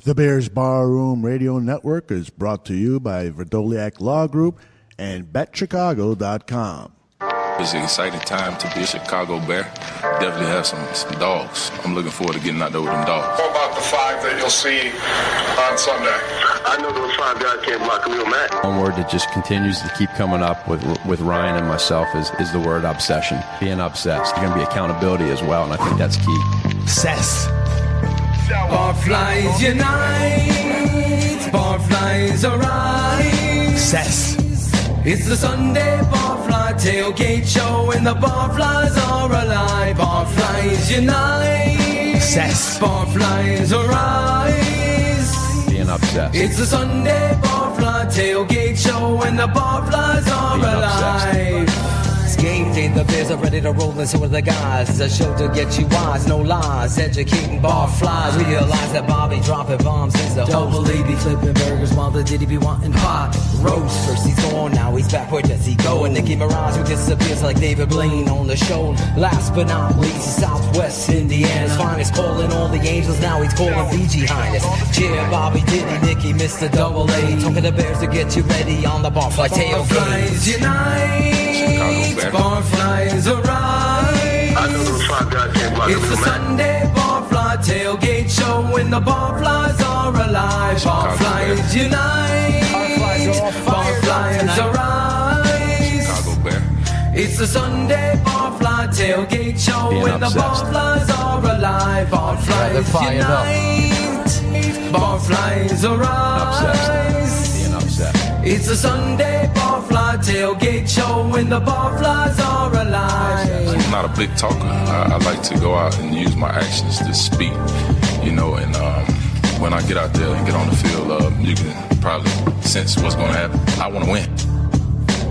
The Bears Barroom Radio Network is brought to you by Verdoliak Law Group and BetChicago.com. It's an exciting time to be a Chicago Bear. Definitely have some dogs. I'm looking forward to getting out there with them dogs. What about the five that you'll see on Sunday? I know those five guys can't block Khalil Mack. One word that just continues to keep coming up with Ryan and myself is the word obsession. Being obsessed. There's going to be accountability as well, and I think that's key. Obsess. Barflies unite, Barflies arise. Obsess. It's the Sunday Barfly Tailgate Show and the Barflies are alive. Barflies unite, Obsess. Barflies arise. Being obsessed. It's the Sunday Barfly Tailgate Show and the Barflies are alive. It's game day, the Bears are ready to roll and so are the guys. It's a show to get you wise, no lies. Educating Barflies, realize that Bobby dropping bombs is the double A be flipping burgers while the Diddy be wanting pot roast. First he's gone, now he's back, where does he go? And Nicki Minaj who disappears like David Blaine on the show. Last but not least, Southwest Indiana's finest, calling all the angels, now he's calling Fiji Highness. Cheer Bobby Diddy, Nicki Mr. Double A, talking to Bears to get you ready on the Barfly Tailgate. Barflies unite, Barflies arise. I know those five guys can't block It's the Khalil Mack. Sunday Barfly Tailgate Show when the Barflies are alive. Barflies unite, Barflies arise. Chicago Bear. It's the Sunday Barfly Tailgate Show Being when the obsessed. Barflies are alive. Barflies unite, Barflies arise. Being obsessed. It's the Sunday Barfly Tailgate Show when the Barflies are alive. I'm not a big talker. I like to go out and use my actions to speak, and when I get out there and get on the field, you can probably sense what's going to happen. I want to win.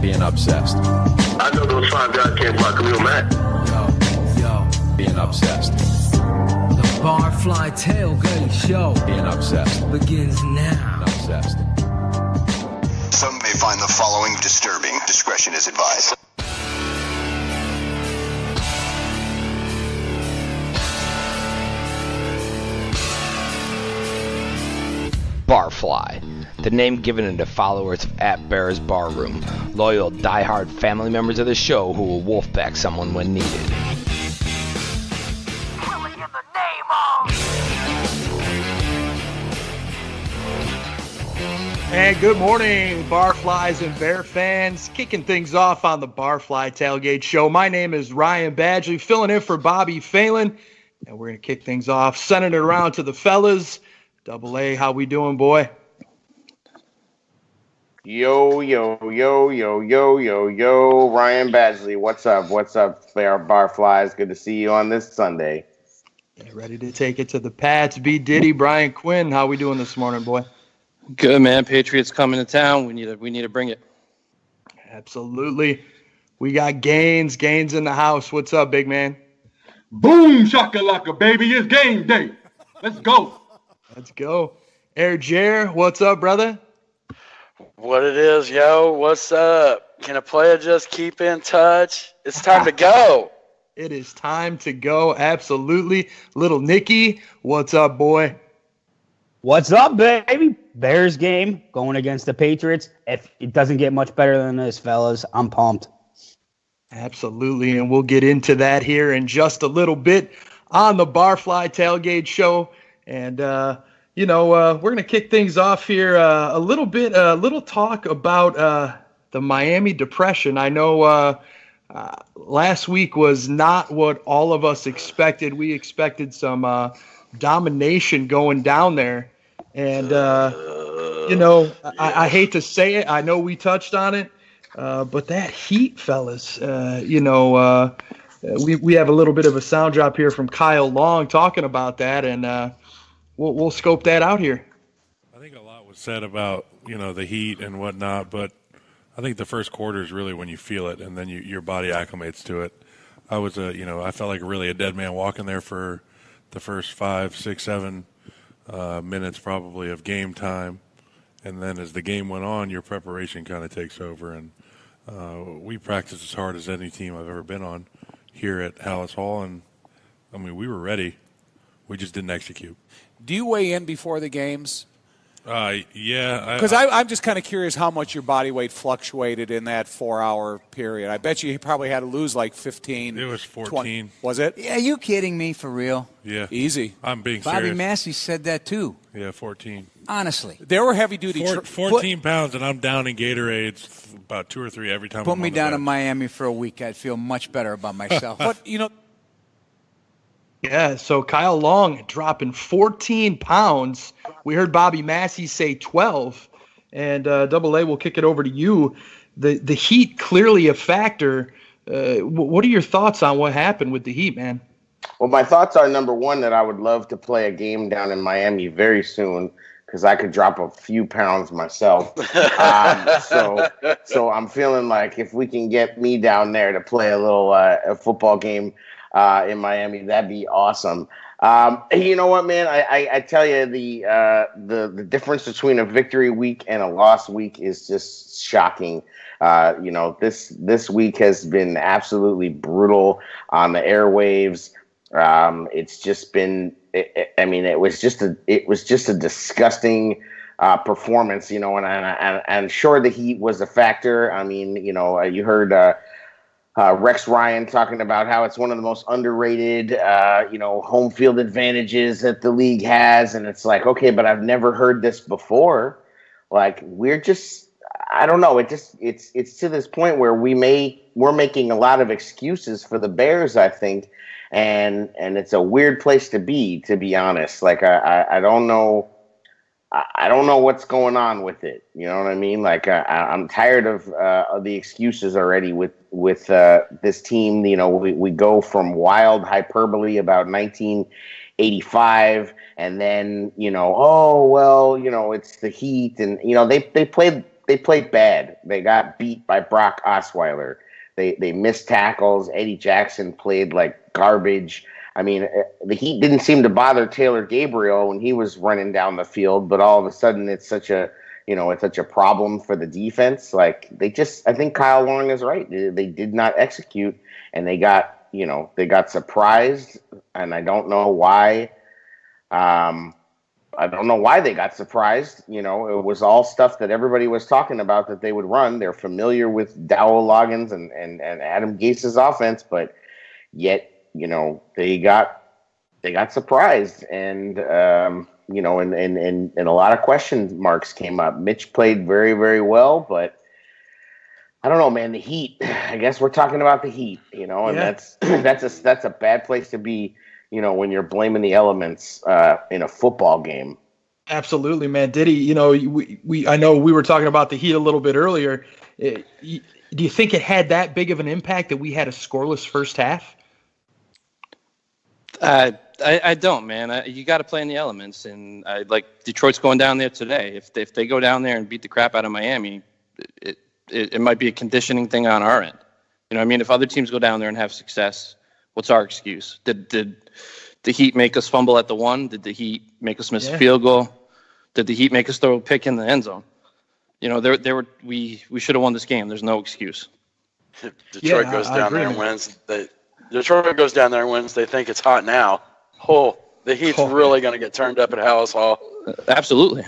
Being obsessed. I know those five guys can't block Khalil Mack. Yo, Being obsessed. the Barfly Tailgate Show Being obsessed. begins now. Obsessed. Some may find the following disturbing. Discretion is advised. Barfly, the name given to followers of Bears Barroom, loyal, die-hard family members of the show who will wolfpack someone when needed. Really in the name of... And good morning, Barflies and Bear fans. Kicking things off on the Barfly Tailgate Show. My name is Ryan Badgley, filling in for Bobby Phelan. And we're going to kick things off, sending it around to the fellas. Double A, how we doing, boy? Yo, Ryan Badgley. What's up, Barflies? Good to see you on this Sunday. Yeah, ready to take it to the Pats. B. Diddy, Brian Quinn, how we doing this morning, boy? Good, man. Patriots coming to town. We need to bring it. Absolutely. We got Gaines in the house. What's up, big man? Boom shakalaka, baby. It's game day. Let's go. Let's go. Air Jer, what's up, brother? What it is, yo? What's up? Can a player just keep in touch? It's time to go. It is time to go. Absolutely. Little Nicky, what's up, boy? What's up, baby? Bears game going against the Patriots. If it doesn't get much better than this, fellas, I'm pumped. Absolutely, and we'll get into that here in just a little bit on the Barfly Tailgate Show. And, we're going to kick things off here a little talk about the Miami Depression. I know last week was not what all of us expected. We expected some domination going down there. And, I hate to say it. I know we touched on it. But that heat, fellas, we have a little bit of a sound drop here from Kyle Long talking about that, and we'll scope that out here. I think a lot was said about, the heat and whatnot, but I think the first quarter is really when you feel it, and then your body acclimates to it. I was, I felt like really a dead man walking there for the first 5, 6, 7 minutes probably of game time. And then as the game went on, your preparation kind of takes over. And we practiced as hard as any team I've ever been on here at Hallis Hall. And, we were ready. We just didn't execute. Do you weigh in before the games? Yeah. Because I'm just kind of curious how much your body weight fluctuated in that 4-hour period. I bet you probably had to lose like 15. It was 14. 20. Was it? Yeah, you kidding me for real? Yeah. Easy. I'm being Bobby serious. Massey said that too. Yeah, 14. Honestly. There were heavy-duty... 14 pounds, and I'm down in Gatorades about 2 or 3 every time. Put me down in Miami for a week. I'd feel much better about myself. But, you know... Yeah, so Kyle Long dropping 14 pounds. We heard Bobby Massey say 12. And Double A, we'll kick it over to you. The heat clearly a factor. What are your thoughts on what happened with the Heat, man? Well, my thoughts are, number one, that I would love to play a game down in Miami very soon because I could drop a few pounds myself. So I'm feeling like if we can get me down there to play a little a football game in Miami, that'd be awesome. You know what, man? I tell you, the difference between a victory week and a loss week is just shocking. This week has been absolutely brutal on the airwaves. It's just been. It was just a disgusting performance. And sure, the heat was a factor. You heard. Rex Ryan talking about how it's one of the most underrated, home field advantages that the league has. And it's like, okay, but I've never heard this before. Like, I don't know. It's to this point where we're making a lot of excuses for the Bears, I think. And it's a weird place to be honest. Like, I don't know. I don't know what's going on with it. You know what I mean? Like, I'm tired of the excuses already with this team. We go from wild hyperbole about 1985, and then it's the Heat, and they played bad. They got beat by Brock Osweiler. They missed tackles. Eddie Jackson played like garbage. I mean, the Heat didn't seem to bother Taylor Gabriel when he was running down the field, but all of a sudden it's such a problem for the defense. Like, I think Kyle Long is right. They did not execute, and they got surprised, and I don't know why. I don't know why they got surprised. It was all stuff that everybody was talking about that they would run. They're familiar with Dowell Loggins and Adam Gase's offense, but yet, they got surprised, and and a lot of question marks came up. Mitch played very, very well, but I don't know, man. The Heat. I guess we're talking about the Heat, and that's a bad place to be, when you're blaming the elements in a football game. Absolutely, man. Diddy, I know we were talking about the Heat a little bit earlier. Do you think it had that big of an impact that we had a scoreless first half? I don't, man. You got to play in the elements, and like Detroit's going down there today. If they go down there and beat the crap out of Miami, it might be a conditioning thing on our end. If other teams go down there and have success, what's our excuse? Did the Heat make us fumble at the 1? Did the Heat make us miss a field goal? Did the Heat make us throw a pick in the end zone? We should have won this game. There's no excuse. Detroit goes down there and wins. Detroit goes down there and wins. They think it's hot now. Oh, the Heat's really going to get turned up at Hallis Hall. Absolutely.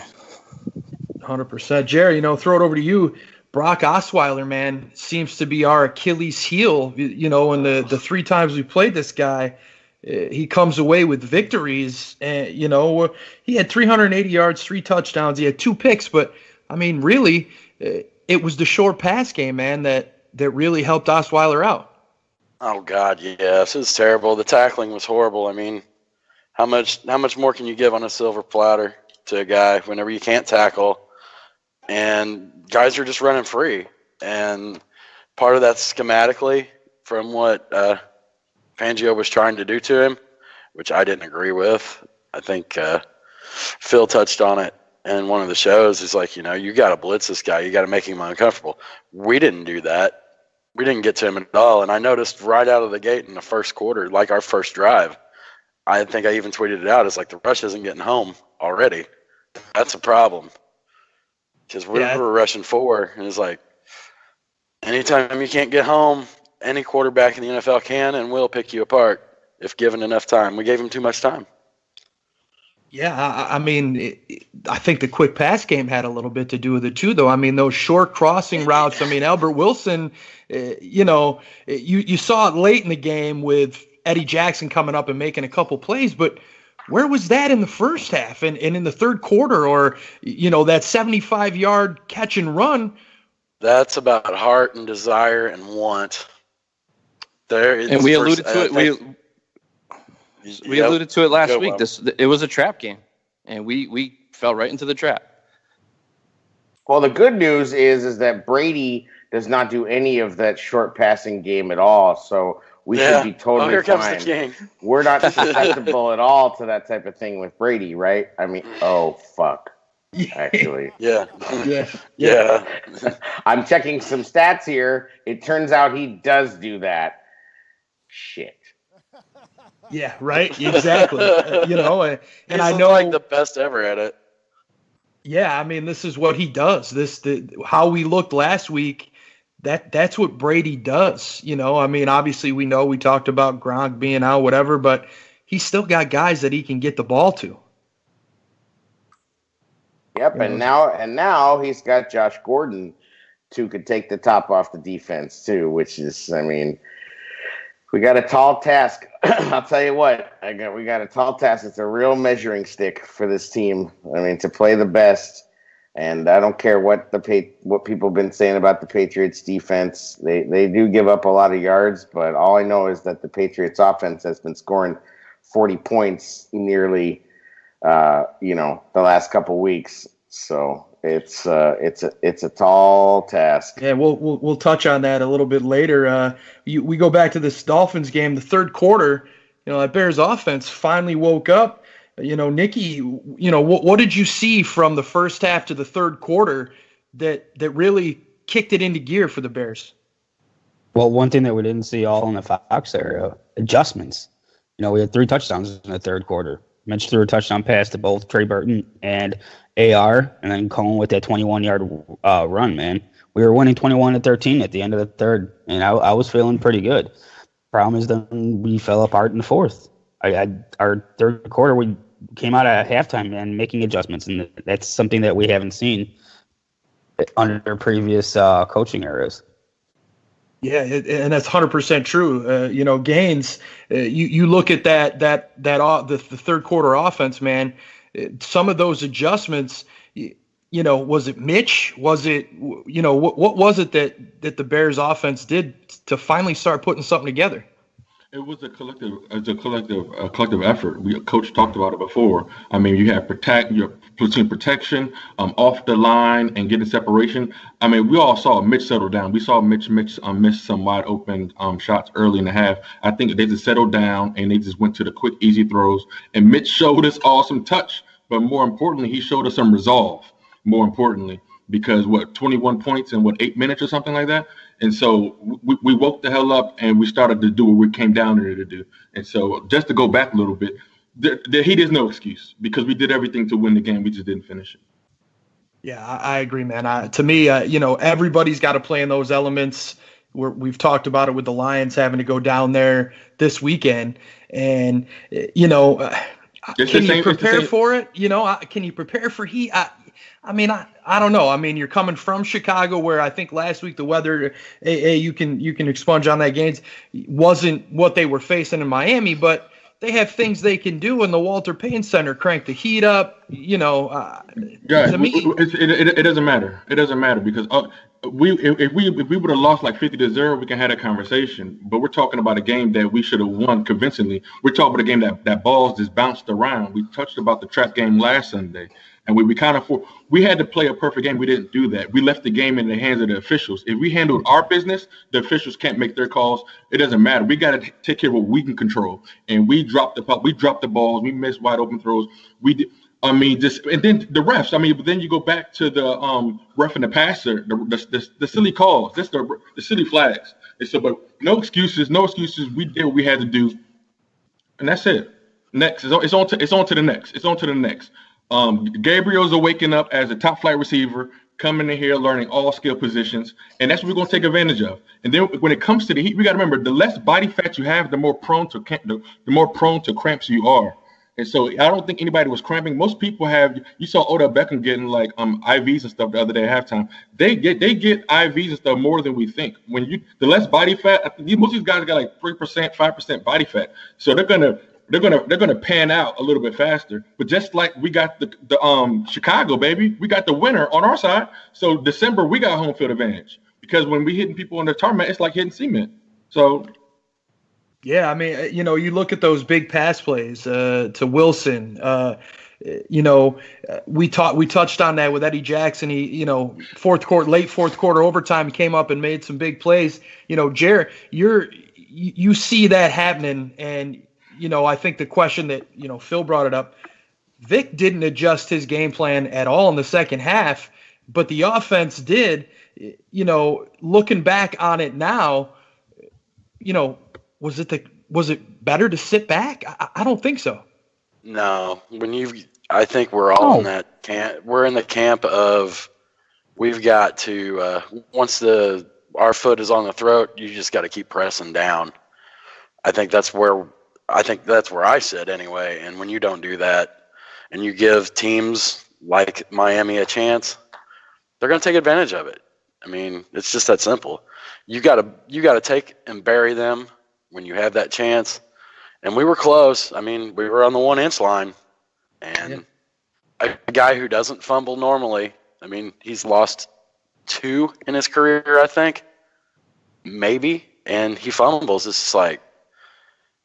100%. Jerry, throw it over to you. Brock Osweiler, man, seems to be our Achilles heel. In the 3 times we played this guy, he comes away with victories. And, he had 380 yards, 3 touchdowns. He had 2 picks. But, really, it was the short pass game, man, that really helped Osweiler out. Oh God, yes, it's terrible. The tackling was horrible. How much more can you give on a silver platter to a guy whenever you can't tackle, and guys are just running free? And part of that schematically from what Fangio was trying to do to him, which I didn't agree with. I think Phil touched on it in one of the shows. He's like, you got to blitz this guy. You got to make him uncomfortable. We didn't do that. We didn't get to him at all. And I noticed right out of the gate in the first quarter, like our first drive, I think I even tweeted it out. It's like the rush isn't getting home already. That's a problem. Because we were rushing 4. And it's like, anytime you can't get home, any quarterback in the NFL can and will pick you apart if given enough time. We gave him too much time. Yeah, I mean, I think the quick pass game had a little bit to do with it too, though. I mean, those short crossing routes. I mean, Albert Wilson, you saw it late in the game with Eddie Jackson coming up and making a couple plays, but where was that in the first half and in the third quarter, or that 75-yard catch and run? That's about heart and desire and want. And we alluded to it. We alluded to it last week. It was a trap game, and we fell right into the trap. Well, the good news is that Brady does not do any of that short passing game at all, so we should be totally here fine. Comes the king. We're not susceptible at all to that type of thing with Brady, right? I mean, oh fuck. Actually, yeah. I'm checking some stats here. It turns out he does do that. Shit. Yeah, right. Exactly. And He's I know like the best ever at it. Yeah, I mean, this is what he does. How we looked last week. That's what Brady does. I mean, obviously we talked about Gronk being out, whatever, but he's still got guys that he can get the ball to. Yep, and now he's got Josh Gordon, who could take the top off the defense too, which is, I mean. We got a tall task. I'll tell you what. We got a tall task. It's a real measuring stick for this team. I mean, to play the best. And I don't care what people have been saying about the Patriots defense. They do give up a lot of yards, but all I know is that the Patriots offense has been scoring 40 points nearly, the last couple weeks. So it's a tall task. Yeah, we'll touch on that a little bit later. We go back to this Dolphins game, the third quarter. That Bears offense finally woke up. Nikki, what did you see from the first half to the third quarter that really kicked it into gear for the Bears? Well, one thing that we didn't see all in the Fox era, adjustments. We had 3 touchdowns in the third quarter. Mitch threw a touchdown pass to both Trey Burton and AR, and then Cohen with that 21-yard run, man. We were winning 21-13 at the end of the third, and I was feeling pretty good. Problem is, then we fell apart in the fourth. Our third quarter, we came out at halftime and making adjustments, and that's something that we haven't seen under previous coaching eras. Yeah, and that's 100% true. Gaines, you look at the third quarter offense, man. Some of those adjustments, was it Mitch? Was it, what was it that the Bears offense did to finally start putting something together? It was a collective effort. Coach talked about it before. I mean, you have your platoon protection, off the line and getting separation. I mean, we all saw Mitch settle down. We saw Mitch miss some wide open shots early in the half. I think they just settled down and they just went to the quick, easy throws. And Mitch showed us all some touch, but more importantly, he showed us some resolve. More importantly, because 21 points in 8 minutes or something like that. And so we woke the hell up and we started to do what we came down there to do. And so just to go back a little bit, the heat is no excuse because we did everything to win the game. We just didn't finish it. Yeah, I agree, man. To me, everybody's got to play in those elements. We've talked about it with the Lions having to go down there this weekend. And, can you prepare for it? Can you prepare for heat? I mean, I don't know. I mean, you're coming from Chicago, where I think last week the weather, you can expunge on that games, wasn't what they were facing in Miami, but they have things they can do in the Walter Payton Center, crank the heat up. To me, it doesn't matter. It doesn't matter because if we would have lost like 50-0, we can have a conversation. But we're talking about a game that we should have won convincingly. We're talking about a game that balls just bounced around. We touched about the trap game last Sunday. And we had to play a perfect game. We didn't do that. We left the game in the hands of the officials. If we handled our business, the officials can't make their calls. It doesn't matter. We got to take care of what we can control. And we dropped the puck. We dropped the balls. We missed wide open throws. We did. I mean, and then the refs. I mean, but then you go back to the ref and the passer, the silly calls. That's the silly flags. And so, but no excuses. No excuses. We did what we had to do, and that's it. Next, it's on to the next. It's on to the next. Gabriel's waking up as a top flight receiver, coming in here, learning all skill positions, and that's what we're going to take advantage of. And then when it comes to the heat, we got to remember the less body fat you have, the more prone to cramps you are. And so I don't think anybody was cramping. Most people have. You saw Odell Beckham getting like IVs and stuff the other day at halftime. They get IVs and stuff more than we think. When the less body fat, most of these guys got like 3%, 5% body fat. So they're gonna pan out a little bit faster. But just like we got the Chicago, baby, we got the winner on our side. So December we got home field advantage because when we hitting people on the tarmac, it's like hitting cement. So. Yeah, I mean, you look at those big pass plays to Wilson. We touched on that with Eddie Jackson. He, late fourth quarter overtime, he came up and made some big plays. Jared, you see that happening, and I think the question that Phil brought it up. Vic didn't adjust his game plan at all in the second half, but the offense did. Looking back on it now, was it better to sit back? I don't think so. No, I think we're all in that camp. We're in the camp of we've got to once our foot is on the throat, you just got to keep pressing down. I think that's where I sit anyway. And when you don't do that, and you give teams like Miami a chance, they're going to take advantage of it. I mean, it's just that simple. You got to take and bury them when you have that chance. And we were close. I mean, we were on the 1-inch line. And a guy who doesn't fumble normally, I mean, he's lost 2 in his career, I think. Maybe. And he fumbles. It's just like,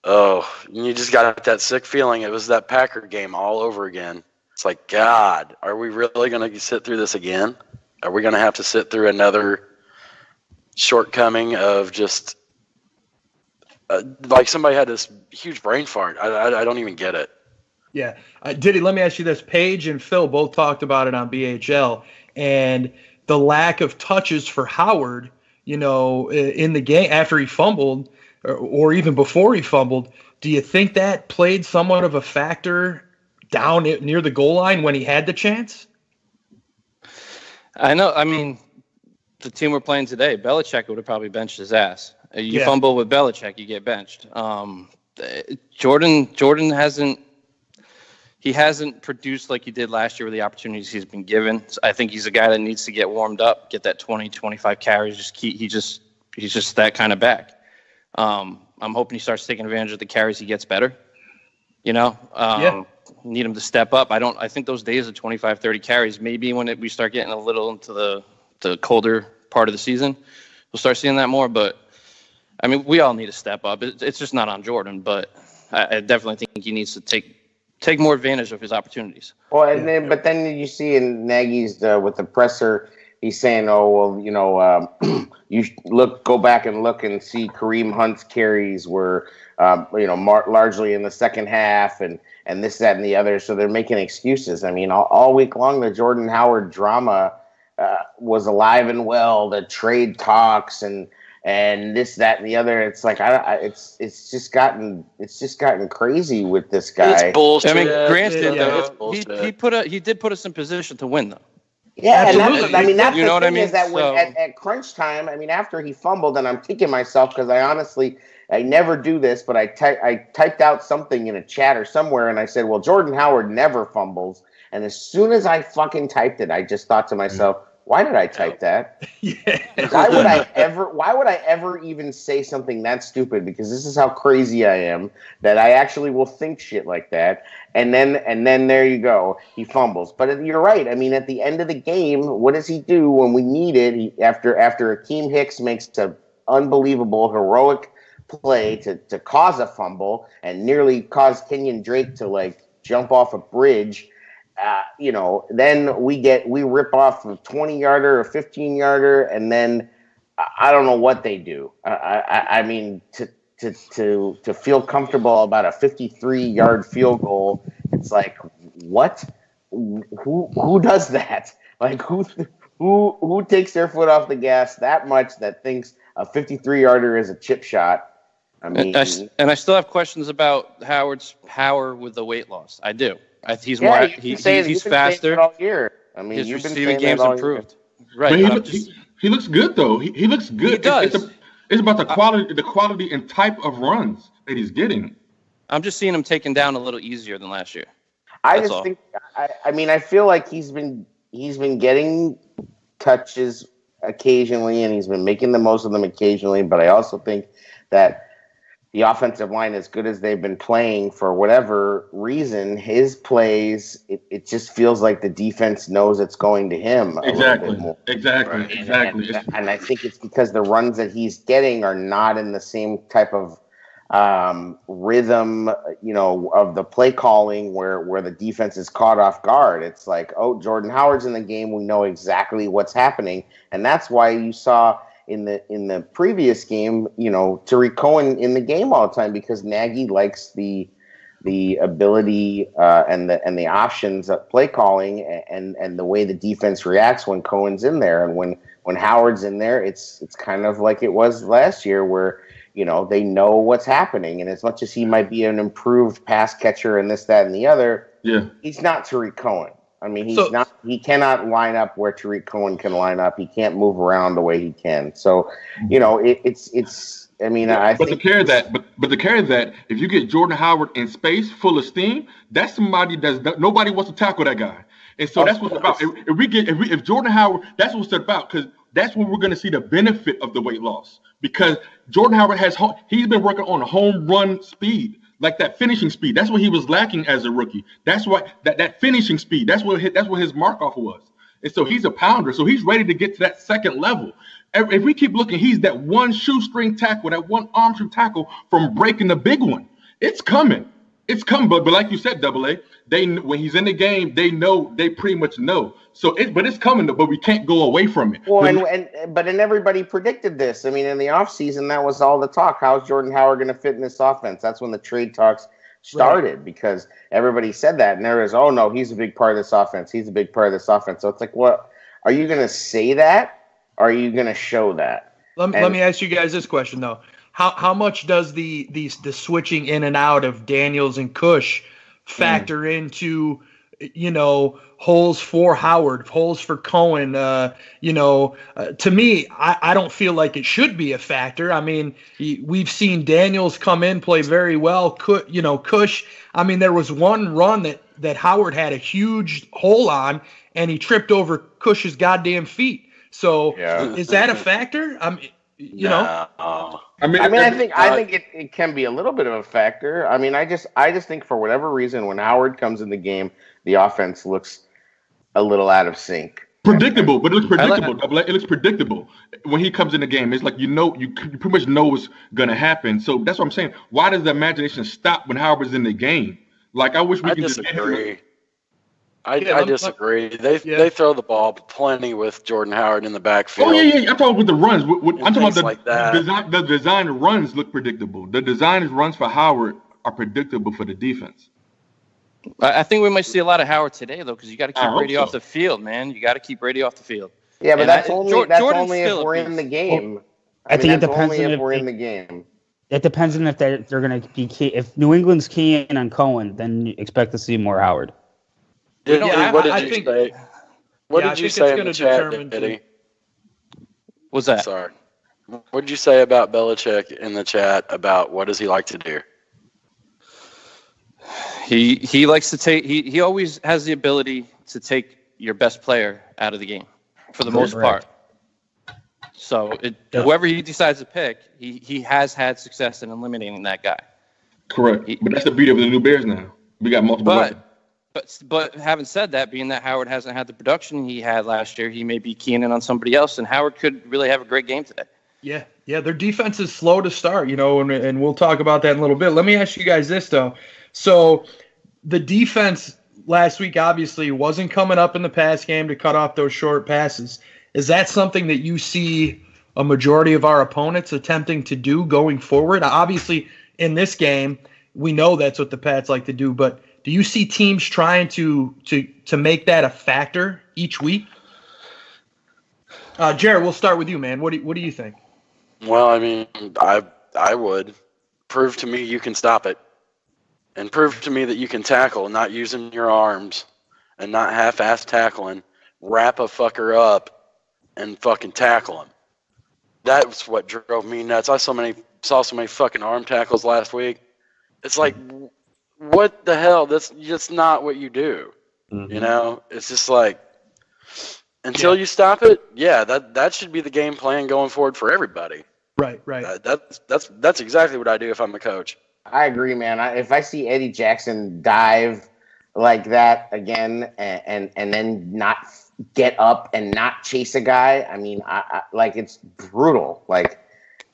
oh, you just got that sick feeling. It was that Packer game all over again. It's like, God, are we really going to sit through this again? Are we going to have to sit through another shortcoming of just like somebody had this huge brain fart? I don't even get it. Yeah. Diddy, let me ask you this. Paige and Phil both talked about it on BHL, and the lack of touches for Howard, in the game after he fumbled or even before he fumbled. Do you think that played somewhat of a factor down near the goal line when he had the chance? I know. I mean, the team we're playing today, Belichick would have probably benched his ass. You fumble with Belichick, you get benched. Jordan hasn't produced like he did last year with the opportunities he's been given. So I think he's a guy that needs to get warmed up, get that 20, 25 carries. He's just that kind of back. I'm hoping he starts taking advantage of the carries. He gets better. Need him to step up. I think those days of 25, 30 carries, maybe when we start getting a little into the colder part of the season, we'll start seeing that more. But I mean, we all need to step up. It's just not on Jordan, but I definitely think he needs to take more advantage of his opportunities. Well, but then you see in Nagy's with the presser, he's saying, "Oh, well, you go back and look and see Kareem Hunt's carries were, largely in the second half, and this, that, and the other." So they're making excuses. I mean, all week long, the Jordan Howard drama was alive and well. The trade talks and this, that, and the other. It's like it's just gotten crazy with this guy. It's bullshit. I mean, granted, though, he did put us in position to win, though. Yeah, and that's you know what I mean? Is that when at crunch time, I mean, after he fumbled, and I'm kicking myself because I never do this, but I typed out something in a chat or somewhere, and I said, well, Jordan Howard never fumbles. And as soon as I fucking typed it, I just thought to myself, why did I type that? Why would I ever even say something that stupid? Because this is how crazy I am, that I actually will think shit like that. And then there you go. He fumbles. But you're right. I mean, at the end of the game, what does he do when we need it? After Akeem Hicks makes an unbelievable, heroic play to cause a fumble and nearly cause Kenyon Drake to jump off a bridge. Then we rip off a 20-yarder or 15-yarder, and then I don't know what they do. I mean, to feel comfortable about a 53-yard field goal, it's like, what? Who does that? Like, who takes their foot off the gas that much that thinks a 53-yarder is a chip shot? I mean, and I still have questions about Howard's power with the weight loss. I do. He's faster. All year. I mean, his receiving game's improved. Right. He looks good though. He looks good. He does. It's about the quality and type of runs that he's getting. I'm just seeing him taken down a little easier than last year. I feel like he's been getting touches occasionally, and he's been making the most of them occasionally. But I also think that the offensive line, as good as they've been playing, for whatever reason, his plays, it just feels like the defense knows it's going to him a little bit more. Exactly. And I think it's because the runs that he's getting are not in the same type of rhythm, of the play calling where the defense is caught off guard. It's like, oh, Jordan Howard's in the game. We know exactly what's happening. And that's why you saw in the previous game, Tariq Cohen in the game all the time, because Nagy likes the ability and the options of play calling and the way the defense reacts when Cohen's in there. And when Howard's in there, it's kind of like it was last year where, they know what's happening. And as much as he might be an improved pass catcher and this, that, and the other, he's not Tariq Cohen. I mean, he cannot line up where Tariq Cohen can line up. He can't move around the way he can. So, I think. But to carry that, if you get Jordan Howard in space full of steam, that's somebody nobody wants to tackle that guy. And so that's what it's about. If Jordan Howard, that's what it's about, because that's when we're going to see the benefit of the weight loss. Because Jordan Howard he's been working on a home run speed, like that finishing speed. That's what he was lacking as a rookie. That's why that finishing speed. That's what his mark off was. And so he's a pounder. So he's ready to get to that second level. If we keep looking, he's that one shoestring tackle, that one arm shoe tackle from breaking the big one. It's coming. It's coming. But like you said, Double A, when he's in the game, they pretty much know. So it's coming, but we can't go away from it. Well, and everybody predicted this. I mean, in the offseason, that was all the talk. How's Jordan Howard going to fit in this offense? That's when the trade talks started, because everybody said that. And there is, oh, no, he's a big part of this offense. He's a big part of this offense. So it's like, what? Are you going to say that? Or are you going to show that? Let me ask you guys this question, though. How much does the switching in and out of Daniels and Cush factor into, holes for Howard, holes for Cohen? To me, I don't feel like it should be a factor. I mean, we've seen Daniels come in, play very well. Cush, I mean, there was one run that Howard had a huge hole on, and he tripped over Cush's goddamn feet. So is that a factor? I think it can be a little bit of a factor. I mean, I just think for whatever reason, when Howard comes in the game, the offense looks a little out of sync. Predictable, but it looks predictable. It looks predictable when he comes in the game. It's like you pretty much know what's gonna happen. So that's what I'm saying. Why does the imagination stop when Howard's in the game? Like I wish we could disagree. I disagree. They throw the ball plenty with Jordan Howard in the backfield. Oh yeah. I'm talking with the runs. I'm talking about like that. The design runs look predictable. The design runs for Howard are predictable for the defense. I think we might see a lot of Howard today, though, because you got to keep Brady off the field, man. You got to keep Brady off the field. Yeah, but that's only if we're in the game. I think it depends if we're in the game. It depends on if they're going to be key. If New England's keying on Cohen, then you expect to see more Howard. What did you say in the chat, Eddie? What's that? Sorry. What did you say about Belichick in the chat about what does he like to do? He likes to take. He always has the ability to take your best player out of the game, for the most part. So whoever he decides to pick, he has had success in eliminating that guy. Correct. But that's the beauty of the new Bears now. We got multiple weapons. But having said that, being that Howard hasn't had the production he had last year, he may be keying in on somebody else, and Howard could really have a great game today. Yeah, their defense is slow to start, and we'll talk about that in a little bit. Let me ask you guys this, though. So the defense last week obviously wasn't coming up in the pass game to cut off those short passes. Is that something that you see a majority of our opponents attempting to do going forward? Obviously, in this game, we know that's what the Pats like to do, but do you see teams trying to make that a factor each week? Jared, we'll start with you, man. What do you think? Well, I mean, I would prove to me you can stop it, and prove to me that you can tackle, not using your arms, and not half-ass tackling. Wrap a fucker up and fucking tackle him. That's what drove me nuts. I saw so many fucking arm tackles last week. It's like, what the hell? That's just not what you do. You know, it's just like, until you stop it, that should be the game plan going forward for everybody. Right. That's exactly what I do if I'm a coach. I agree, man. If I see Eddie Jackson dive like that again and then not get up and not chase a guy, I mean, I like, it's brutal. Like,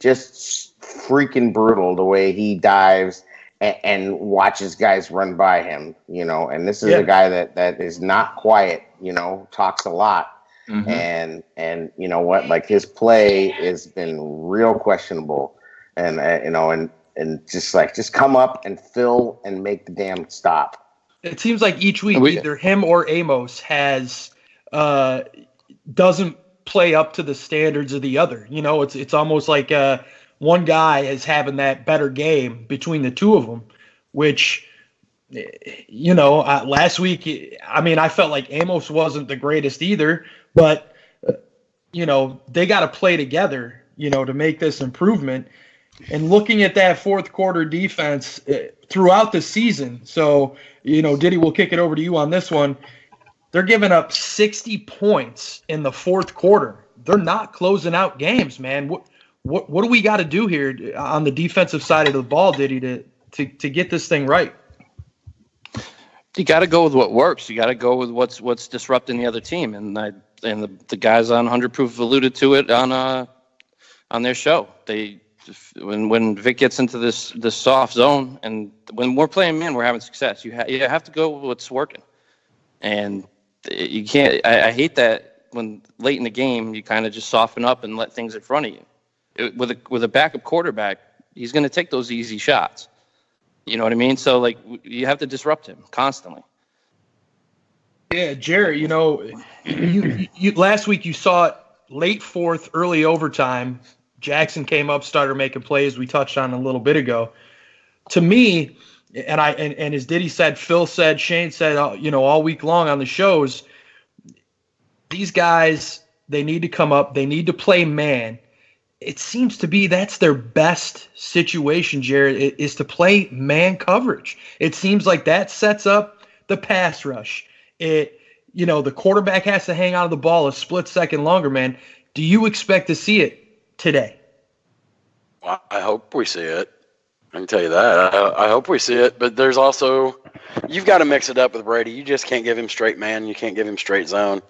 just freaking brutal the way he dives and watches guys run by him, you know. And this is a guy that is not quiet, you know, talks a lot. And you know what? Like, his play has been real questionable. And, you know, and just come up and fill and make the damn stop. It seems like each week either him or Amos has doesn't play up to the standards of the other. You know, it's almost like one guy is having that better game between the two of them, which, you know, last week, I mean, I felt like Amos wasn't the greatest either, but, you know, they got to play together, you know, to make this improvement. And looking at that fourth quarter defense throughout the season, so, you know, Diddy, we'll kick it over to you on this one. They're giving up 60 points in the fourth quarter. They're not closing out games, man. What do we got to do here on the defensive side of the ball, Diddy, to get this thing right? You got to go with what works. You got to go with what's disrupting the other team, and the guys on 100 Proof alluded to it on their show. When Vic gets into this soft zone, and when we're playing man, we're having success. You have to go with what's working, and you can't. I hate that when late in the game you kind of just soften up and let things in front of you. With a backup quarterback, he's going to take those easy shots. You know what I mean? So, like, you have to disrupt him constantly. Yeah, Jerry, you know, you last week you saw it late fourth, early overtime. Jackson came up, started making plays. We touched on a little bit ago. To me, and as Diddy said, Phil said, Shane said, you know, all week long on the shows, these guys, they need to come up. They need to play man. It seems to be that's their best situation, Jared, is to play man coverage. It seems like that sets up the pass rush. You know, the quarterback has to hang on to the ball a split second longer, man. Do you expect to see it today? Well, I hope we see it. I can tell you that. I hope we see it. But there's also, you've got to mix it up with Brady. You just can't give him straight man. You can't give him straight zone.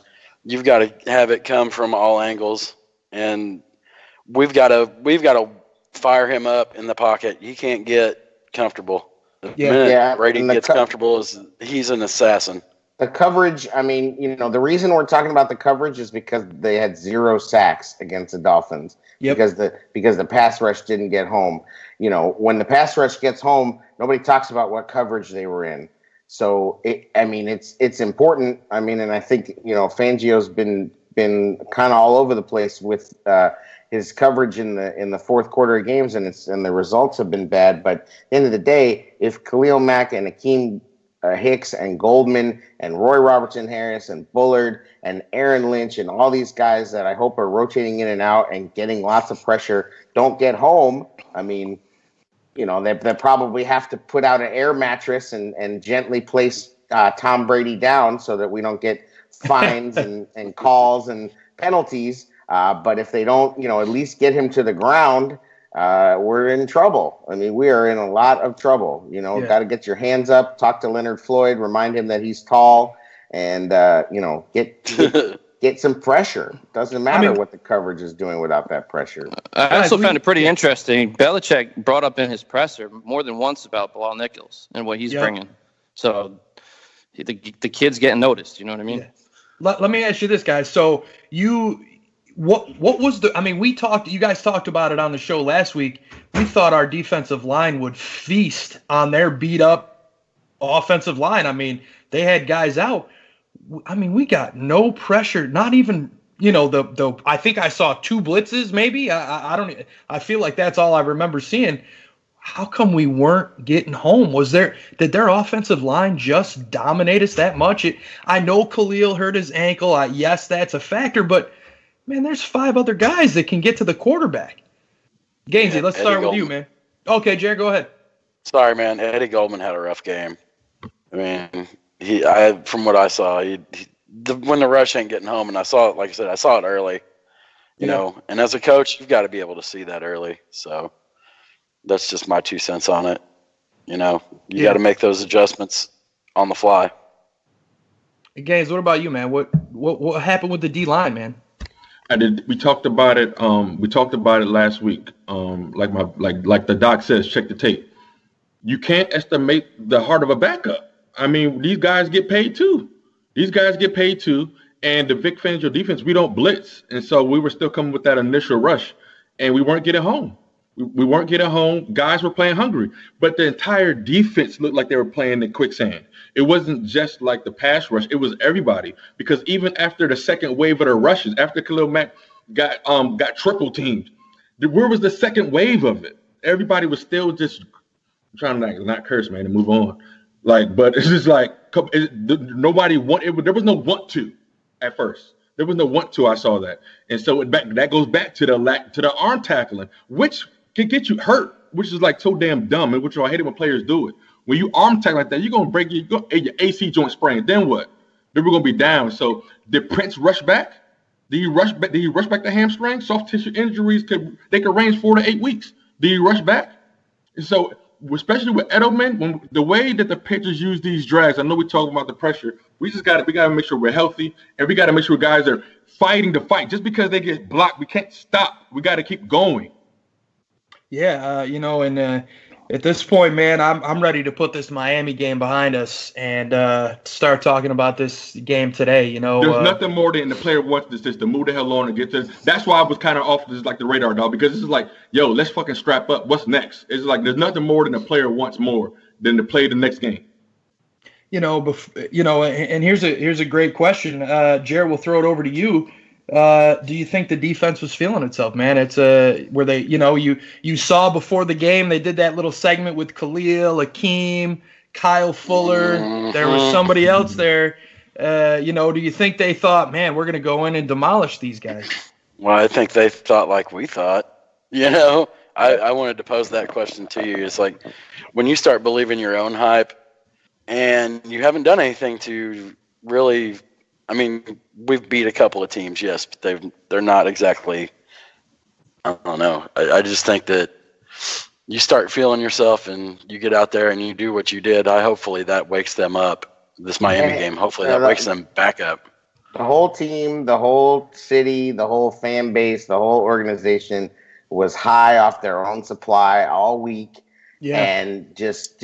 You've got to have it come from all angles. And we've got to fire him up in the pocket. He can't get comfortable. The minute Brady gets comfortable, he's an assassin. The coverage, I mean, you know, the reason we're talking about the coverage is because they had 0 sacks against the Dolphins. Yep. Because the pass rush didn't get home. You know, when the pass rush gets home, nobody talks about what coverage they were in. So it's important. I mean, and I think, you know, Fangio's been kind of all over the place with his coverage in the fourth quarter of games, and the results have been bad. But at the end of the day, if Khalil Mack and Akeem Hicks and Goldman and Roy Robertson Harris and Bullard and Aaron Lynch and all these guys that I hope are rotating in and out and getting lots of pressure don't get home, I mean, you know, they probably have to put out an air mattress and gently place Tom Brady down so that we don't get fines and calls and penalties. But if they don't, you know, at least get him to the ground, we're in trouble. I mean, we are in a lot of trouble. You know, got to get your hands up, talk to Leonard Floyd, remind him that he's tall, and, you know, get some pressure. Doesn't matter what the coverage is doing without that pressure. I also found it pretty interesting. Belichick brought up in his presser more than once about Bilal Nichols and what he's bringing. So the kid's getting noticed. You know what I mean? Yeah. Let me ask you this, guys. So what was you guys talked about it on the show last week. We thought our defensive line would feast on their beat up offensive line. I mean, they had guys out. I mean, we got no pressure, not even, you know, I think I saw 2 blitzes maybe. I feel like that's all I remember seeing. How come we weren't getting home? Did their offensive line just dominate us that much? I know Khalil hurt his ankle. Yes, that's a factor, but man, there's 5 other guys that can get to the quarterback. Gainsey, let's start with you, man. Okay, Jared, go ahead. Sorry, man. Eddie Goldman had a rough game. I mean, from what I saw, when the rush ain't getting home, and I saw it, like I said, I saw it early. You know, and as a coach, you've got to be able to see that early. So that's just my 2 cents on it. You know, you got to make those adjustments on the fly. Hey, Gaines, what about you, man? What happened with the D line, man? We talked about it. We talked about it last week. Like the doc says, check the tape. You can't estimate the heart of a backup. I mean, these guys get paid too. And the Vic Fangio defense, we don't blitz, and so we were still coming with that initial rush, and we weren't getting home. We weren't getting home. Guys were playing hungry, but the entire defense looked like they were playing in quicksand. It wasn't just like the pass rush; it was everybody. Because even after the second wave of the rushes, after Khalil Mack got triple teamed, where was the second wave of it? Everybody was still just trying to not curse, man, and move on. But it's just like nobody wanted. There was no want to at first. There was no want to. I saw that, and so that goes back to the arm tackling, which can get you hurt, which is like so damn dumb, and which I hate it when players do it. When you arm tackle like that, you're gonna break your AC joint sprain. Then what? Then we're gonna be down. So did Prince rush back? Did he rush back? Did he rush back the hamstring? Soft tissue injuries could range 4 to 8 weeks. Did he rush back? And so, especially with Edelman, when the way that the pitchers use these drags, I know we're talking about the pressure. We gotta make sure we're healthy, and we gotta make sure guys are fighting to fight. Just because they get blocked, we can't stop. We gotta keep going. Yeah, at this point, man, I'm ready to put this Miami game behind us and start talking about this game today. There's nothing more than the player wants this just to move the hell on and get this. That's why I was kind of off this like the radar, dog, because this is like, yo, let's fucking strap up. What's next? It's like there's nothing more than the player wants more than to play the next game. And here's a great question. Jared, we'll throw it over to you. Do you think the defense was feeling itself, man? It's where they, you saw before the game they did that little segment with Khalil, Akeem, Kyle Fuller. There was somebody else there. Do you think they thought, man, we're going to go in and demolish these guys? Well, I think they thought like we thought. I wanted to pose that question to you. It's like when you start believing your own hype and you haven't done anything to really. I mean, we've beat a couple of teams, yes, but they're not exactly. I don't know. I just think that you start feeling yourself and you get out there and you do what you did. Hopefully that wakes them up. This Miami game, hopefully that wakes them back up. The whole team, the whole city, the whole fan base, the whole organization was high off their own supply all week, and just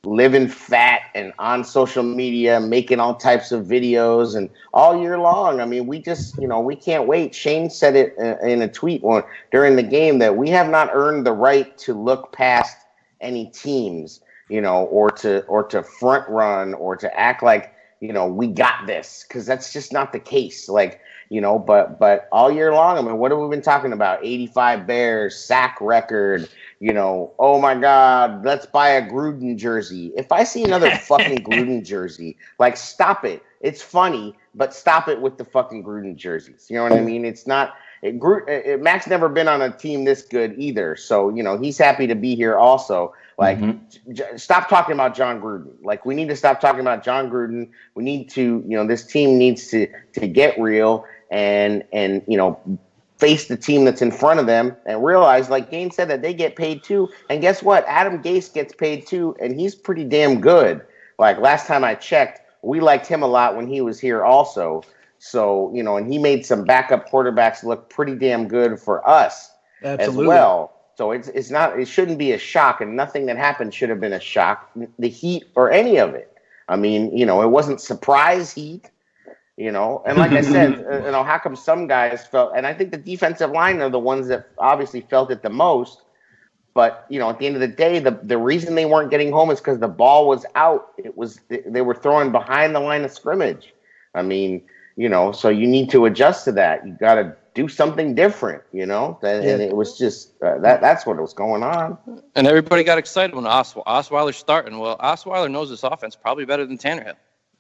living fat and on social media, making all types of videos and all year long. I mean, we just, we can't wait. Shane said it in a tweet during the game that we have not earned the right to look past any teams, or to front run or to act like, we got this, because that's just not the case. But all year long, I mean, what have we been talking about? 85 Bears, sack record, oh my God, let's buy a Gruden jersey. If I see another fucking Gruden jersey, stop it. It's funny, but stop it with the fucking Gruden jerseys. You know what I mean? It's not. Mac's never been on a team this good either, so he's happy to be here also. Stop talking about John Gruden. We need to stop talking about John Gruden. We need to, this team needs to get real and face the team that's in front of them and realize, like Gaines said, that they get paid too. And guess what? Adam Gase gets paid too, and he's pretty damn good. Last time I checked, we liked him a lot when he was here also. So, and he made some backup quarterbacks look pretty damn good for us as well. So it shouldn't be a shock, and nothing that happened should have been a shock, the heat or any of it. I mean, it wasn't surprise heat. And like I said, how come some guys felt, and I think the defensive line are the ones that obviously felt it the most. But, at the end of the day, the reason they weren't getting home is because the ball was out. They were throwing behind the line of scrimmage. I mean, so you need to adjust to that. You got to do something different, and it was just that's what was going on. And everybody got excited when Osweiler's starting. Well, Osweiler knows this offense probably better than Tannehill.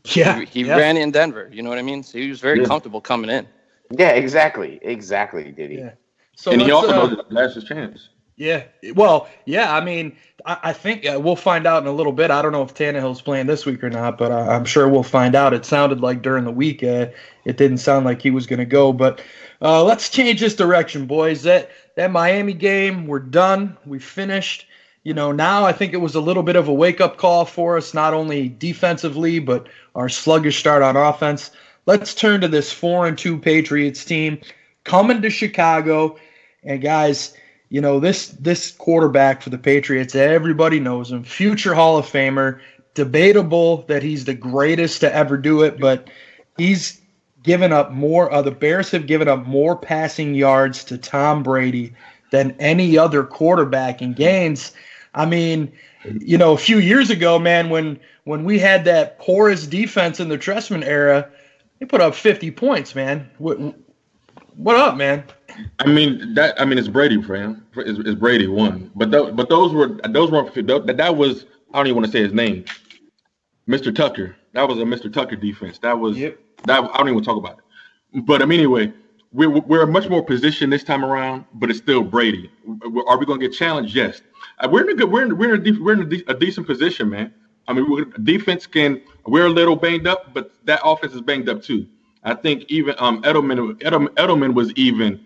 Yeah, he ran in Denver. You know what I mean? So he was very comfortable coming in. Yeah, exactly. Did he? Yeah. So and he also knows that's his chance. Yeah. Well, yeah. I mean, I think we'll find out in a little bit. I don't know if Tannehill's playing this week or not, but I'm sure we'll find out. It sounded like during the week it didn't sound like he was going to go. But let's change this direction, boys. That Miami game, we're done. We finished. Now I think it was a little bit of a wake-up call for us, not only defensively, but our sluggish start on offense. Let's turn to this 4-2 Patriots team coming to Chicago. And, guys, this quarterback for the Patriots, everybody knows him. Future Hall of Famer. Debatable that he's the greatest to ever do it, but he's given up more. The Bears have given up more passing yards to Tom Brady than any other quarterback in games. I mean, a few years ago, man, when we had that porous defense in the Trestman era, they put up 50 points, man. What up, man? It's Brady, fam. It's Brady one. But those weren't. That was, I don't even want to say his name. Mr. Tucker. That was a Mr. Tucker defense. That was that. I don't even want to talk about it. But anyway, we're much more positioned this time around. But it's still Brady. Are we going to get challenged? Yes. We're in a decent position, man. I mean, defense we're a little banged up, but that offense is banged up too. I think even Edelman was even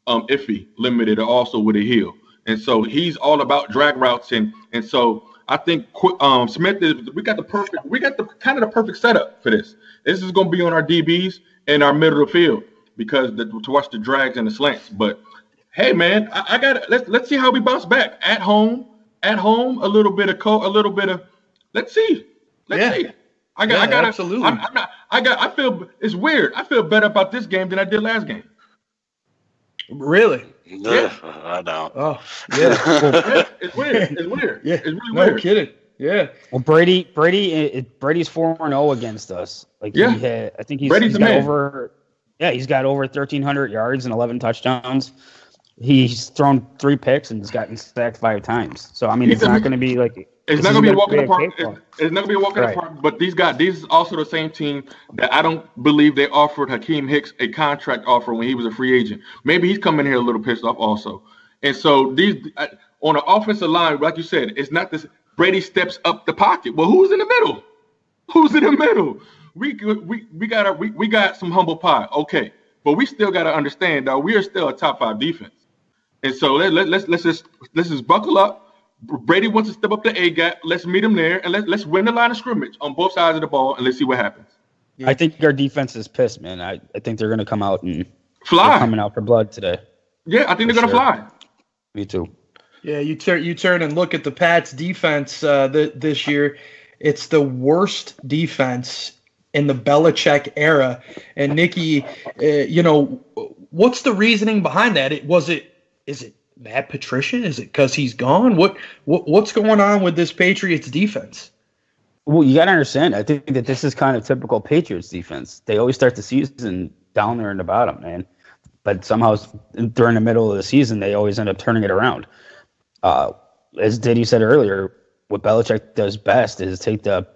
iffy, limited, also with a heel, and so he's all about drag routes, and so I think Smith we got the perfect setup for this. This is going to be on our DBs and our middle of the field because to watch the drags and the slants. But hey, man, let's see how we bounce back at home. A little bit of let's see. Absolutely. I feel it's weird. I feel better about this game than I did last game. Really? Yeah. I don't. Oh, yeah. It's weird. Yeah. It's really weird. No kidding. Yeah. Well, Brady's 4-0 against us. I think he's got over 1,300 yards and 11 touchdowns. He's thrown 3 picks and he's gotten sacked 5 times. So it's not going to be like. It's not going to be a walk in the park. It's not going to be a walk in the park. But these is also the same team that I don't believe they offered Hakeem Hicks a contract offer when he was a free agent. Maybe he's coming here a little pissed off also. And so these on the offensive line, like you said, it's not this. Brady steps up the pocket. Well, who's in the middle? We got some humble pie, okay, but we still got to understand though we are still a top 5 defense. And so let's just buckle up. Brady wants to step up the A gap. Let's meet him there, and let's win the line of scrimmage on both sides of the ball, and let's see what happens. I think our defense is pissed, man. I think they're going to come out and fly. Coming out for blood today. Yeah, I think they're going to fly. Me too. Yeah, you turn and look at the Pats' defense this year. It's the worst defense in the Belichick era. And Nikki, what's the reasoning behind that? Is it Matt Patricia? Is it because he's gone? What's going on with this Patriots defense? Well, you got to understand. I think that this is kind of typical Patriots defense. They always start the season down there in the bottom, man. But somehow during the middle of the season, they always end up turning it around. As Diddy said earlier, what Belichick does best is take the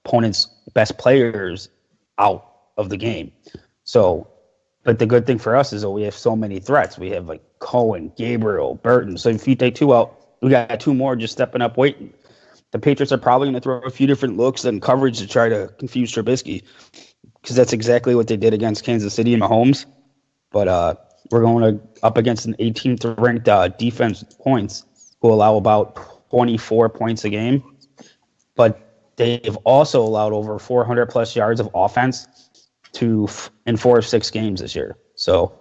opponent's best players out of the game. So, but the good thing for us is that we have so many threats. We have like Cohen, Gabriel, Burton. So if you take 2 out, we got 2 more just stepping up waiting. The Patriots are probably going to throw a few different looks and coverage to try to confuse Trubisky because that's exactly what they did against Kansas City and Mahomes. But we're going up against an 18th ranked defense points who allow about 24 points a game. But they've also allowed over 400 plus yards of offense in 4 of 6 games this year. So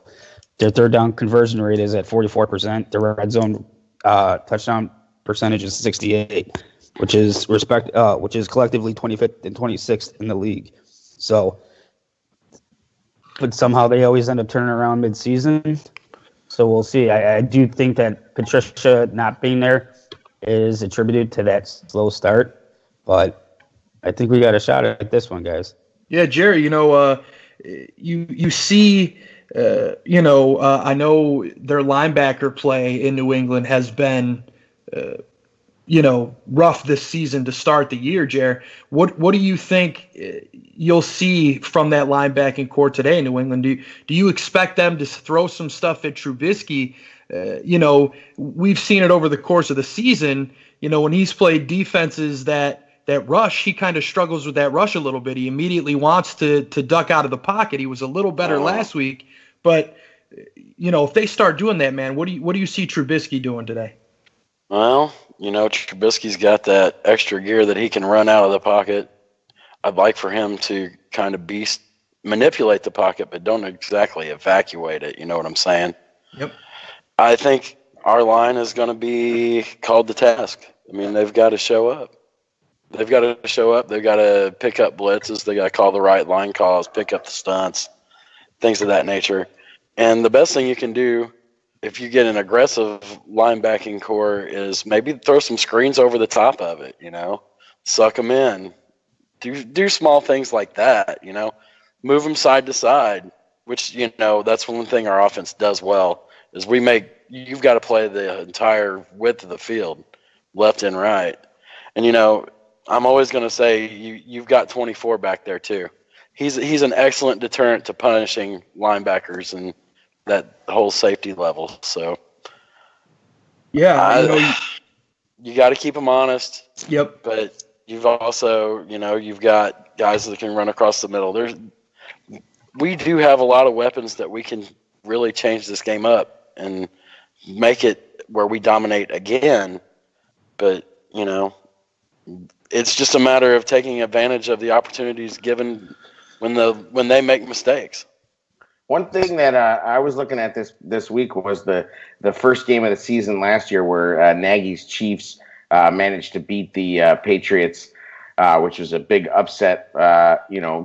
their third down conversion rate is at 44%. Their red zone touchdown percentage is 68%, which is collectively 25th and 26th in the league. So, but somehow they always end up turning around mid-season. So we'll see. I do think that Patricia not being there is attributed to that slow start, but I think we got a shot at this one, guys. Yeah, Jerry, you see, I know their linebacker play in New England has been, rough this season to start the year, Jer. What do you think you'll see from that linebacking core today in New England? Do you expect them to throw some stuff at Trubisky? We've seen it over the course of the season. When he's played defenses that rush, he kind of struggles with that rush a little bit. He immediately wants to duck out of the pocket. He was a little better last week, but if they start doing that, man, what do you see Trubisky doing today? Well, Trubisky's got that extra gear that he can run out of the pocket. I'd like for him to kind of manipulate the pocket, but don't exactly evacuate it. You know what I'm saying? Yep. I think our line is going to be called to task. I mean, they've got to show up. They've got to pick up blitzes. They got to call the right line calls, pick up the stunts, things of that nature. And the best thing you can do if you get an aggressive linebacking core is maybe throw some screens over the top of it, suck them in, do small things like that, move them side to side, which, that's one thing our offense does well is you've got to play the entire width of the field, left and right. And, I'm always going to say you've got 24 back there too. He's an excellent deterrent to punishing linebackers and that whole safety level. So, yeah, you got to keep them honest. Yep. But you've also, you've got guys that can run across the middle. We do have a lot of weapons that we can really change this game up and make it where we dominate again. But, it's just a matter of taking advantage of the opportunities given when they make mistakes. One thing that I was looking at this week was the first game of the season last year where Nagy's Chiefs managed to beat the Patriots, which was a big upset,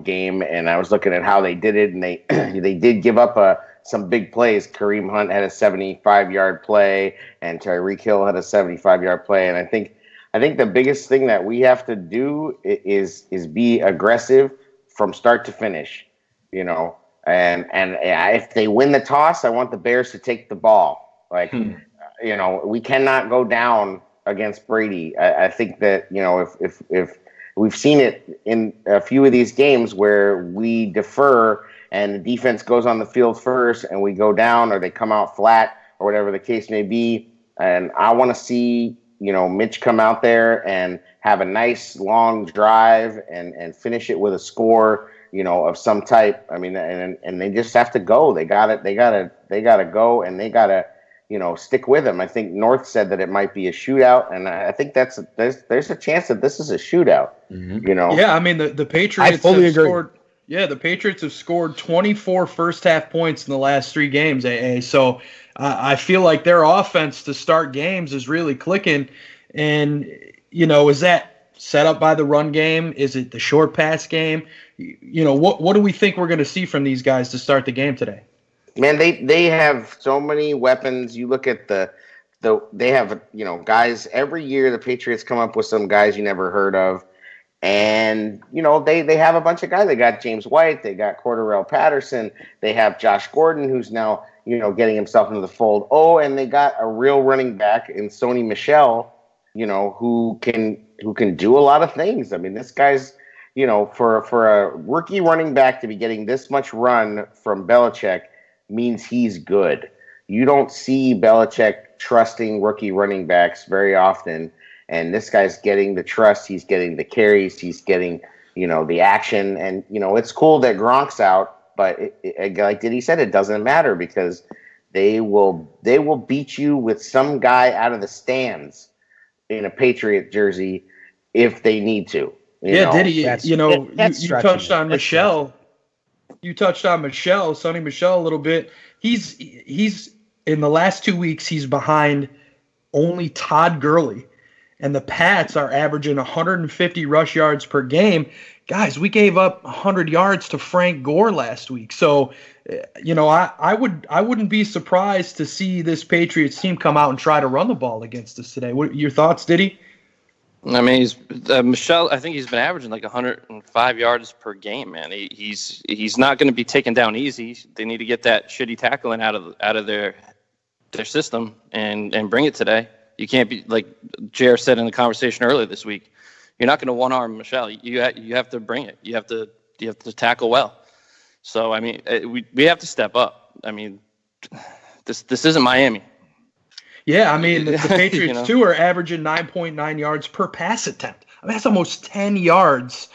game. And I was looking at how they did it, and they did give up some big plays. Kareem Hunt had a 75-yard play, and Tyreek Hill had a 75-yard play. And I think the biggest thing that we have to do is be aggressive from start to finish, And if they win the toss, I want the Bears to take the ball. We cannot go down against Brady. I think that, if we've seen it in a few of these games where we defer and the defense goes on the field first and we go down or they come out flat or whatever the case may be. And I want to see, Mitch come out there and have a nice long drive and finish it with a score, of some type. I mean, and they just have to go. They got to go, and they got to, stick with them. I think North said that it might be a shootout, and I think there's a chance that this is a shootout. Mm-hmm. Yeah, I mean the Patriots. I fully agree. The Patriots have scored 24 first half points in the last 3 games. So I feel like their offense to start games is really clicking, and is that set up by the run game? Is it the short pass game? What do we think we're going to see from these guys to start the game today? Man, they have so many weapons. You look at they have guys every year. The Patriots come up with some guys you never heard of, and they have a bunch of guys. They got James White, they got Cordarrelle Patterson, they have Josh Gordon, who's now getting himself into the fold. Oh, and they got a real running back in Sony Michel, who can do a lot of things. I mean, this guy's, for a rookie running back to be getting this much run from Belichick means he's good. You don't see Belichick trusting rookie running backs very often, and this guy's getting the trust. He's getting the carries. He's getting, the action, and it's cool that Gronk's out, but like Diddy said, it doesn't matter because they will beat you with some guy out of the stands in a Patriot jersey if they need to. Diddy, you touched on Michelle. You touched on Michelle, Sonny Michel, a little bit. He's in the last 2 weeks, he's behind only Todd Gurley. And the Pats are averaging 150 rush yards per game. Guys, we gave up 100 yards to Frank Gore last week. So, I wouldn't be surprised to see this Patriots team come out and try to run the ball against us today. What your thoughts, Diddy? I mean, Michelle. I think he's been averaging like 105 yards per game. Man, he's not going to be taken down easy. They need to get that shitty tackling out of their system and bring it today. You can't be like Jer said in the conversation earlier this week. You're not going to one-arm Michelle. You have to bring it. You have to tackle well. So I mean, we have to step up. I mean, this isn't Miami. Yeah, I mean, the Patriots, too, are averaging 9.9 yards per pass attempt. I mean, that's almost 10 yards.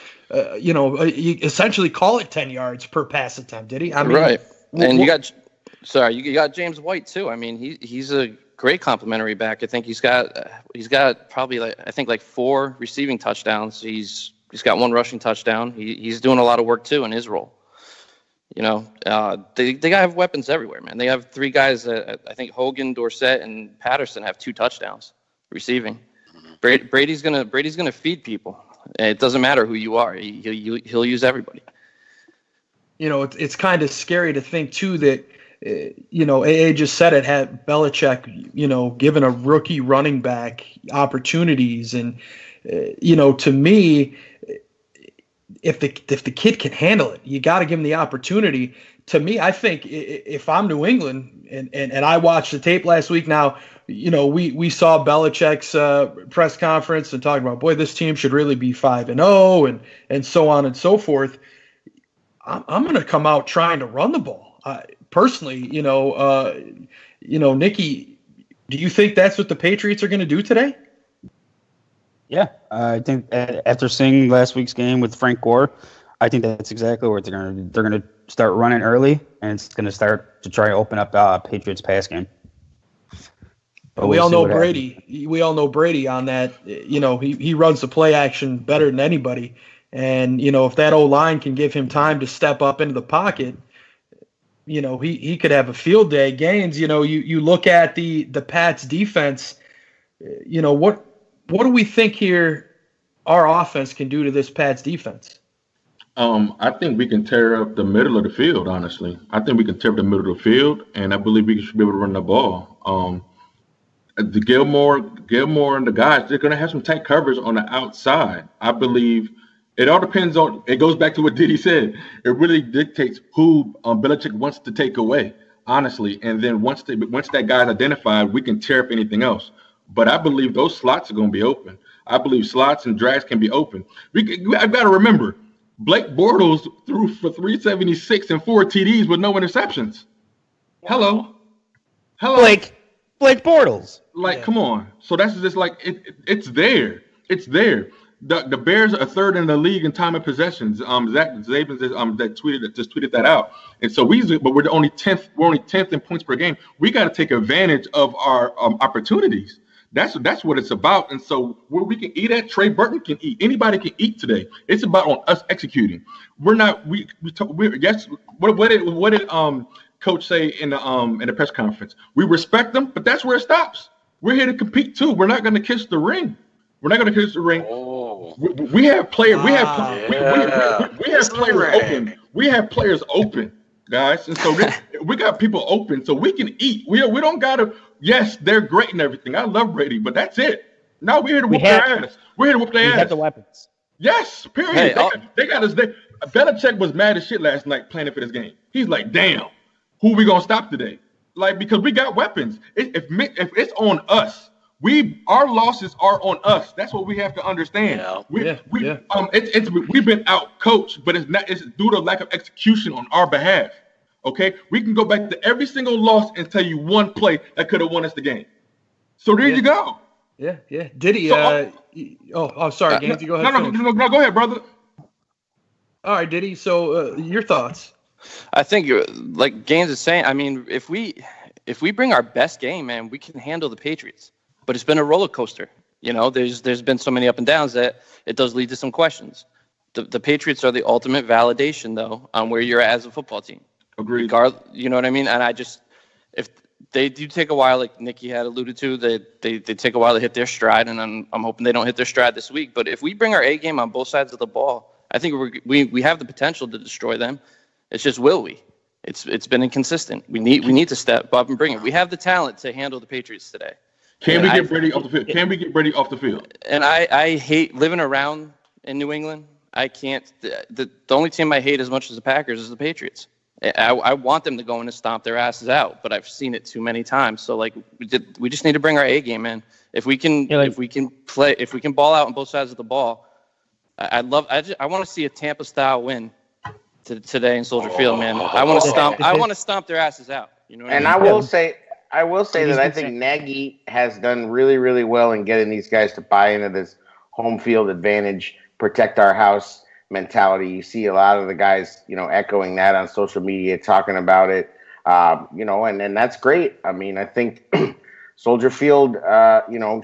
You essentially call it 10 yards per pass attempt, did he? I mean, right. And you got James White, too. I mean, he's a great complimentary back. I think he's got probably like 4 receiving touchdowns. He's got 1 rushing touchdown. He's doing a lot of work, too, in his role. They have weapons everywhere, man. They have 3 guys. I think Hogan, Dorsett, and Patterson have 2 touchdowns receiving. Brady's gonna feed people. It doesn't matter who you are. He'll use everybody. It's kind of scary to think too that AA just said it, had Belichick given a rookie running back opportunities, and to me, if the kid can handle it, you got to give him the opportunity. To me, I think if I'm New England and I watched the tape last week, now, we saw Belichick's press conference and talking about, boy, this team should really be 5-0 and so on and so forth. I'm going to come out trying to run the ball. Personally, Nikki, do you think that's what the Patriots are going to do today? Yeah, I think after seeing last week's game with Frank Gore, I think that's exactly what they're going to do. They're going to start running early, and it's going to start to try to open up Patriots pass game. But we all know Brady. Happens. We all know Brady on that. He runs the play action better than anybody. And, if that O-line can give him time to step up into the pocket, he could have a field day. Gaines, you look at the Pats defense, what do we think here our offense can do to this Pats defense? I think we can tear up the middle of the field, honestly. I think we can tear up the middle of the field, and I believe we should be able to run the ball. The Gilmore and the guys, they're going to have some tight coverage on the outside. I believe it all depends on – it goes back to what Diddy said. It really dictates who Belichick wants to take away, honestly. And then once that guy's identified, we can tear up anything else. But I believe those slots are going to be open. I believe slots and drags can be open. I've got to remember, Blake Bortles threw for 376 and 4 TDs with no interceptions. Hello. Blake Bortles. Come on. So that's just it's there. It's there. The Bears are 3rd in the league in time of possessions. Zach Zabin just tweeted that out. And so but we're only 10th. We're only 10th in points per game. We got to take advantage of our opportunities. That's what it's about. And so where we can eat at, Trey Burton can eat. Anybody can eat today. It's about on us executing. We're not. Yes. What did Coach say in the press conference? We respect them, but that's where it stops. We're here to compete too. We're not going to kiss the ring. We're not going to kiss the ring. Oh. We have players. We have players open. We have players open, guys. And so we got people open, so we can eat. We don't gotta. Yes, they're great and everything. I love Brady, but that's it. Now we're here to whoop their ass. We're here to whoop their ass. We have the weapons. Yes, period. Hey, they got us. Belichick was mad as shit last night planning for this game. He's like, damn, who we gonna stop today? Because we got weapons. If it's on us. Our losses are on us. That's what we have to understand. We've been out coached, but it's due to lack of execution on our behalf. Okay, we can go back to every single loss and tell you one play that could have won us the game. So there you go. Yeah. Did he? Sorry, Gaines, go ahead. No, go ahead, brother. All right, Diddy. So your thoughts? I think, like Gaines is saying, I mean, if we bring our best game, man, we can handle the Patriots. But it's been a roller coaster. There's been so many up and downs that it does lead to some questions. The Patriots are the ultimate validation, though, on where you're at as a football team. Agreed. You know what I mean? And if they do take a while, like Nikki had alluded to, they take a while to hit their stride, and I'm hoping they don't hit their stride this week. But if we bring our A game on both sides of the ball, I think we have the potential to destroy them. It's just, will we? It's been inconsistent. We need to step up and bring it. We have the talent to handle the Patriots today. Can we get Brady off the field? Can we get Brady off the field? And I hate living around in New England. I can't. The only team I hate as much as the Packers is the Patriots. I want them to go in and stomp their asses out, but I've seen it too many times. So like we just need to bring our A game in. If we can ball out on both sides of the ball, I want to see a Tampa style win today in Soldier Field, man. I want to stomp their asses out. You know what I mean? I will say that I think Nagy has done really, really well in getting these guys to buy into this home field advantage, protect our house mentality. You see a lot of the guys, echoing that on social media, talking about it, and that's great. I mean, I think Soldier Field,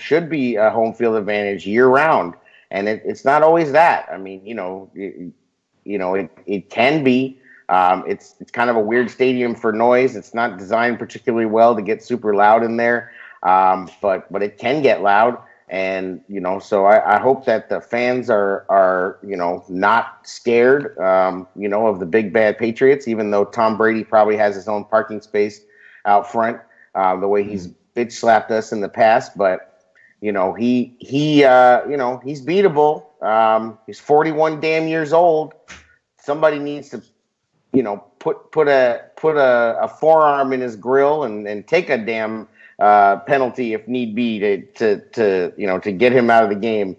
should be a home field advantage year round, and it's not always that. I mean, it can be. It's kind of a weird stadium for noise. It's not designed particularly well to get super loud in there, but it can get loud. And, so I hope that the fans are not scared, of the big bad Patriots, even though Tom Brady probably has his own parking space out front, the way he's bitch slapped us in the past. But, he's beatable. He's 41 damn years old. Somebody needs to, put a forearm in his grill and take a damn penalty if need be to get him out of the game.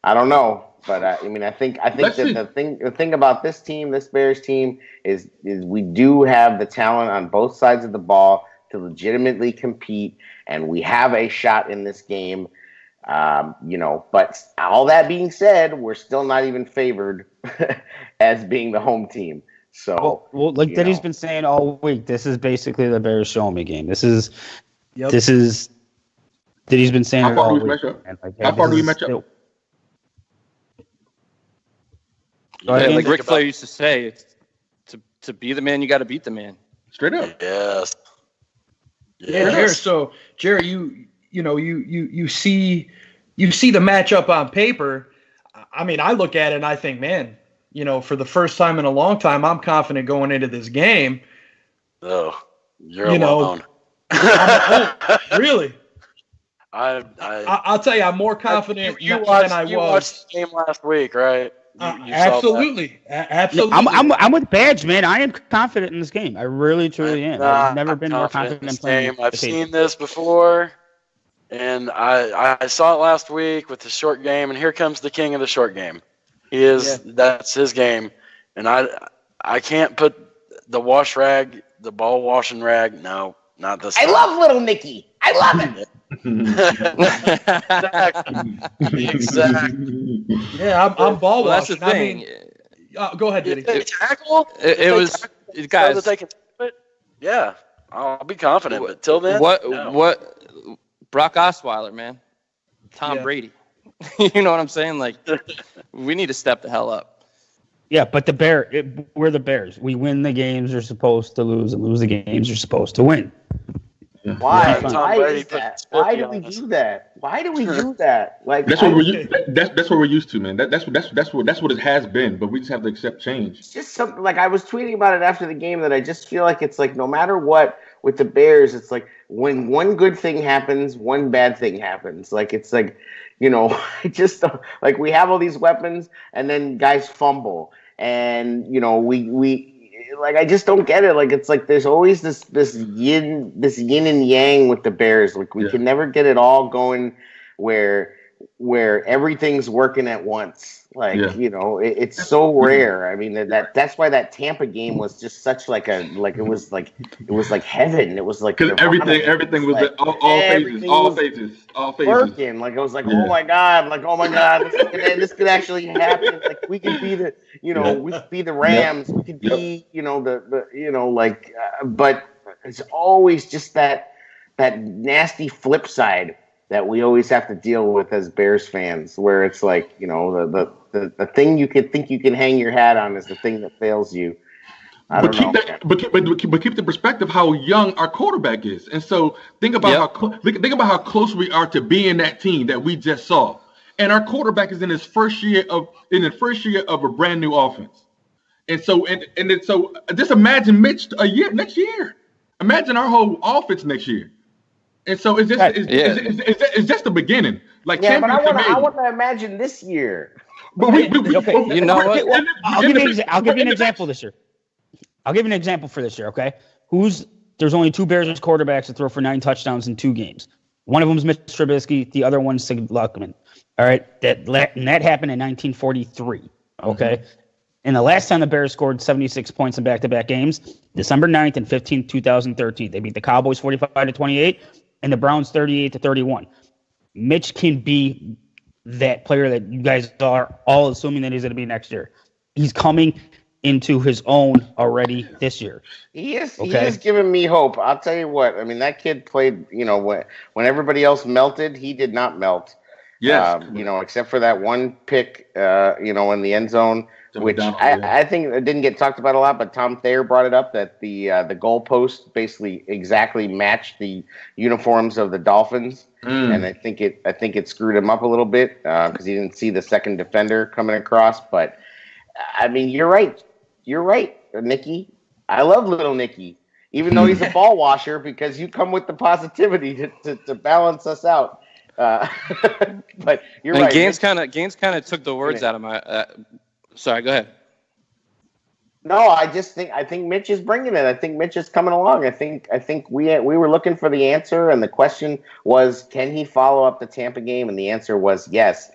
I don't know, but I think that the thing about this team, this Bears team, is we do have the talent on both sides of the ball to legitimately compete, and we have a shot in this game. But all that being said, we're still not even favored as being the home team. So, like Diddy's been saying all week, this is basically the Bears show me game. This is Diddy's been saying it all week. How far do we match up? Like Ric Flair used to say, to be the man, you got to beat the man. Straight up. Yes. Yeah, Jared. So, Jared, you see the matchup on paper. I mean, I look at it and I think, man, for the first time in a long time, I'm confident going into this game. Oh, you're alone. Really? I'll tell you, I'm more confident than I was. You watched the game last week, right? You absolutely. Absolutely. I'm with Badge, man. I am confident in this game. I really, truly am. I've never been more confident in this game. I've seen this before, and I saw it last week with the short game, and here comes the king of the short game. That's his game, and I can't put the ball washing rag. No, not this. I love Little Nicky. I love it. Exactly. Yeah, I'm ball washing. That's the thing. Go ahead, Diddy. Tackle? It was guys. Yeah, I'll be confident. But till then, what Brock Osweiler, man, Tom Brady. You know what I'm saying? Like, we need to step the hell up. Yeah, but we're the Bears. We win the games we're supposed to lose and lose the games you're supposed to win. Why? Why is that? Why do we do that? Why do we do that? Like that's what we're used to, man. That's what it has been. But we just have to accept change. It's just something like I was tweeting about it after the game that I just feel like it's like no matter what with the Bears, it's like when one good thing happens, one bad thing happens. Like it's like just like we have all these weapons and then guys fumble and we. Like I just don't get it. Like it's like there's always this yin and yang with the Bears. Like we can never get it all going where everything's working at once. Like it's so rare. I mean that's why that Tampa game was just such it was like heaven. It was like everything was like, all phases working. Like I was like oh my god, this could actually happen. Like we could be the we could be the Rams. We could be but it's always just that nasty flip side that we always have to deal with as Bears fans, where it's like, the thing you could think you can hang your hat on is the thing that fails you. But keep the perspective how young our quarterback is, and so think about how close we are to being that team that we just saw. And our quarterback is in his first year of a brand new offense, and so just imagine Mitch next year. Imagine our whole offense next year. And so it's just the beginning. Like but I want to imagine this year. But you know what? I'll give you an example this year. I'll give you an example for this year, okay? There's only 2 Bears quarterbacks that throw for 9 touchdowns in 2 games. One of them is Mitch Trubisky. The other one's Sid Luckman. All right? That happened in 1943, okay? And the last time the Bears scored 76 points in back-to-back games, December 9th and 15th, 2013. They beat the Cowboys 45-28 and the Browns 38-31. Mitch can be that player that you guys are all assuming that he's going to be next year. He's coming into his own already this year. He is giving me hope. I'll tell you what. I mean, that kid played, when everybody else melted, he did not melt. Yes. Except for that one pick, in the end zone, which I think it didn't get talked about a lot, but Tom Thayer brought it up that the goalpost basically exactly matched the uniforms of the Dolphins. And I think it screwed him up a little bit because he didn't see the second defender coming across. But I mean, you're right. You're right, Nicky. I love little Nicky, even though he's a ball washer, because you come with the positivity to balance us out. But you're right. Gaines kind of took the words out of my. Sorry, go ahead. No, I think Mitch is bringing it. I think Mitch is coming along. I think we were looking for the answer, and the question was, can he follow up the Tampa game? And the answer was yes,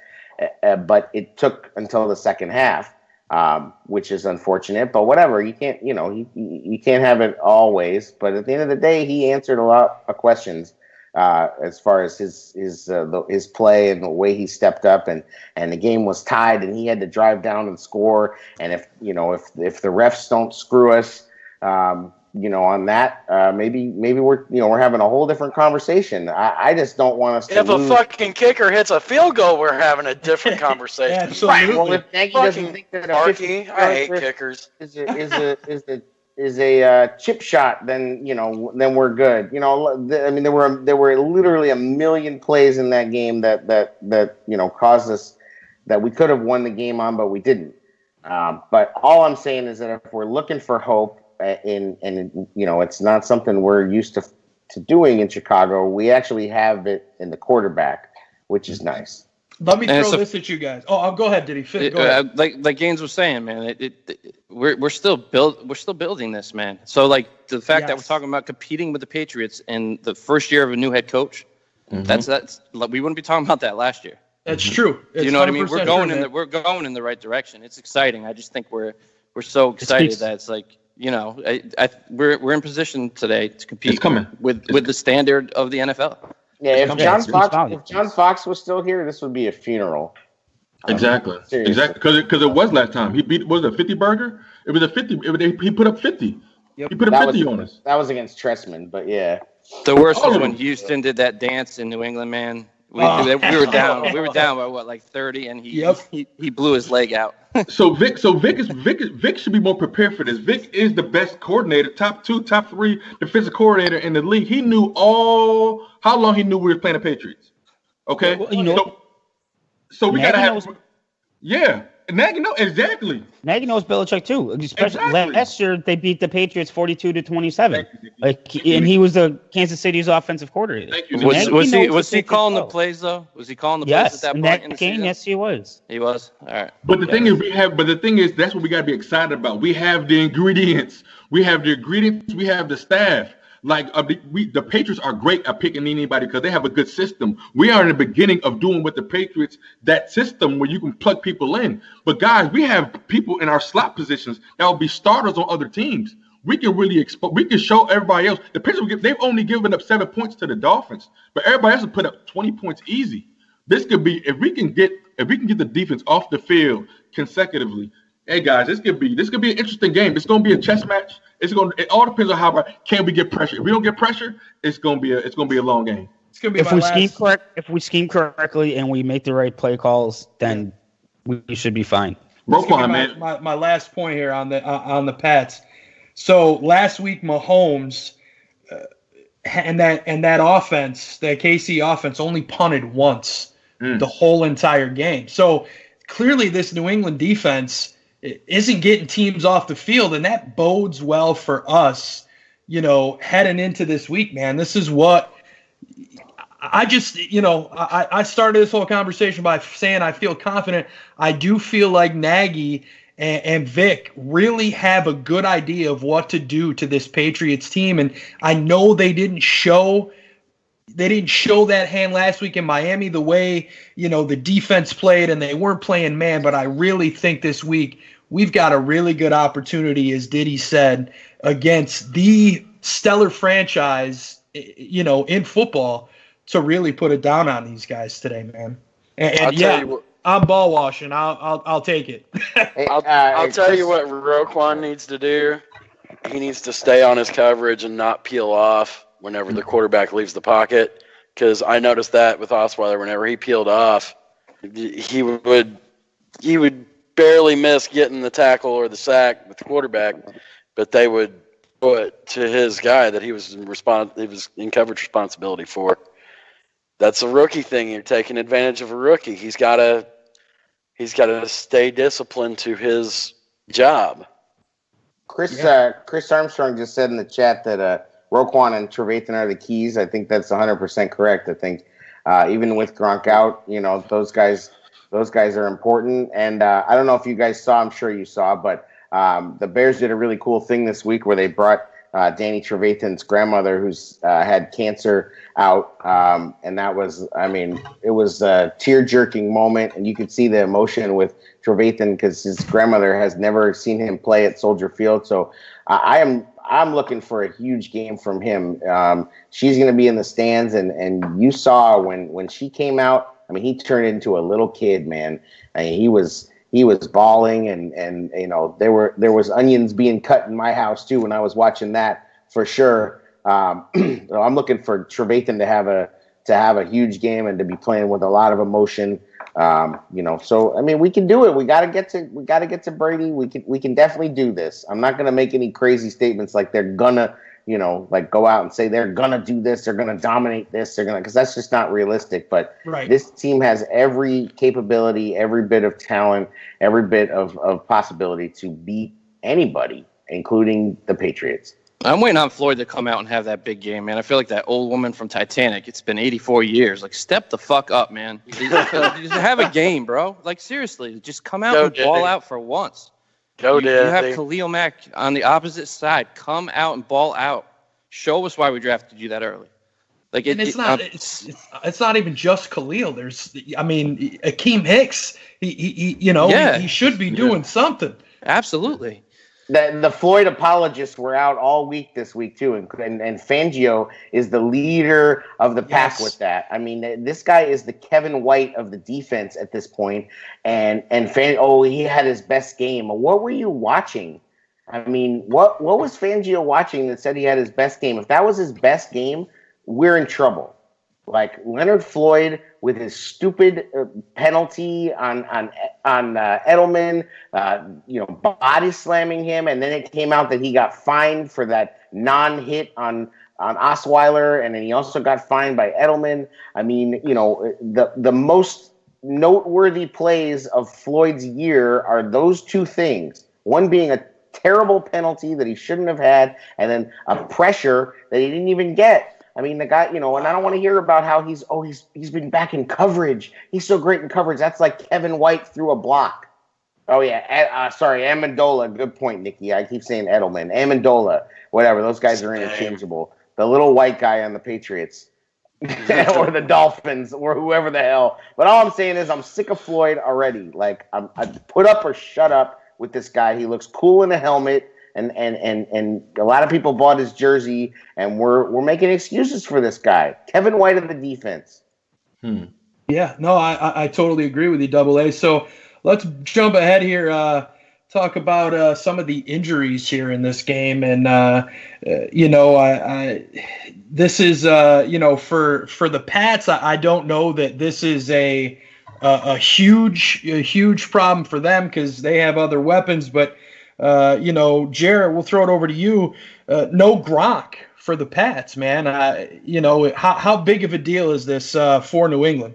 but it took until the second half. Which is unfortunate, but whatever. You can't, you can't have it always. But at the end of the day, he answered a lot of questions as far as his play and the way he stepped up, and the game was tied, and he had to drive down and score. And if the refs don't screw us, on that, maybe we're having a whole different conversation. I just don't want us to If a fucking kicker hits a field goal, we're having a different conversation. Absolutely. Right. Well, if Nagy doesn't think that I hate kickers is a chip shot, then we're good. I mean, there were literally a million plays in that game that caused us that we could have won the game on, but we didn't. But all I'm saying is that if we're looking for hope, and it's not something we're used to doing in Chicago, we actually have it in the quarterback, which is nice. Let me throw this at you guys. Oh, I'll go ahead, Diddy. Go ahead. Like Gaines was saying, man, we're still building this, man. So like the fact that we're talking about competing with the Patriots in the first year of a new head coach, that's we wouldn't be talking about that last year. That's true. It's you know what I mean? We're going in the right direction. It's exciting. I just think we're so excited that it's like. We're in position today to compete with the standard of the NFL. Yeah, if John Fox was still here, this would be a funeral. Exactly, because it was last time he beat. Was it a 50 burger? It was a 50. He put up 50. Yep. He put up 50 on us. That was against Tressman, but yeah. The worst was when Houston did that dance in New England, man. We were down. We were down by like 30, and he blew his leg out. So Vic should be more prepared for this. Vic is the best coordinator, top 3 defensive coordinator in the league. He knew how long he knew we were playing the Patriots. Okay, so we gotta have. Yeah, Nagy knows exactly. Nagy knows Belichick too. Especially last year, they beat the Patriots 42-27. And he was the Kansas City's offensive coordinator. Thank you. Was he calling the plays though? Was he calling the plays at that point in the game? season? Yes, he was. He was. All right. But the thing is, that's what we gotta be excited about. We have the ingredients. We have the staff. Like the Patriots are great at picking anybody because they have a good system. We are in the beginning of doing with the Patriots that system where you can plug people in. But guys, we have people in our slot positions that will be starters on other teams. We can really we can show everybody else. The Patriots they've only given up 7 points to the Dolphins, but everybody else has put up 20 points easy. This could be if we can get the defense off the field consecutively. Hey guys, this could be an interesting game. It's going to be a chess match. It all depends on how can we get pressure. If we don't get pressure, it's going to be a long game. It's going to be if we scheme correctly and we make the right play calls, then we should be fine. Roquan, man. My last point here on the Pats. So last week, Mahomes and that offense, that KC offense, only punted once the whole entire game. So clearly, this New England defense isn't getting teams off the field, and that bodes well for us, heading into this week, man. This is what I just, I started this whole conversation by saying I feel confident. I do feel like Nagy and Vic really have a good idea of what to do to this Patriots team. And I know they didn't show that hand last week in Miami, the way, the defense played, and they weren't playing man, but I really think this week we've got a really good opportunity, as Diddy said, against the stellar franchise, in football, to really put it down on these guys today, man. And yeah, I'm ball washing. I'll take it. I'll tell you what Roquan needs to do. He needs to stay on his coverage and not peel off whenever the quarterback leaves the pocket. Because I noticed that with Osweiler, whenever he peeled off, he would barely miss getting the tackle or the sack with the quarterback, but they would put to his guy that he was in coverage responsibility for. That's a rookie thing. You're taking advantage of a rookie. He's got to stay disciplined to his job. Chris Armstrong just said in the chat that Roquan and Trevathan are the keys. I think that's 100% correct. I think even with Gronk out, those guys are important. And I don't know if you guys saw. I'm sure you saw, but the Bears did a really cool thing this week where they brought Danny Trevathan's grandmother, who's had cancer, out, and that was, it was a tear-jerking moment, and you could see the emotion with Trevathan because his grandmother has never seen him play at Soldier Field. So I'm looking for a huge game from him. She's going to be in the stands, and you saw when she came out. He turned into a little kid, man. He was bawling, and there was onions being cut in my house too when I was watching that, for sure. I'm looking for Trevathan to have a huge game and to be playing with a lot of emotion. So we can do it. We got to get to Brady. We can definitely do this. I'm not gonna make any crazy statements like they're gonna go out and say they're gonna do this, they're gonna dominate this, because that's just not realistic. But This team has every capability, every bit of talent, every bit of possibility to beat anybody, including the Patriots. I'm waiting on Floyd to come out and have that big game, man. I feel like that old woman from Titanic. It's been 84 years. Like, step the fuck up, man. Just have a game, bro. Like, seriously, just come out and ball out for once. You have Khalil Mack on the opposite side. Come out and ball out. Show us why we drafted you that early. Like, it's not even just Khalil. There's, Akeem Hicks. He should be doing something. Absolutely. The Floyd apologists were out all week this week too, and Fangio is the leader of the pack with that. This guy is the Kevin White of the defense at this point, and he had his best game. What were you watching? What was Fangio watching that said he had his best game? If that was his best game, we're in trouble. Like Leonard Floyd with his stupid penalty on Edelman, body slamming him, and then it came out that he got fined for that non-hit on Osweiler, and then he also got fined by Edelman. The most noteworthy plays of Floyd's year are those two things. One being a terrible penalty that he shouldn't have had, and then a pressure that he didn't even get. The guy, and I don't want to hear about how he's been back in coverage. He's so great in coverage. That's like Kevin White threw a block. Oh, yeah. Sorry, Amendola. Good point, Nikki. I keep saying Edelman. Amendola. Whatever. Those guys are interchangeable. The little white guy on the Patriots or the Dolphins or whoever the hell. But all I'm saying is I'm sick of Floyd already. Like, I put up or shut up with this guy. He looks cool in a helmet. And a lot of people bought his jersey, and we're making excuses for this guy, Kevin White of the defense. Yeah, no, I totally agree with you, Double A. So let's jump ahead here. Talk about some of the injuries here in this game, and this is for the Pats. I don't know that this is a huge problem for them because they have other weapons, but. Jared, we'll throw it over to you. No Gronk for the Pats, man. How big of a deal is this for New England?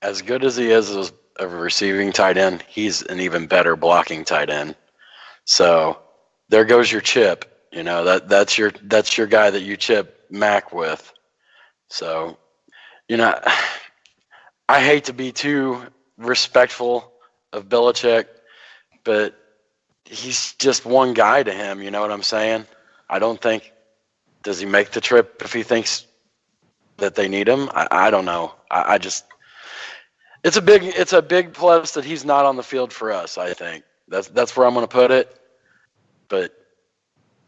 As good as he is as a receiving tight end, he's an even better blocking tight end. So there goes your chip. That's your guy that you chip Mac with. So, I hate to be too respectful of Belichick, but he's just one guy to him. You know what I'm saying? I don't think. Does he make the trip if he thinks that they need him? I don't know. I just. It's a big plus that he's not on the field for us. I think that's where I'm going to put it. But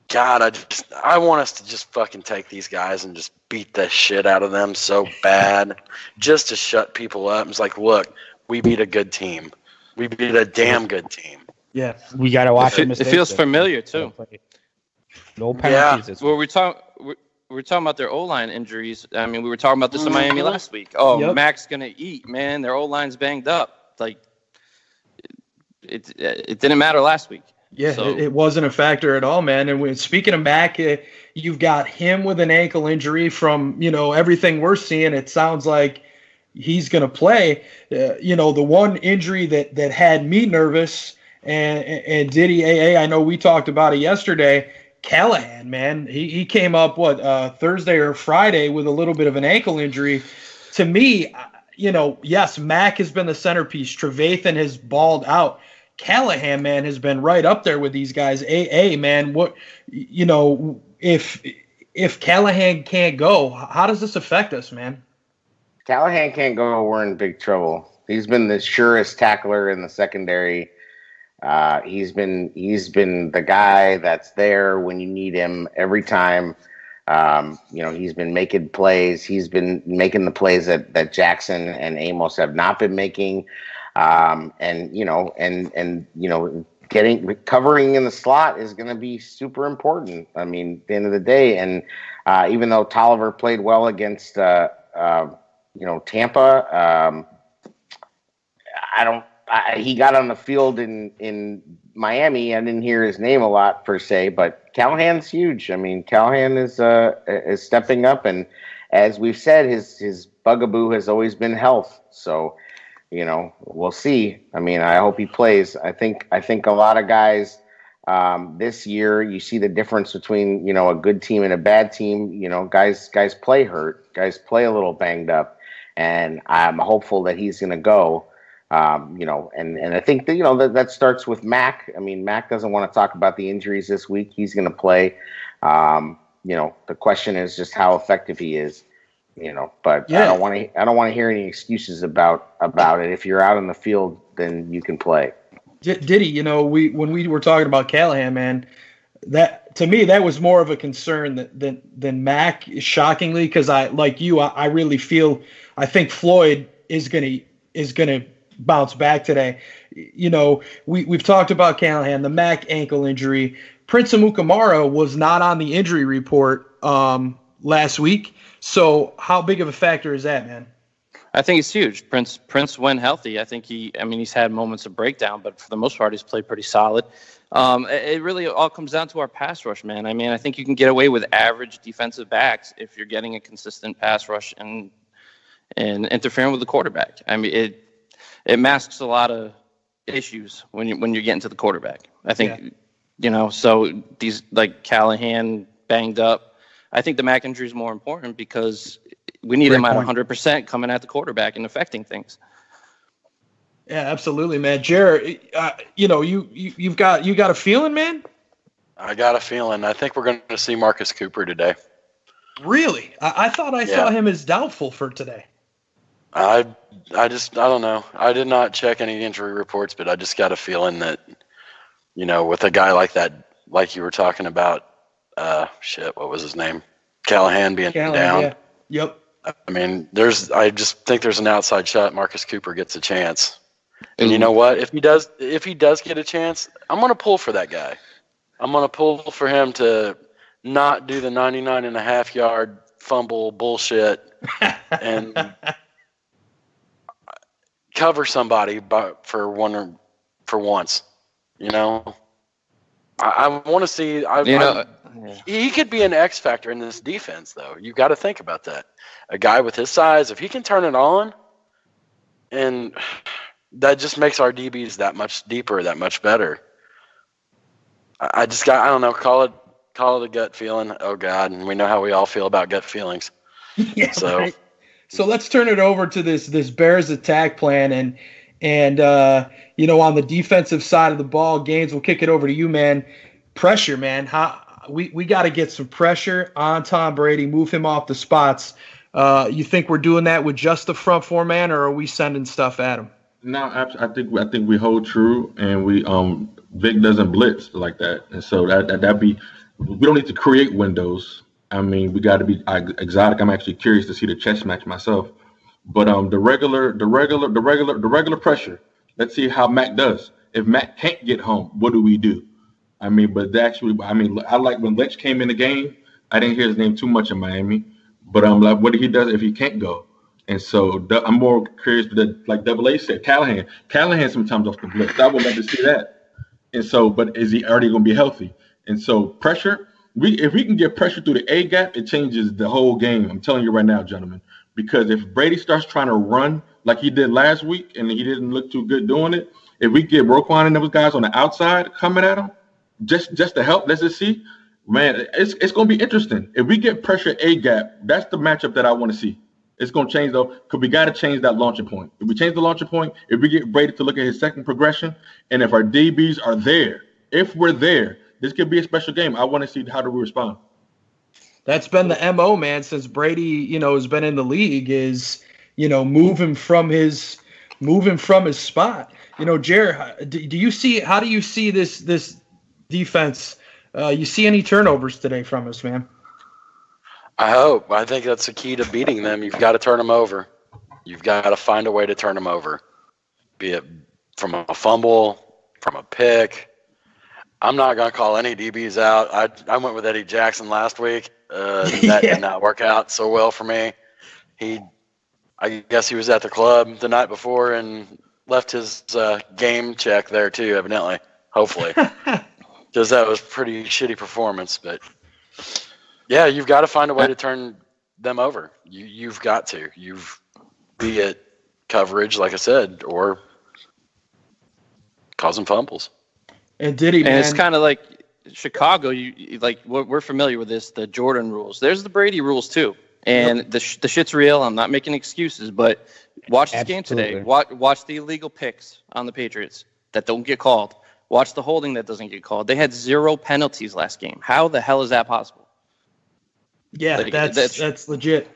God, I want us to just fucking take these guys and just beat the shit out of them so bad, just to shut people up. It's like, look, we beat a good team. We beat a damn good team. Yeah, we got to watch it. It feels familiar too. No penalties. Yeah. Well, we're talking about their O-line injuries. I mean, we were talking about this in Miami last week. Oh, yep. Mac's gonna eat, man. Their O-line's banged up. Like it didn't matter last week. Yeah, so. It wasn't a factor at all, man. And speaking of Mac, you've got him with an ankle injury. From everything we're seeing, it sounds like he's going to play. The one injury that had me nervous, and Diddy AA, I know we talked about it yesterday. Callahan, man, he came up Thursday or Friday with a little bit of an ankle injury. To me, yes, Mac has been the centerpiece. Trevathan has balled out. Callahan, man, has been right up there with these guys. AA, man, if Callahan can't go, how does this affect us, man? Callahan can't go, we're in big trouble. He's been the surest tackler in the secondary. He's been the guy that's there when you need him every time. He's been making plays. He's been making the plays that Jackson and Amos have not been making. Covering in the slot is going to be super important. I mean, at the end of the day, and even though Tolliver played well against Tampa, he got on the field in Miami. I didn't hear his name a lot per se, but Callahan's huge. I mean, Callahan is stepping up, and as we've said, his bugaboo has always been health. So. We'll see. I mean, I hope he plays. I think a lot of guys this year, you see the difference between, a good team and a bad team. Guys play hurt. Guys play a little banged up. And I'm hopeful that he's going to go. And I think that, that starts with Mac. I mean, Mac doesn't want to talk about the injuries this week. He's going to play. The question is just how effective he is. But yeah. I don't want to hear any excuses about it. If you're out on the field, then you can play. Diddy, when we were talking about Callahan, man, that to me that was more of a concern than Mac, shockingly, because I really feel I think Floyd is gonna bounce back today. We've talked about Callahan, the Mac ankle injury. Prince Amukamara was not on the injury report last week. So how big of a factor is that, man? I think it's huge. Prince went healthy. I think he's had moments of breakdown, but for the most part, he's played pretty solid. It really all comes down to our pass rush, man. I mean, I think you can get away with average defensive backs if you're getting a consistent pass rush and interfering with the quarterback. I mean, it masks a lot of issues when you're getting to the quarterback. I think, so these like Callahan banged up. I think the Mac injury is more important because we need him at 100% coming at the quarterback and affecting things. Yeah, absolutely, man. Jared, you got a feeling, man? I got a feeling. I think we're going to see Marcus Cooper today. Really? I thought I saw him as doubtful for today. I don't know. I did not check any injury reports, but I just got a feeling that, with a guy like that, like you were talking about, what was his name? Callahan being down. Yeah. Yep. I mean, I just think there's an outside shot Marcus Cooper gets a chance. And you know what? If he does get a chance, I'm going to pull for that guy. I'm going to pull for him to not do the 99.5-yard fumble bullshit and cover somebody for once. I want to see. He could be an X factor in this defense, though. You've got to think about that. A guy with his size, if he can turn it on, and that just makes our DBs that much deeper, that much better. I don't know, call it a gut feeling. Oh, God, and we know how we all feel about gut feelings. Yeah, so. Right. So let's turn it over to this Bears attack plan, and And, on the defensive side of the ball, Gaines, we'll kick it over to you, man. Pressure, man. We got to get some pressure on Tom Brady, move him off the spots. You think we're doing that with just the front four, man, or are we sending stuff at him? No, I think we hold true, and we Vic doesn't blitz like that, and so that be we don't need to create windows. I mean, we got to be exotic. I'm actually curious to see the chess match myself, but the regular pressure. Let's see how Mac does. If Mac can't get home, what do we do? I mean, but actually, I like when Lynch came in the game. I didn't hear his name too much in Miami, but like, what he does if he can't go? And so I'm more curious that, like Double A said, Callahan sometimes off the blitz. I would love to see that. And so, but is he already going to be healthy? And so pressure, if we can get pressure through the A gap, it changes the whole game. I'm telling you right now, gentlemen, because if Brady starts trying to run like he did last week and he didn't look too good doing it, if we get Roquan and those guys on the outside coming at him, just to help, let's just see, man, it's going to be interesting. If we get pressure A gap, that's the matchup that I want to see. It's going to change, though, because we got to change that launching point. If we change the launching point, if we get Brady to look at his second progression, and if our DBs are there, if we're there, this could be a special game. I want to see how do we respond. That's been the MO, man, since Brady, has been in the league is, move him from his spot. Jared, how do you see this defense? You see any turnovers today from us, man? I hope. I think that's the key to beating them. You've got to turn them over. You've got to find a way to turn them over, be it from a fumble, from a pick. I'm not going to call any DBs out. I went with Eddie Jackson last week. That did not work out so well for me. I guess he was at the club the night before and left his game check there too, evidently, hopefully, because that was pretty shitty performance. But yeah, you've got to find a way to turn them over. You've got to. Be it coverage, like I said, or causing fumbles. And did he? And it's kind of like Chicago. We're familiar with this. The Jordan rules. There's the Brady rules too. And the shit's real. I'm not making excuses, but watch this game today. Watch the illegal picks on the Patriots that don't get called. Watch the holding that doesn't get called. They had 0 penalties last game. How the hell is that possible? Yeah, that's legit.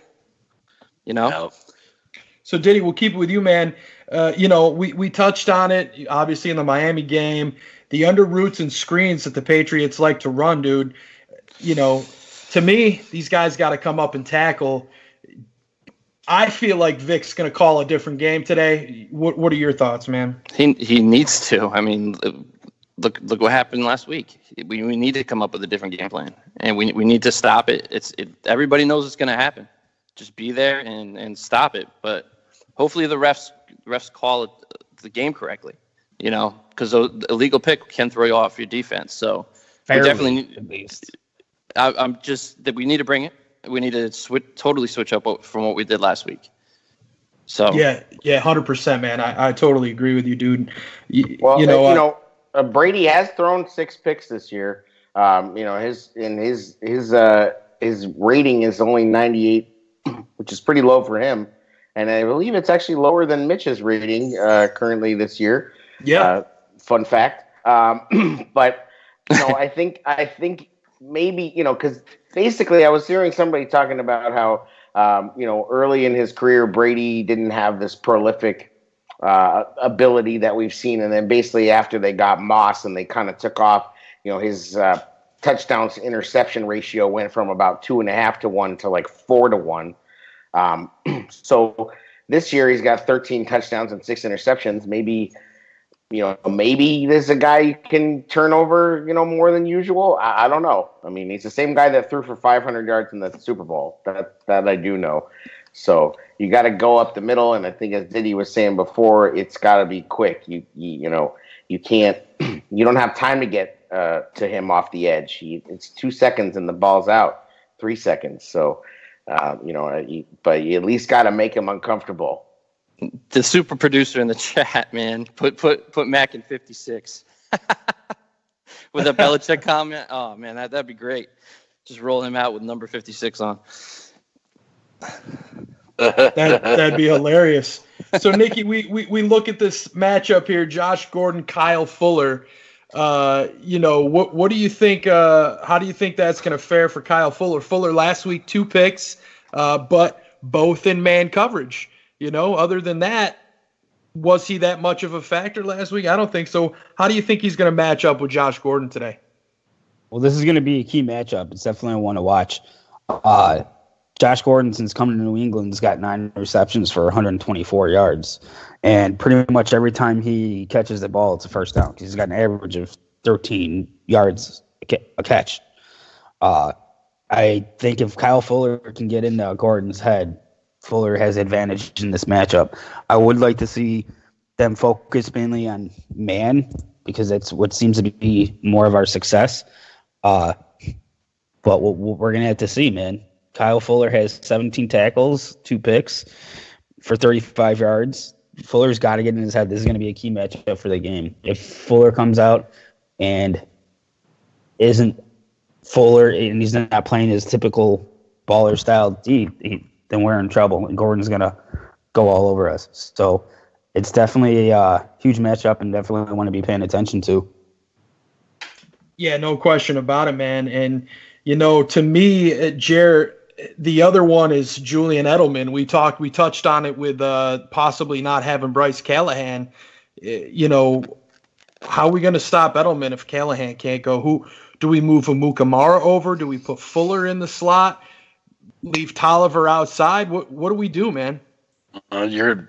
So, Diddy, we'll keep it with you, man. We touched on it, obviously, in the Miami game. The under routes and screens that the Patriots like to run, dude. To me, these guys got to come up and tackle. I feel like Vic's going to call a different game today. What are your thoughts, man? He needs to. I mean, look what happened last week. We need to come up with a different game plan, and we need to stop it. Everybody knows it's going to happen. Just be there and stop it. But hopefully the refs call the game correctly. Because the illegal pick can throw you off your defense. So we definitely at least. I'm just that we need to bring it. We need to totally switch up from what we did last week. So yeah, 100%, man. I totally agree with you, dude. Brady has thrown 6 picks this year. His rating is only 98, which is pretty low for him, and I believe it's actually lower than Mitch's rating currently this year. Yeah, fun fact. But I think maybe because basically I was hearing somebody talking about how early in his career Brady didn't have this prolific ability that we've seen, and then basically after they got Moss and they kind of took off, his touchdowns to interception ratio went from about 2.5 to 1 to like 4 to 1. So this year he's got 13 touchdowns and 6 interceptions. Maybe there's a guy you can turn over, more than usual. I don't know. I mean, he's the same guy that threw for 500 yards in the Super Bowl. That I do know. So you got to go up the middle, and I think as Diddy was saying before, it's got to be quick. You can't. You don't have time to get to him off the edge. It's 2 seconds and the ball's out. 3 seconds. So but you at least got to make him uncomfortable. The super producer in the chat, man, put Mac in 56 with a Belichick comment. Oh man, that'd be great. Just roll him out with number 56 on. That'd be hilarious. So, Nikki, we look at this matchup here: Josh Gordon, Kyle Fuller. What do you think? How do you think that's going to fare for Kyle Fuller? Fuller last week 2 picks, but both in man coverage. Other than that, was he that much of a factor last week? I don't think so. How do you think he's going to match up with Josh Gordon today? Well, this is going to be a key matchup. It's definitely one to watch. Josh Gordon, since coming to New England, has got 9 receptions for 124 yards. And pretty much every time he catches the ball, it's a first down. He's got an average of 13 yards a catch. I think if Kyle Fuller can get into Gordon's head, Fuller has advantage in this matchup. I would like to see them focus mainly on man because that's what seems to be more of our success. But we're going to have to see, man. Kyle Fuller has 17 tackles, 2 picks for 35 yards. Fuller's got to get in his head. This is going to be a key matchup for the game. If Fuller comes out and isn't Fuller and he's not playing his typical baller style D, then we're in trouble. And Gordon's going to go all over us. So it's definitely a huge matchup and definitely want to be paying attention to. Yeah, no question about it, man. And, to me, Jared, the other one is Julian Edelman. We touched on it with possibly not having Bryce Callahan. How are we going to stop Edelman if Callahan can't go? Who do we move Amukamara over? Do we put Fuller in the slot? Leave Tolliver outside? What do we do, man? Your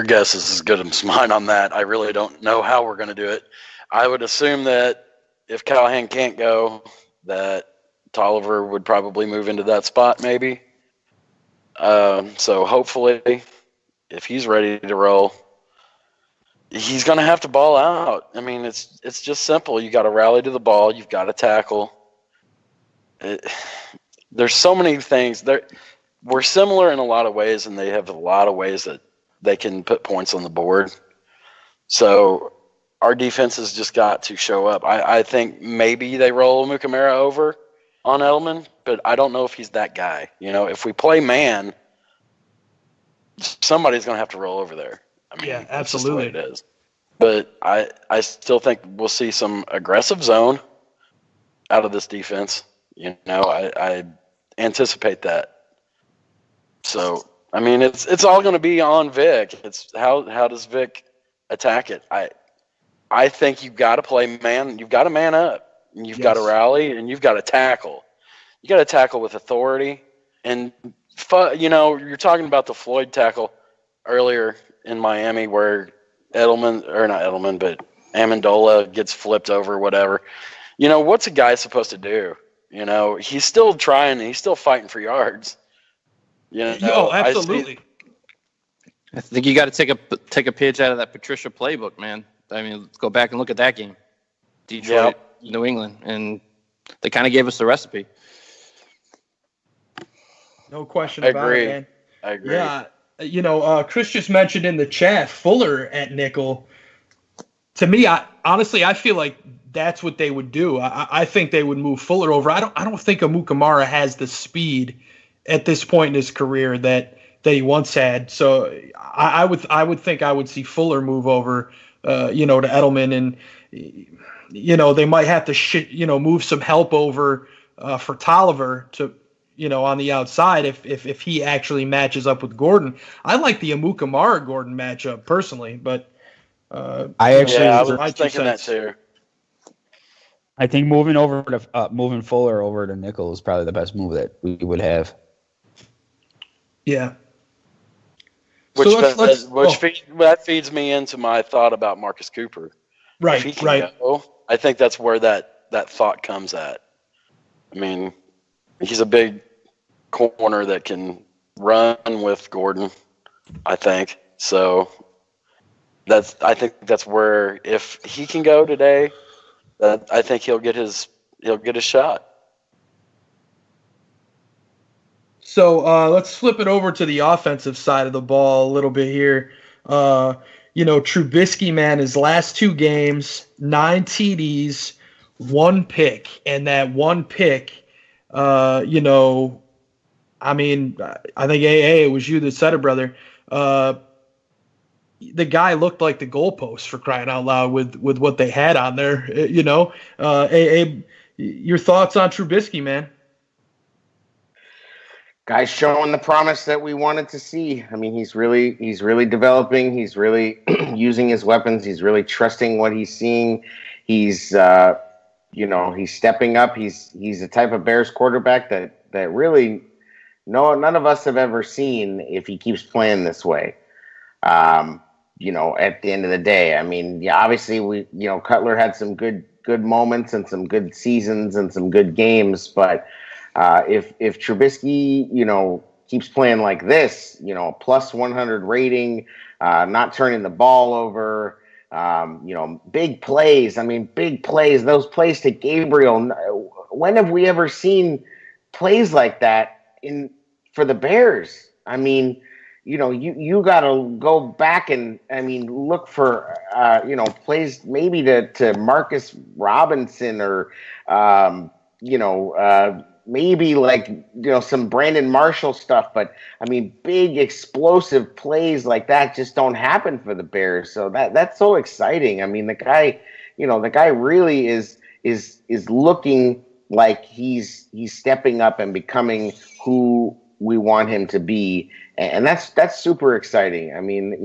guess is as good as mine on that. I really don't know how we're going to do it. I would assume that if Callahan can't go, that Tolliver would probably move into that spot maybe. So hopefully, if he's ready to roll, he's going to have to ball out. I mean, it's just simple. You got to rally to the ball. You've got to tackle. There's so many things. We're similar in a lot of ways, and they have a lot of ways that they can put points on the board. So our defense has just got to show up. I think maybe they roll Mukamara over on Edelman, but I don't know if he's that guy. If we play man, somebody's going to have to roll over there. I mean, yeah, absolutely. That's just the way it is. But I still think we'll see some aggressive zone out of this defense. I anticipate that. So, I mean, it's all going to be on Vic. It's how does Vic attack it? I think you've got to play man. You've got to man up. And you've got to rally, and you've got to tackle. You got to tackle with authority. And, you're talking about the Floyd tackle earlier in Miami where Amendola gets flipped over, whatever. What's a guy supposed to do? He's still trying. He's still fighting for yards. Absolutely. I think you got to take a page out of that Patricia playbook, man. I mean, let's go back and look at that game. Detroit, New England, and they kind of gave us the recipe. No question about it, man. I agree. Yeah, Chris just mentioned in the chat Fuller at nickel. To me, I feel like that's what they would do. I think they would move Fuller over. I don't think Amukamara has the speed at this point in his career that he once had. So I would think I would see Fuller move over, to Edelman, and they might have to move some help over for Tolliver to on the outside if he actually matches up with Gordon. I like the Amukamara Gordon matchup personally, but I was thinking that too. I think moving Fuller over to nickel is probably the best move that we would have. Yeah. That feeds me into my thought about Marcus Cooper. Right. If he can go, I think that's where that thought comes at. I mean, he's a big corner that can run with Gordon, I think. So I think that's where if he can go today, I think he'll get his shot. So let's flip it over to the offensive side of the ball a little bit here. Trubisky, man, his last 2 games, 9 TDs, 1 pick, and that 1 pick, I mean, I think it was you that said it, brother. The guy looked like the goalpost, for crying out loud, with what they had on there. Your thoughts on Trubisky, man? Guy's showing the promise that we wanted to see. I mean, he's really developing. He's really using his weapons. He's really trusting what he's seeing. He's he's stepping up. He's the type of Bears quarterback that really none of us have ever seen if he keeps playing this way. At the end of the day, I mean, yeah, obviously Cutler had some good moments and some good seasons and some good games, but if Trubisky, keeps playing like this, plus 100 rating, not turning the ball over, big plays. I mean, big plays, those plays to Gabriel. When have we ever seen plays like that for the Bears? I mean, you got to go back and, look for, plays maybe to Marcus Robinson or, maybe some Brandon Marshall stuff. But, I mean, big explosive plays like that just don't happen for the Bears. So that's so exciting. I mean, the guy really is looking like he's stepping up and becoming who we want him to be. And that's super exciting. I mean,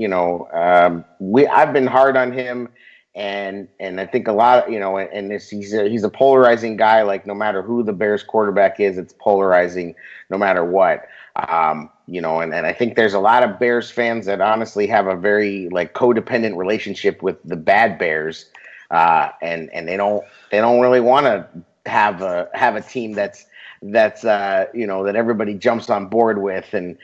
I've been hard on him, and I think a lot of, he's a polarizing guy. Like, no matter who the Bears quarterback is, it's polarizing no matter what. And I think there's a lot of Bears fans that honestly have a very codependent relationship with the bad Bears, and they don't really want to have a team that everybody jumps on board with and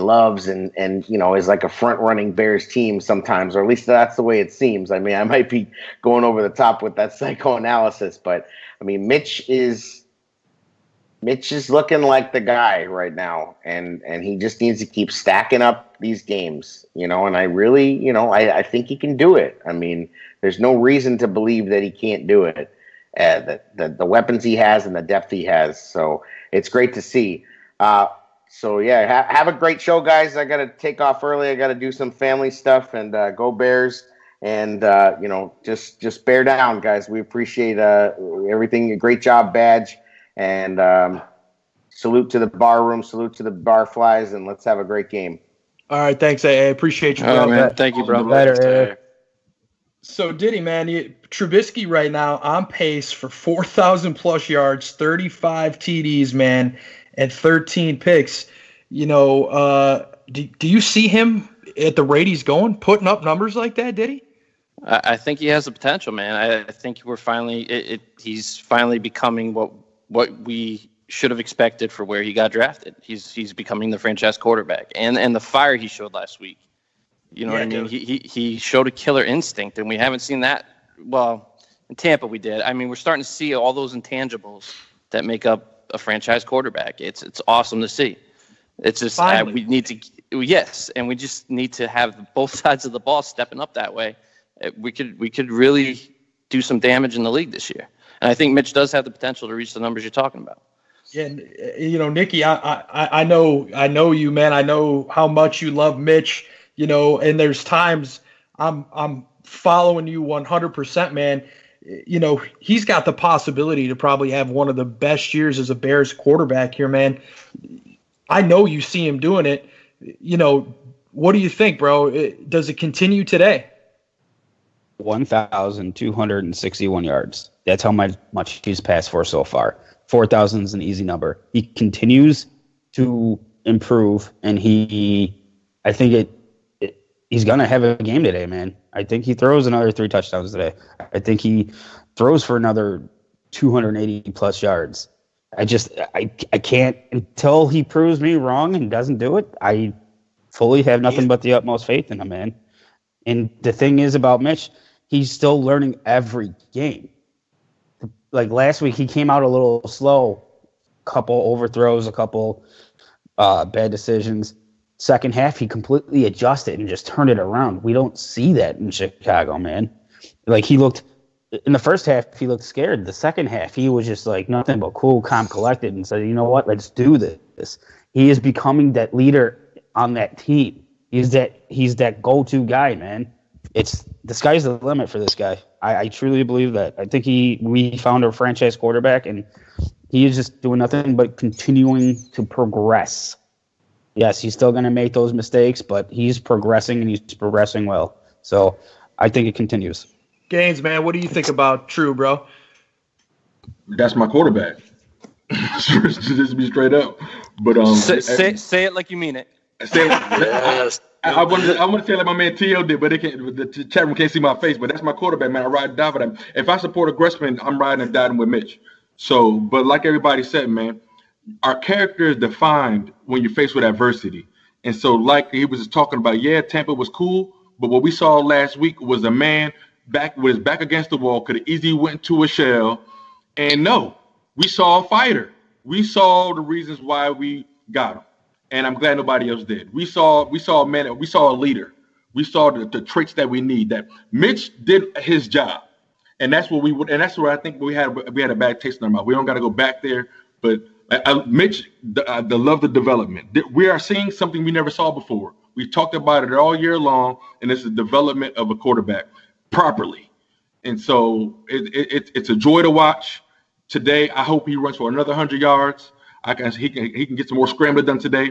loves and is like a front running Bears team sometimes, or at least that's the way it seems. I mean, I might be going over the top with that psychoanalysis, but I mean, Mitch is looking like the guy right now, and he just needs to keep stacking up these games, and I really, I think he can do it. I mean, there's no reason to believe that he can't do it. The weapons he has and the depth he has. So it's great to see. So yeah, have a great show, guys. I got to take off early. I got to do some family stuff, and go Bears. And just bear down, guys. We appreciate everything. Great job, Badge. And salute to the Barroom. Salute to the Barflies, and let's have a great game. All right, thanks. I appreciate you, bro. Oh, man. Thank you, bro. Better. So, Diddy, man, Trubisky right now on pace for 4,000 plus yards, 35 TDs, man, and 13 picks. Do you see him at the rate he's going, putting up numbers like that, Diddy? I think he has the potential, man. I think we're finally he's finally becoming what we should have expected for where he got drafted. He's becoming the franchise quarterback, and the fire he showed last week. You know what I mean? He showed a killer instinct, and we haven't seen that. Well, in Tampa we did. I mean, we're starting to see all those intangibles that make up a franchise quarterback. It's awesome to see. It's just we need to and we just need to have both sides of the ball stepping up that way. We could really do some damage in the league this year, and I think Mitch does have the potential to reach the numbers you're talking about. Yeah, Nicky, I know you, man. I know how much you love Mitch. And there's times I'm following you 100%, man. He's got the possibility to probably have one of the best years as a Bears quarterback here, man. I know you see him doing it. What do you think, bro? Does it continue today? 1,261 yards. That's how much he's passed for so far. 4,000 is an easy number. He continues to improve, and I think he's going to have a game today, man. I think he throws another 3 touchdowns today. I think he throws for another 280 plus yards. I can't, until he proves me wrong and doesn't do it, I fully have nothing but the utmost faith in him, man. And the thing is about Mitch, he's still learning every game. Like last week, he came out a little slow, couple overthrows, a couple bad decisions. Second half, he completely adjusted and just turned it around. We don't see that in Chicago, man. Like, he looked, in the first half, he looked scared. The second half, he was just like nothing but cool, calm, collected, and said, you know what, let's do this. this. He is becoming that leader on that team. He's that go-to guy, man. The sky's the limit for this guy. I truly believe that. I think we found a franchise quarterback, and he is just doing nothing but continuing to progress. Yes, he's still going to make those mistakes, but he's progressing, and he's progressing well. So I think it continues. Gaines, man, what do you think about True, bro? That's my quarterback. Just be straight up. But say it like you mean it. Say it. Yes. I want to say it like my man T.O. did, but the chat room can't see my face. But that's my quarterback, man. I ride and die for them. If I support a Gressman, I'm riding and dying with Mitch. So, but like everybody said, man, our character is defined when you're faced with adversity. And so, like he was just talking about, yeah, Tampa was cool, but what we saw last week was a man back with his back against the wall, could have easily went into a shell. And no, we saw a fighter. We saw the reasons why we got him. And I'm glad nobody else did. We saw a man, we saw a leader. We saw the traits that we need. That Mitch did his job, and that's what we would. And that's where I think we had a bad taste in our mouth. We don't got to go back there, but Mitch, the love the development. We are seeing something we never saw before. We talked about it all year long, and it's the development of a quarterback properly. And so it's a joy to watch. Today, I hope he runs for another 100 yards. He can get some more scrambling done today,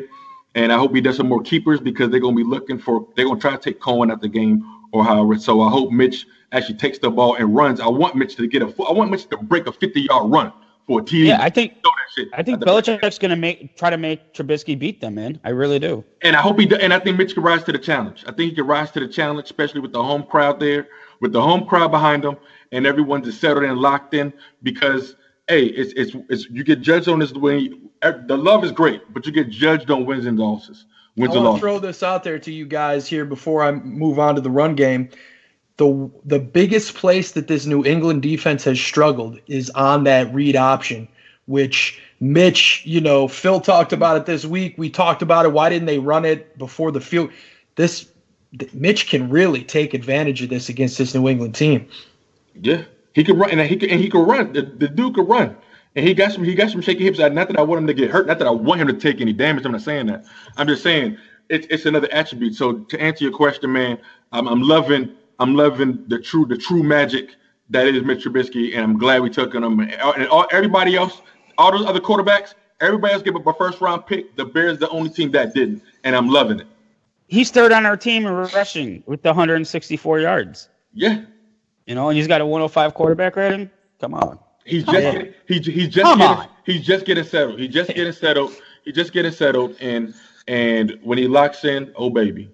and I hope he does some more keepers because they're going to be they're going to try to take Cohen out the game or however. So I hope Mitch actually takes the ball and runs. I want Mitch to break a 50-yard run for a TD. Yeah, I think Belichick's going to try to make Trubisky beat them, man. I really do. And I hope he does. And I think Mitch can rise to the challenge. I think he can rise to the challenge, especially with the home crowd there, with the home crowd behind him, and everyone's just settled and locked in because. Hey, it's you get judged on this way. The love is great, but you get judged on wins and losses. I want to throw this out there to you guys here before I move on to the run game. The biggest place that this New England defense has struggled is on that read option, which Mitch, Phil talked about it this week. We talked about it. Why didn't they run it before the field? Mitch can really take advantage of this against this New England team. Yeah. He can run, and he can run. The dude can run, and he got some shaky hips. Not that I want him to get hurt. Not that I want him to take any damage. I'm not saying that. I'm just saying it's another attribute. So to answer your question, man, I'm loving the true magic that is Mitch Trubisky, and I'm glad we took him. And everybody else, all those other quarterbacks, everybody else gave up a first round pick. The Bears, the only team that didn't, and I'm loving it. He's third on our team in rushing with the 164 yards. Yeah. And he's got a 105 quarterback rating. Come on. He's just getting settled. He's just getting settled. And when he locks in, oh baby.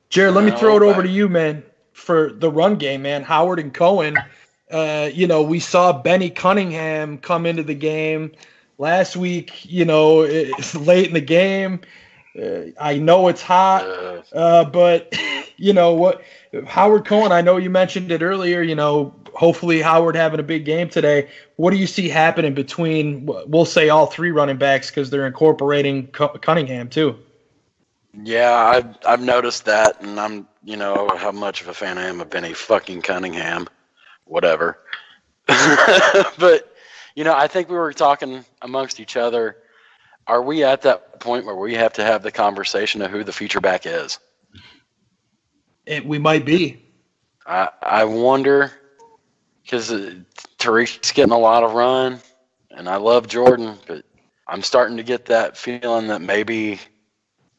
Jared, let me throw it over to you, man, for the run game, man. Howard and Cohen. We saw Benny Cunningham come into the game last week. It's late in the game. I know it's hot, but what? Howard Cohen, I know you mentioned it earlier, hopefully Howard having a big game today. What do you see happening between, we'll say all three running backs because they're incorporating Cunningham too? Yeah, I've noticed that, and I'm, how much of a fan I am of Benny fucking Cunningham, whatever. But, I think we were talking amongst each other. Are we at that point where we have to have the conversation of who the feature back is? We might be. I wonder, because Tariq's getting a lot of run, and I love Jordan, but I'm starting to get that feeling that maybe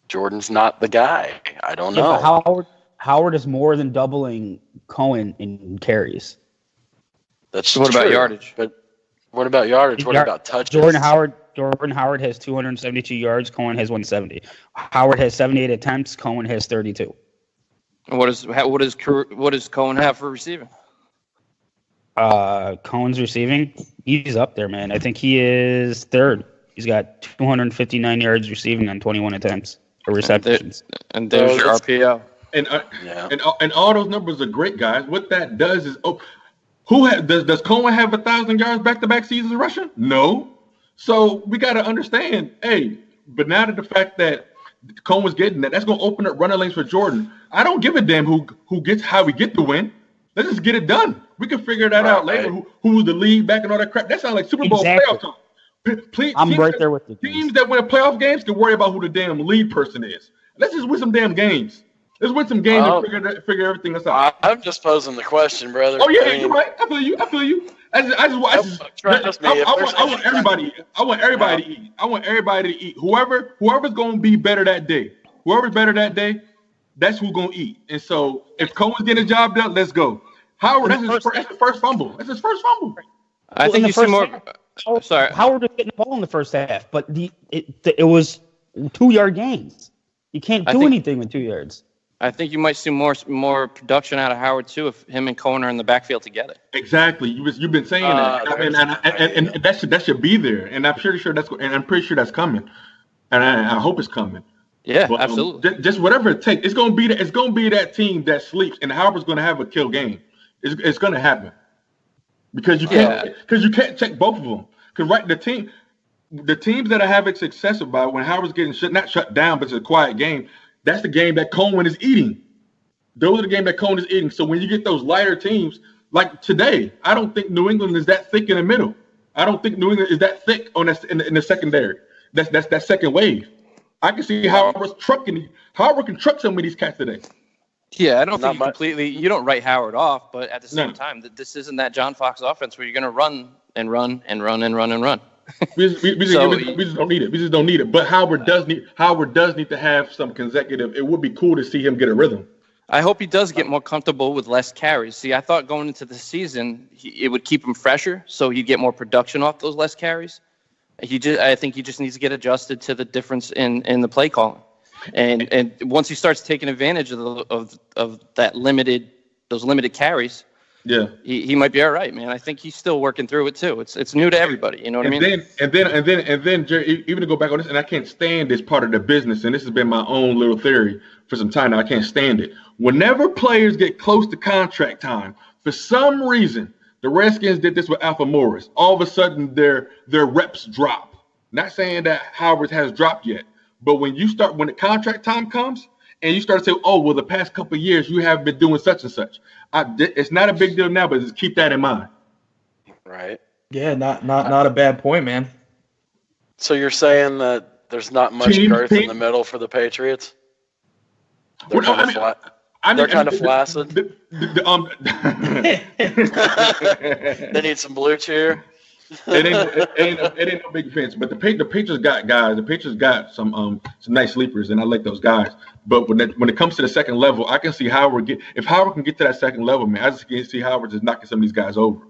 Jordan's not the guy. I don't know. Howard is more than doubling Cohen in carries. That's so what true. About yardage? But what about yardage? What about touches? Jordan Howard has 272 yards. Cohen has 170. Howard has 78 attempts. Cohen has 32. What does Cohen have for receiving? Cohen's receiving, he's up there, man. I think he is third. He's got 259 yards receiving on 21 attempts or receptions. And there's your RPO. And all those numbers are great, guys. What that does is, does Cohen have 1,000 yards back-to-back seasons rushing? No. So we got to understand, but now that the fact that Cohen was getting that's going to open up running lanes for Jordan. I don't give a damn who gets how we get the win. Let's just get it done. We can figure that out later. Who's the lead back and all that crap? That sounds like Super Bowl playoff talk. I'm right there with you. Teams that win playoff games can worry about who the damn lead person is. Let's just win some damn games. Let's win some games and figure everything else out. I'm just posing the question, brother. Oh yeah, you're right. I feel you. I want everybody to eat. I want everybody to eat. Whoever's gonna be better that day. Whoever's better that day, that's who's gonna eat. And so if Cohen's getting a job done, let's go. Howard, that's his first fumble. That's his first fumble. I think you see more. Sorry, Howard was getting the ball in the first half, but it was 2-yard gains. You can't do anything with 2 yards. I think you might see more production out of Howard too if him and Cohen are in the backfield together. Exactly. You've been saying that, and that should be there. And I'm pretty sure that's coming. And I hope it's coming. Yeah, but, absolutely. Just whatever it takes. It's gonna be that team that sleeps, and Howard's gonna have a kill game. It's gonna happen because you can't check both of them. Because the teams that are having success about when Howard's getting not shut down, but it's a quiet game. That's the game that Cohen is eating. Those are the game that Cohen is eating. So when you get those lighter teams, like today, I don't think New England is that thick in the middle. I don't think New England is that thick on in the secondary. That's that second wave. I can see Howard can truck some of these cats today. Yeah, I don't think you don't write Howard off, but at the same time, this isn't that John Fox offense where you're going to run and run and run and run and run. We just don't need it. We just don't need it. But Howard does need to have some consecutive. It would be cool to see him get a rhythm. I hope he does get more comfortable with less carries. See, I thought going into the season it would keep him fresher, so he'd get more production off those less carries. I think he just needs to get adjusted to the difference in the play calling, and once he starts taking advantage of those limited carries. Yeah, he might be all right, man. I think he's still working through it too. It's new to everybody. You know what I mean? And then, Jerry, even to go back on this, and I can't stand this part of the business, and this has been my own little theory for some time now. I can't stand it. Whenever players get close to contract time, for some reason, the Redskins did this with Alpha Morris. All of a sudden, their reps drop. Not saying that Howard has dropped yet, but when the contract time comes, and you start to say, oh, well, the past couple of years you have been doing such and such. It's not a big deal now, but just keep that in mind. Right. Yeah, not a bad point, man. So you're saying that there's not much girth in the middle for the Patriots? They're kind of flaccid. They need some blue cheer. It ain't no big offense, but the Patriots got guys. The Patriots got some nice sleepers, and I like those guys. But when it comes to the second level, I can see if Howard can get to that second level, man. I just can see Howard just knocking some of these guys over.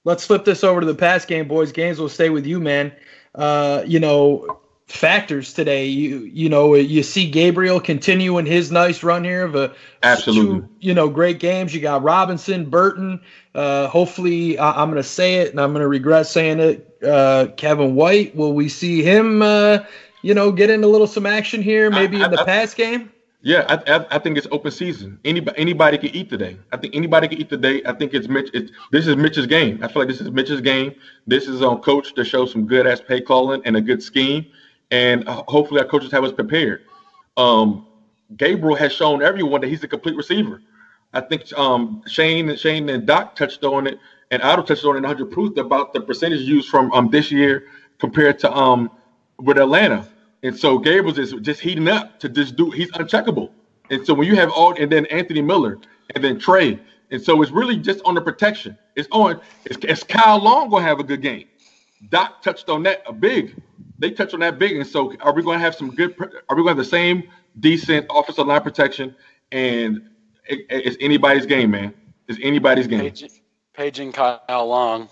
Let's flip this over to the pass game, boys. Games will stay with you, man. Factors today. You see Gabriel continuing his nice run here of absolutely great games. You got Robinson, Burton. Hopefully, I'm going to say it, and I'm going to regret saying it. Kevin White. Will we see him? Get into some action here, maybe in the pass game. Yeah, I think it's open season. Anybody can eat today. I think anybody can eat today. I think it's Mitch. This is Mitch's game. I feel like this is Mitch's game. This is on coach to show some good ass play calling and a good scheme. And hopefully our coaches have us prepared. Gabriel has shown everyone that he's a complete receiver. I think Shane and Doc touched on it, and Otto touched on it in 100 Proof about the percentage used from this year compared to with Atlanta. And so Gabriel's is just heating up to just he's uncheckable. And so when you have and then Anthony Miller and then Trey, and so it's really just on the protection. Is Kyle Long going to have a good game? Doc touched on that big. They touched on that big. And so are we going to have are we going to have the same decent offensive line protection? And it's anybody's game, man. It's anybody's game. Paging Kyle Long.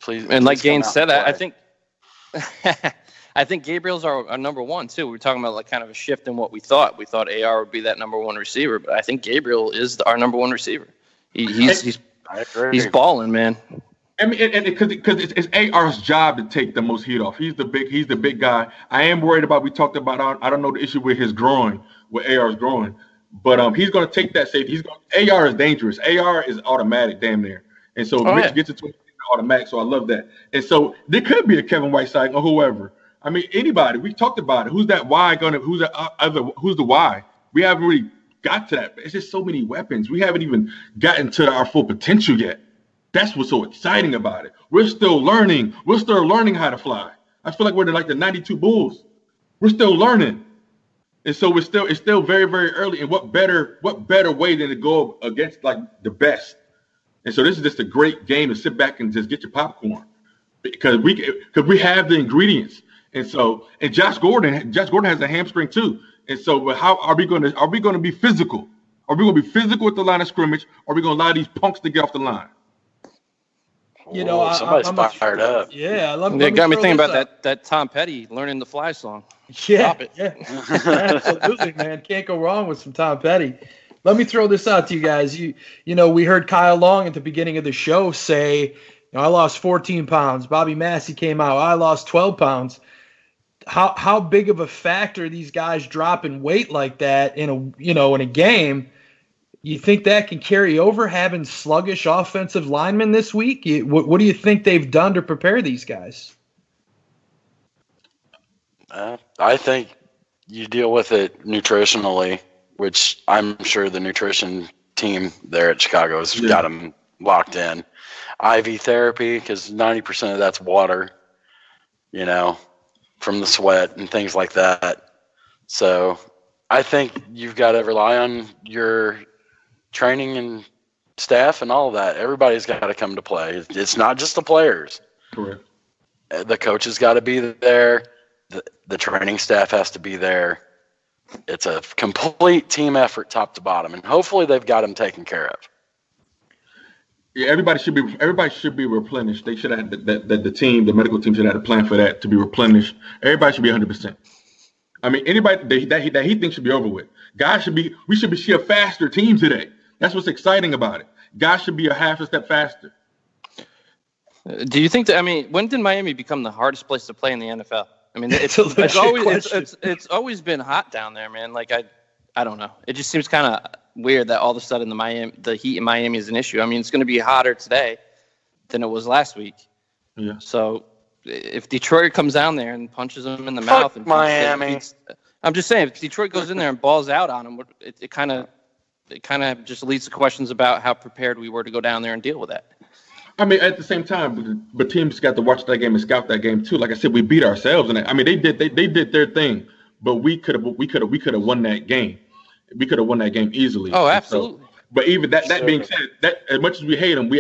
Please. And like Gaines said, I think I think Gabriel's our number one too. We were talking about kind of a shift in what we thought. We thought AR would be that number one receiver, but I think Gabriel is our number one receiver. He's balling, man. I mean, and because it's AR's job to take the most heat off. He's the big guy. I am worried about. We talked about. I don't know the issue with his groin, with AR's groin, but he's going to take that safety. AR is dangerous. AR is automatic, damn near. And so Mitch gets it to automatic. So I love that. And so there could be a Kevin Whiteside or whoever. I mean, anybody. We talked about it. Who's that Y going to? Who's the Y? We haven't really got to that. It's just so many weapons. We haven't even gotten to our full potential yet. That's what's so exciting about it. We're still learning. We're still learning how to fly. I feel like we're like the 92 Bulls. We're still learning. And so it's still very, very early. And what better way than to go against like the best? And so this is just a great game to sit back and just get your popcorn because we have the ingredients. And Josh Gordon has a hamstring too. And so, but how are we going to be physical? Are we going to be physical at the line of scrimmage? Or are we going to allow these punks to get off the line? You know, somebody's fired up. Yeah, it got me thinking about that Tom Petty learning the fly song. Yeah, Stop it. yeah, absolutely, man. Can't go wrong with some Tom Petty. Let me throw this out to you guys. You know, we heard Kyle Long at the beginning of the show say, I lost 14 pounds. Bobby Massey came out. I lost 12 pounds. How big of a factor these guys dropping weight like that in a game? You think that can carry over having sluggish offensive linemen this week? What do you think they've done to prepare these guys? I think you deal with it nutritionally, which I'm sure the nutrition team there at Chicago has got them locked in. IV therapy, because 90% of that's water, from the sweat and things like that. So I think you've got to rely on your training and staff and all of that. Everybody's got to come to play. It's not just the players. Correct. The coaches got to be there. The training staff has to be there. It's a complete team effort top to bottom, and hopefully they've got them taken care of. Yeah, everybody should be replenished. They should have the medical team should have a plan for that to be replenished. Everybody should be 100%. I mean, anybody that he thinks should be over with. We should see a faster team today. That's what's exciting about it. Guys should be a half a step faster. Do you think when did Miami become the hardest place to play in the NFL? I mean, it's always been hot down there, man. Like I don't know. It just seems kind of weird that all of a sudden the heat in Miami is an issue. I mean, it's going to be hotter today than it was last week. Yeah. So if Detroit comes down there and punches them in the mouth, and Miami, I'm just saying, if Detroit goes in there and balls out on them, it kind of just leads to questions about how prepared we were to go down there and deal with that. I mean, at the same time, but teams got to watch that game and scout that game too. Like I said, we beat ourselves, and I mean, they did their thing, but we could have won that game. We could have won that game easily. Oh, absolutely. So, but even that being said, that as much as we hate them, we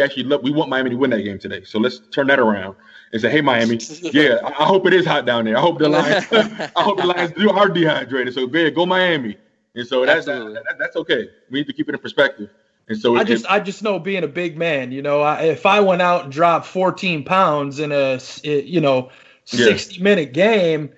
want Miami to win that game today. So let's turn that around and say, hey, Miami, yeah, I hope it is hot down there. I hope the Lions, are dehydrated. So go Miami. And so that's okay. We need to keep it in perspective. And so I just know, being a big man, if I went out and dropped 14 pounds in a 60-minute game,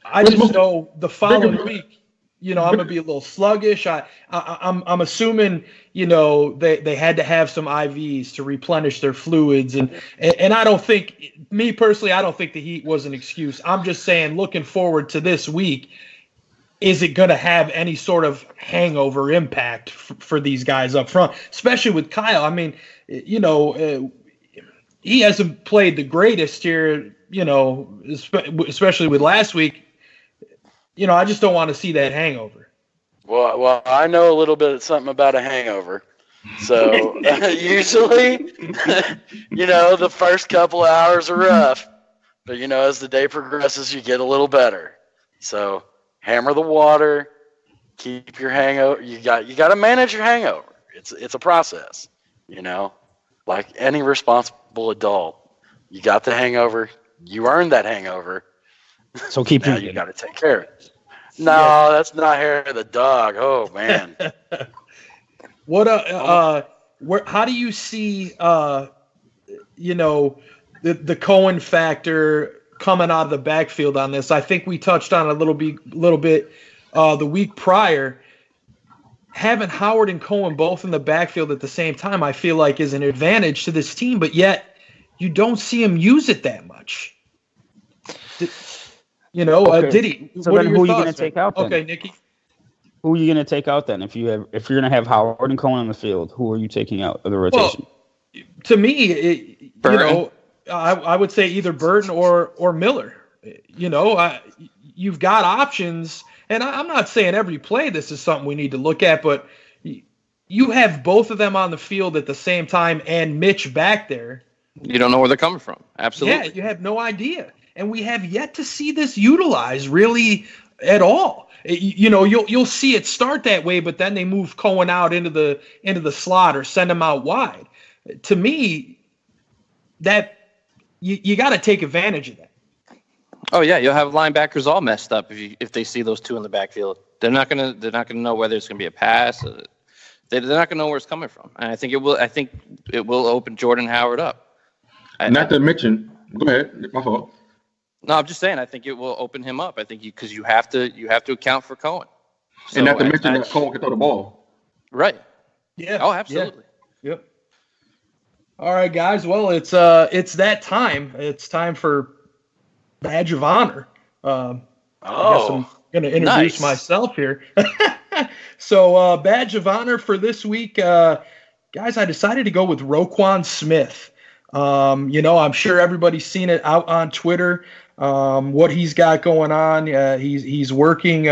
I just know the following week, I'm gonna be a little sluggish. I'm assuming, they had to have some IVs to replenish their fluids, and I don't think, me personally, I don't think the heat was an excuse. I'm just saying, looking forward to this week, is it going to have any sort of hangover impact for these guys up front, especially with Kyle? I mean, he hasn't played the greatest here, especially with last week. I just don't want to see that hangover. Well, I know a little bit of something about a hangover. So usually, the first couple of hours are rough, but as the day progresses, you get a little better. So hammer the water, keep your hangover. You got to manage your hangover. It's a process, like any responsible adult. You got the hangover. You earned that hangower. So keep now you got to take care of it. No, that's not hair of the dog. Oh man. How do you see the Cohen factor coming out of the backfield on this? I think we touched on it a little bit the week prior. Having Howard and Cohen both in the backfield at the same time, I feel like is an advantage to this team, but yet you don't see him use it that much. Okay. Did he? So what then are who your are you going thoughts, to take man? out then? Okay, Nikki. Who are you going to take out then? If you're going to have Howard and Cohen on the field, who are you taking out of the rotation? Well, to me, I would say either Burton or Miller. You've got options, and I'm not saying every play this is something we need to look at, but you have both of them on the field at the same time and Mitch back there. You don't know where they're coming from. Absolutely. Yeah, you have no idea. And we have yet to see this utilized really at all. You'll see it start that way, but then they move Cohen out into the slot or send him out wide. To me, that you got to take advantage of that. Oh yeah, you'll have linebackers all messed up if they see those two in the backfield. They're not gonna know whether it's gonna be a pass. They're not gonna know where it's coming from. And I think it will open Jordan Howard up. Not to mention, go ahead, my fault. No, I'm just saying. I think it will open him up. I think because you have to account for Cohen. So, and not to mention that Cohen can throw the ball. Right. Yeah. Oh, absolutely. Yeah. Yep. All right, guys. Well, it's that time. It's time for Badge of Honor. I guess I'm going to introduce myself here. So, Badge of Honor for this week, guys, I decided to go with Roquan Smith. I'm sure everybody's seen it out on Twitter, what he's got going on. He's working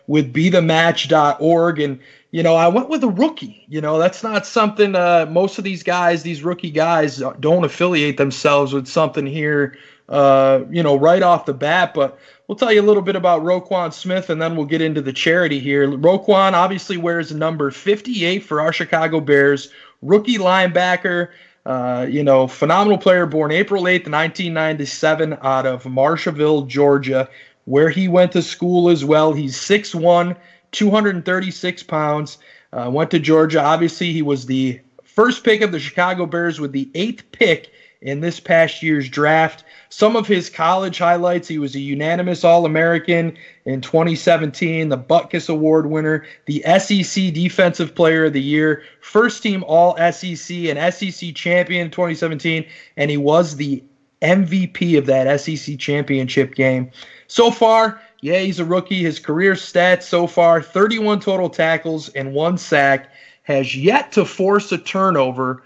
with BeTheMatch.org, and I went with a rookie. That's not something most of these guys, these rookie guys, don't affiliate themselves with something here, right off the bat. But we'll tell you a little bit about Roquan Smith, and then we'll get into the charity here. Roquan obviously wears number 58 for our Chicago Bears, rookie linebacker. Phenomenal player, born April 8th, 1997, out of Marshallville, Georgia, where he went to school as well. He's 6'1", 236 pounds, went to Georgia. Obviously, he was the first pick of the Chicago Bears with the 8th pick in this past year's draft. Some of his college highlights: he was a unanimous All-American in 2017, the Butkus Award winner, the SEC Defensive Player of the Year, first-team All-SEC and SEC champion in 2017, and he was the MVP of that SEC championship game. So far, yeah, he's a rookie. His career stats so far, 31 total tackles and 1 sack, has yet to force a turnover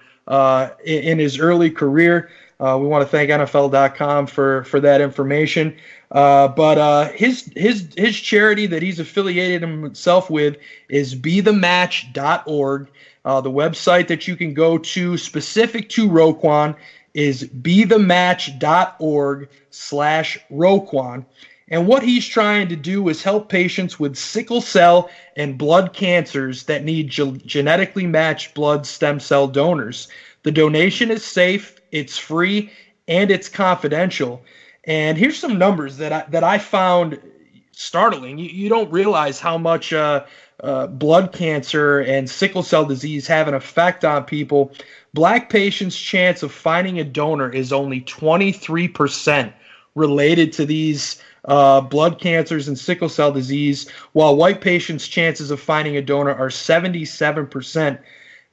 in his early career. We want to thank NFL.com for that information. But his charity that he's affiliated himself with is BeTheMatch.org. The website that you can go to specific to Roquan is BeTheMatch.org/Roquan. And what he's trying to do is help patients with sickle cell and blood cancers that need genetically matched blood stem cell donors. The donation is safe, it's free, and it's confidential. And here's some numbers that I found startling. You don't realize how much blood cancer and sickle cell disease have an effect on people. Black patients' chance of finding a donor is only 23% related to these blood cancers and sickle cell disease, while white patients' chances of finding a donor are 77%.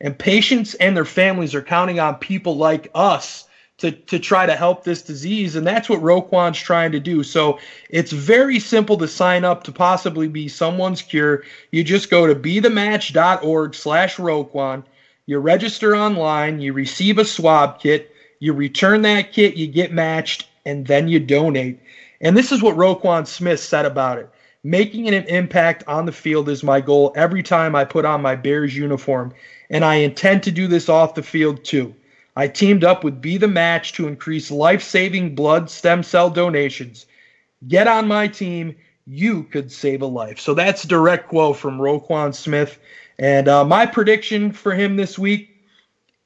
And patients and their families are counting on people like us to try to help this disease, and that's what Roquan's trying to do. So it's very simple to sign up to possibly be someone's cure. You just go to BeTheMatch.org/Roquan. You register online, you receive a swab kit, you return that kit, you get matched, and then you donate. And this is what Roquan Smith said about it. Making an impact on the field is my goal every time I put on my Bears uniform, and I intend to do this off the field too. I teamed up with Be The Match to increase life-saving blood stem cell donations. Get on my team. You could save a life. So that's a direct quote from Roquan Smith. And my prediction for him this week,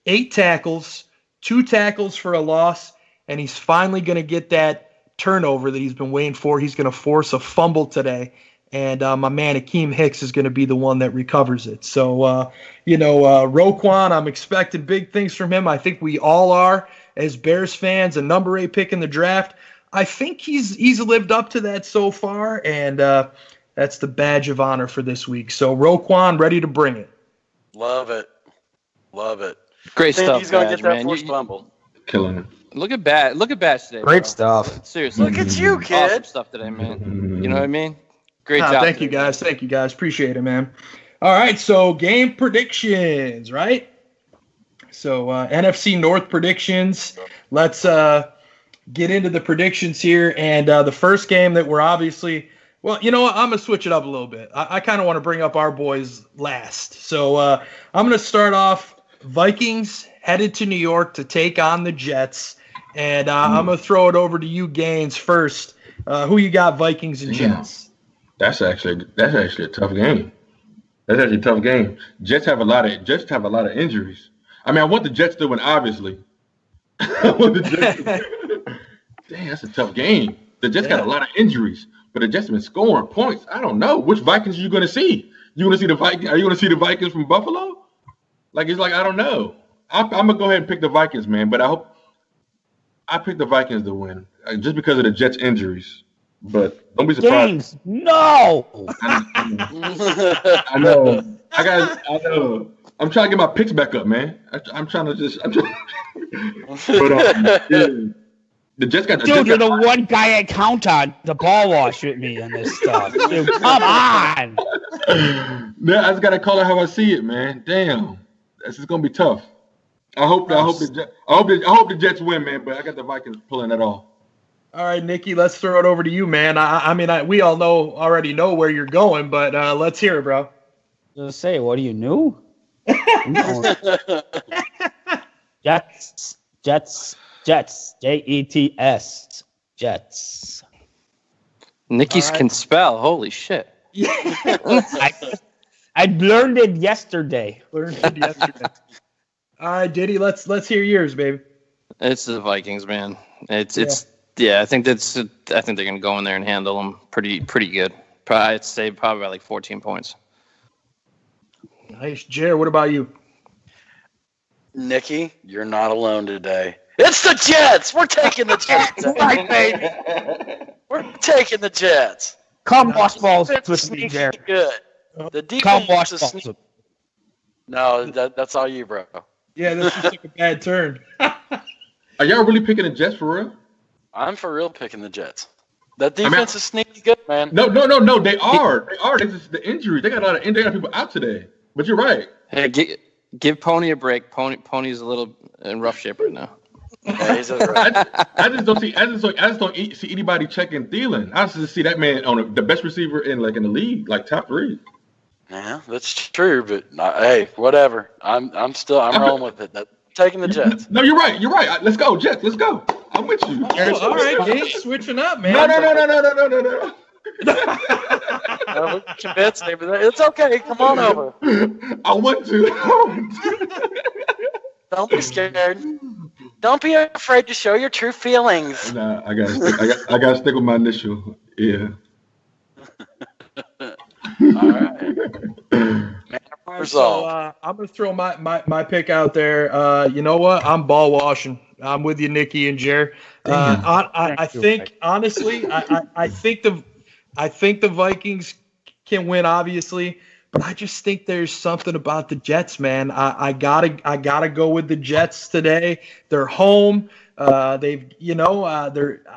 8 tackles, 2 tackles for a loss, and he's finally going to get that turnover that he's been waiting for. He's going to force a fumble today, and my man Akeem Hicks is going to be the one that recovers it. So, Roquan, I'm expecting big things from him. I think we all are as Bears fans. A number 8 pick in the draft. I think he's lived up to that so far, and that's the badge of honor for this week. So, Roquan, ready to bring it. Love it. Great stuff, he's going to get that man. forced fumble. Killing it. Look at Bash today. Great bro. stuff. Seriously. Look at you, kid. Awesome stuff today, man. You know what I mean? Great job. Thank you, guys. Thank you, guys. Appreciate it, man. All right, so game predictions, right? So NFC North predictions. Let's get into the predictions here. And the first game that we're obviously Well, you know what? I'm going to switch it up a little bit. I kind of want to bring up our boys last. So I'm going to start off Vikings headed to New York to take on the Jets. And I'm going to throw it over to you, Gaines, first. Who you got, Vikings and Jets? That's actually a tough game. That's actually a tough game. Jets have a lot of injuries. I mean, I want the Jets to win, obviously. I want the Jets to win. Dang, that's a tough game. The Jets got a lot of injuries, but the Jets have been scoring points. I don't know which Vikings are you going to see. You going to see the Vikings? Are you going to see the Vikings from Buffalo? I don't know. I'm gonna go ahead and pick the Vikings, man. But I pick the Vikings to win just because of the Jets' injuries. But don't be surprised. James, no. I know. I know. I'm trying to get my picks back up, man. I'm trying. But the Jets got. Dude, you're the one guy I count on to ball wash with me on this stuff. Dude, come on. Man, I just gotta call it how I see it, man. Damn, this is gonna be tough. I hope the Jets win, man. But I got the Vikings pulling it off. All right, Nikki, let's throw it over to you, man. I mean, we all already know where you're going, but let's hear it, bro. Just say, what do you know? Jets, Jets, Jets. Nikki's can spell. Holy shit. I learned it yesterday. All right, Diddy, let's hear yours, baby. It's the Vikings, man. I think they're gonna go in there and handle them pretty good. I'd say probably by like 14 points. Nice, Jared. What about you? Nikki, you're not alone today. It's the Jets. We're taking the Jets. Right, baby. We're taking the Jets. Come wash balls with me, Jared. Good. The defense Come wash balls with me. No, that's all you, bro. Yeah, this just took a bad turn. Are y'all really picking the Jets for real? I'm for real picking the Jets. That defense is sneaky good, man. No. They are. They just the injuries. They got a lot of injuries. They got people out today. But you're right. Hey, give Pony a break. Pony's a little in rough shape right now. Yeah, he's right. I just don't see anybody checking Thielen. I just see that man on the best receiver in the league, like top 3. Yeah, that's true. But hey, whatever. I'm rolling with it. Taking the Jets. No, you're right. Let's go, Jets. Let's go. I'm with you. All right, Gabe, switching up, man. No. Convince me, but it's okay. Come on over. I want to. Don't be scared. Don't be afraid to show your true feelings. Nah, I gotta stick with my initial. Yeah. All right. So I'm gonna throw my pick out there. You know what? I'm ball washing. I'm with you, Nikki and Jer. I think honestly, I think the Vikings can win, obviously, but I just think there's something about the Jets, man. I gotta go with the Jets today. They're home. They're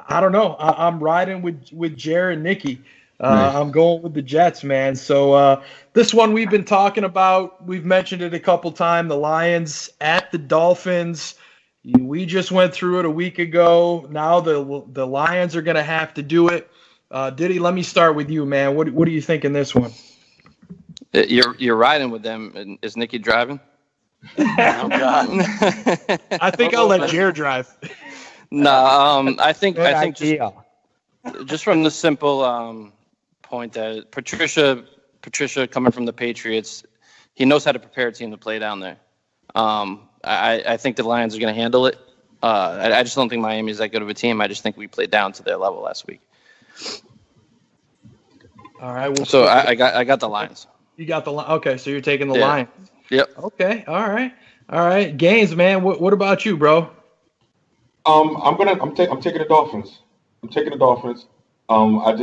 I don't know. I'm riding with Jer and Nikki. Nice. I'm going with the Jets, man. So this one we've been talking about. We've mentioned it a couple times. The Lions at the Dolphins. We just went through it a week ago. Now the Lions are going to have to do it. Diddy, let me start with you, man. What do you think in this one? You're riding with them. Is Nikki driving? Oh God! I think I'll let Jared drive. No, I think just from the simple point that Patricia coming from the Patriots, he knows how to prepare a team to play down there. I think the Lions are going to handle it. I just don't think Miami is that good of a team. I just think we played down to their level last week. All right. Well, so I got the Lions. You got the Lions. Okay, so you're taking the Lions. Yep. Okay. All right. Gaines, man. What about you, bro? I'm taking the Dolphins. I'm taking the Dolphins. I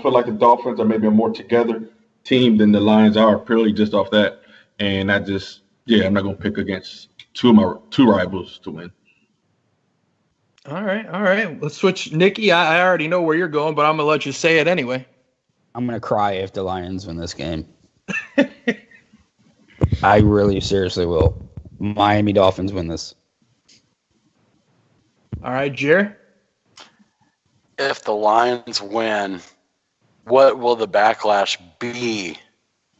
feel like the Dolphins are maybe a more together team than the Lions are, purely just off that. And I'm not going to pick against two rivals to win. All right. Let's switch. Nikki, I already know where you're going, but I'm going to let you say it anyway. I'm going to cry if the Lions win this game. I really seriously will. Miami Dolphins win this. All right, Jer? if the Lions win, what will the backlash be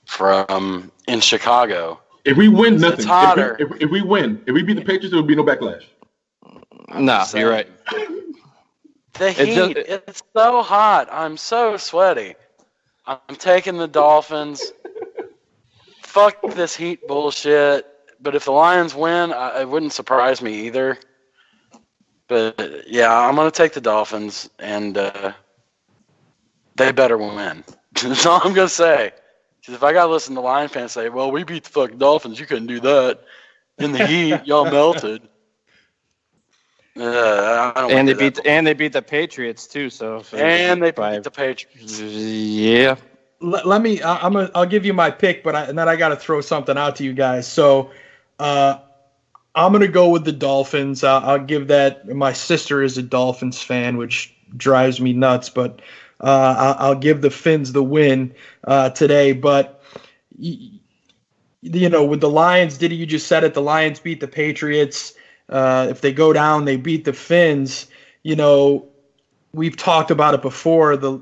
from in Chicago? If we win, nothing. It's hotter. If we win, if we beat the Patriots, there will be no backlash. No, you're right. The heat, it's so hot. I'm so sweaty. I'm taking the Dolphins. Fuck this heat bullshit. But if the Lions win, it wouldn't surprise me either. But, yeah, I'm going to take the Dolphins, and they better win. That's all I'm going to say. Because if I got to listen to Lion fans say, well, we beat the fucking Dolphins, you couldn't do that. In the heat, y'all melted. And they beat the Patriots too. And they beat the Patriots. Yeah. Let me. I'll give you my pick, but then I got to throw something out to you guys. So, I'm gonna go with the Dolphins. I'll give that. My sister is a Dolphins fan, which drives me nuts. But I'll give the Fins the win today. But with the Lions, Diddy, you just said it. The Lions beat the Patriots. If they go down, they beat the Fins. We've talked about it before. The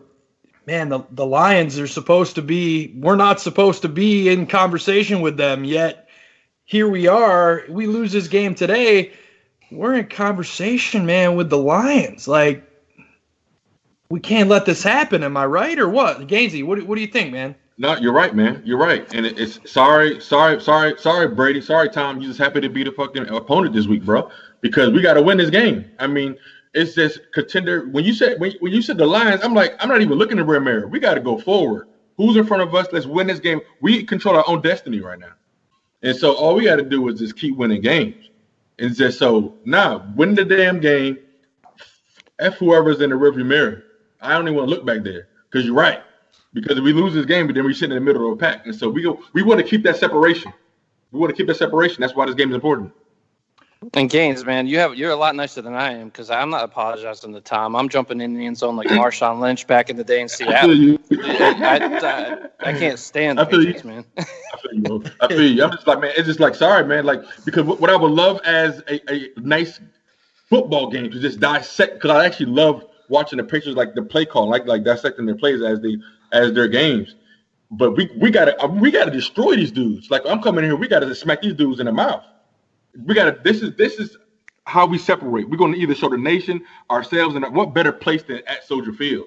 Lions are supposed to be. We're not supposed to be in conversation with them yet. Here we are. We lose this game today. We're in conversation, man, with the Lions. Like, we can't let this happen. Am I right or what? Gainsey, what do you think, man? No, you're right, man. You're right. And it's sorry, Brady. Sorry, Tom. You just happy to be the fucking opponent this week, bro. Because we got to win this game. I mean, it's just contender. When you said the Lions, I'm like, I'm not even looking in the rear mirror. We got to go forward. Who's in front of us? Let's win this game. We control our own destiny right now. And so all we got to do is just keep winning games. It's just win the damn game. F whoever's in the rearview mirror. I don't even want to look back there because you're right. Because if we lose this game, then we sit in the middle of a pack. And so we want to keep that separation. That's why this game is important. And Gaines, man, you're a lot nicer than I am because I'm not apologizing to Tom. I'm jumping in the end zone like Marshawn Lynch back in the day in Seattle. I can't stand the Patriots, man. I feel you. I'm just like, man, it's just like, sorry, man. Like, because what I would love as a nice football game to just dissect, because I actually love watching the pictures, like the play call, like dissecting their plays as their games. But we gotta destroy these dudes. Like, I'm coming here, we gotta smack these dudes in the mouth. This is how we separate. We're gonna either show the nation, ourselves, and what better place than at Soldier Field.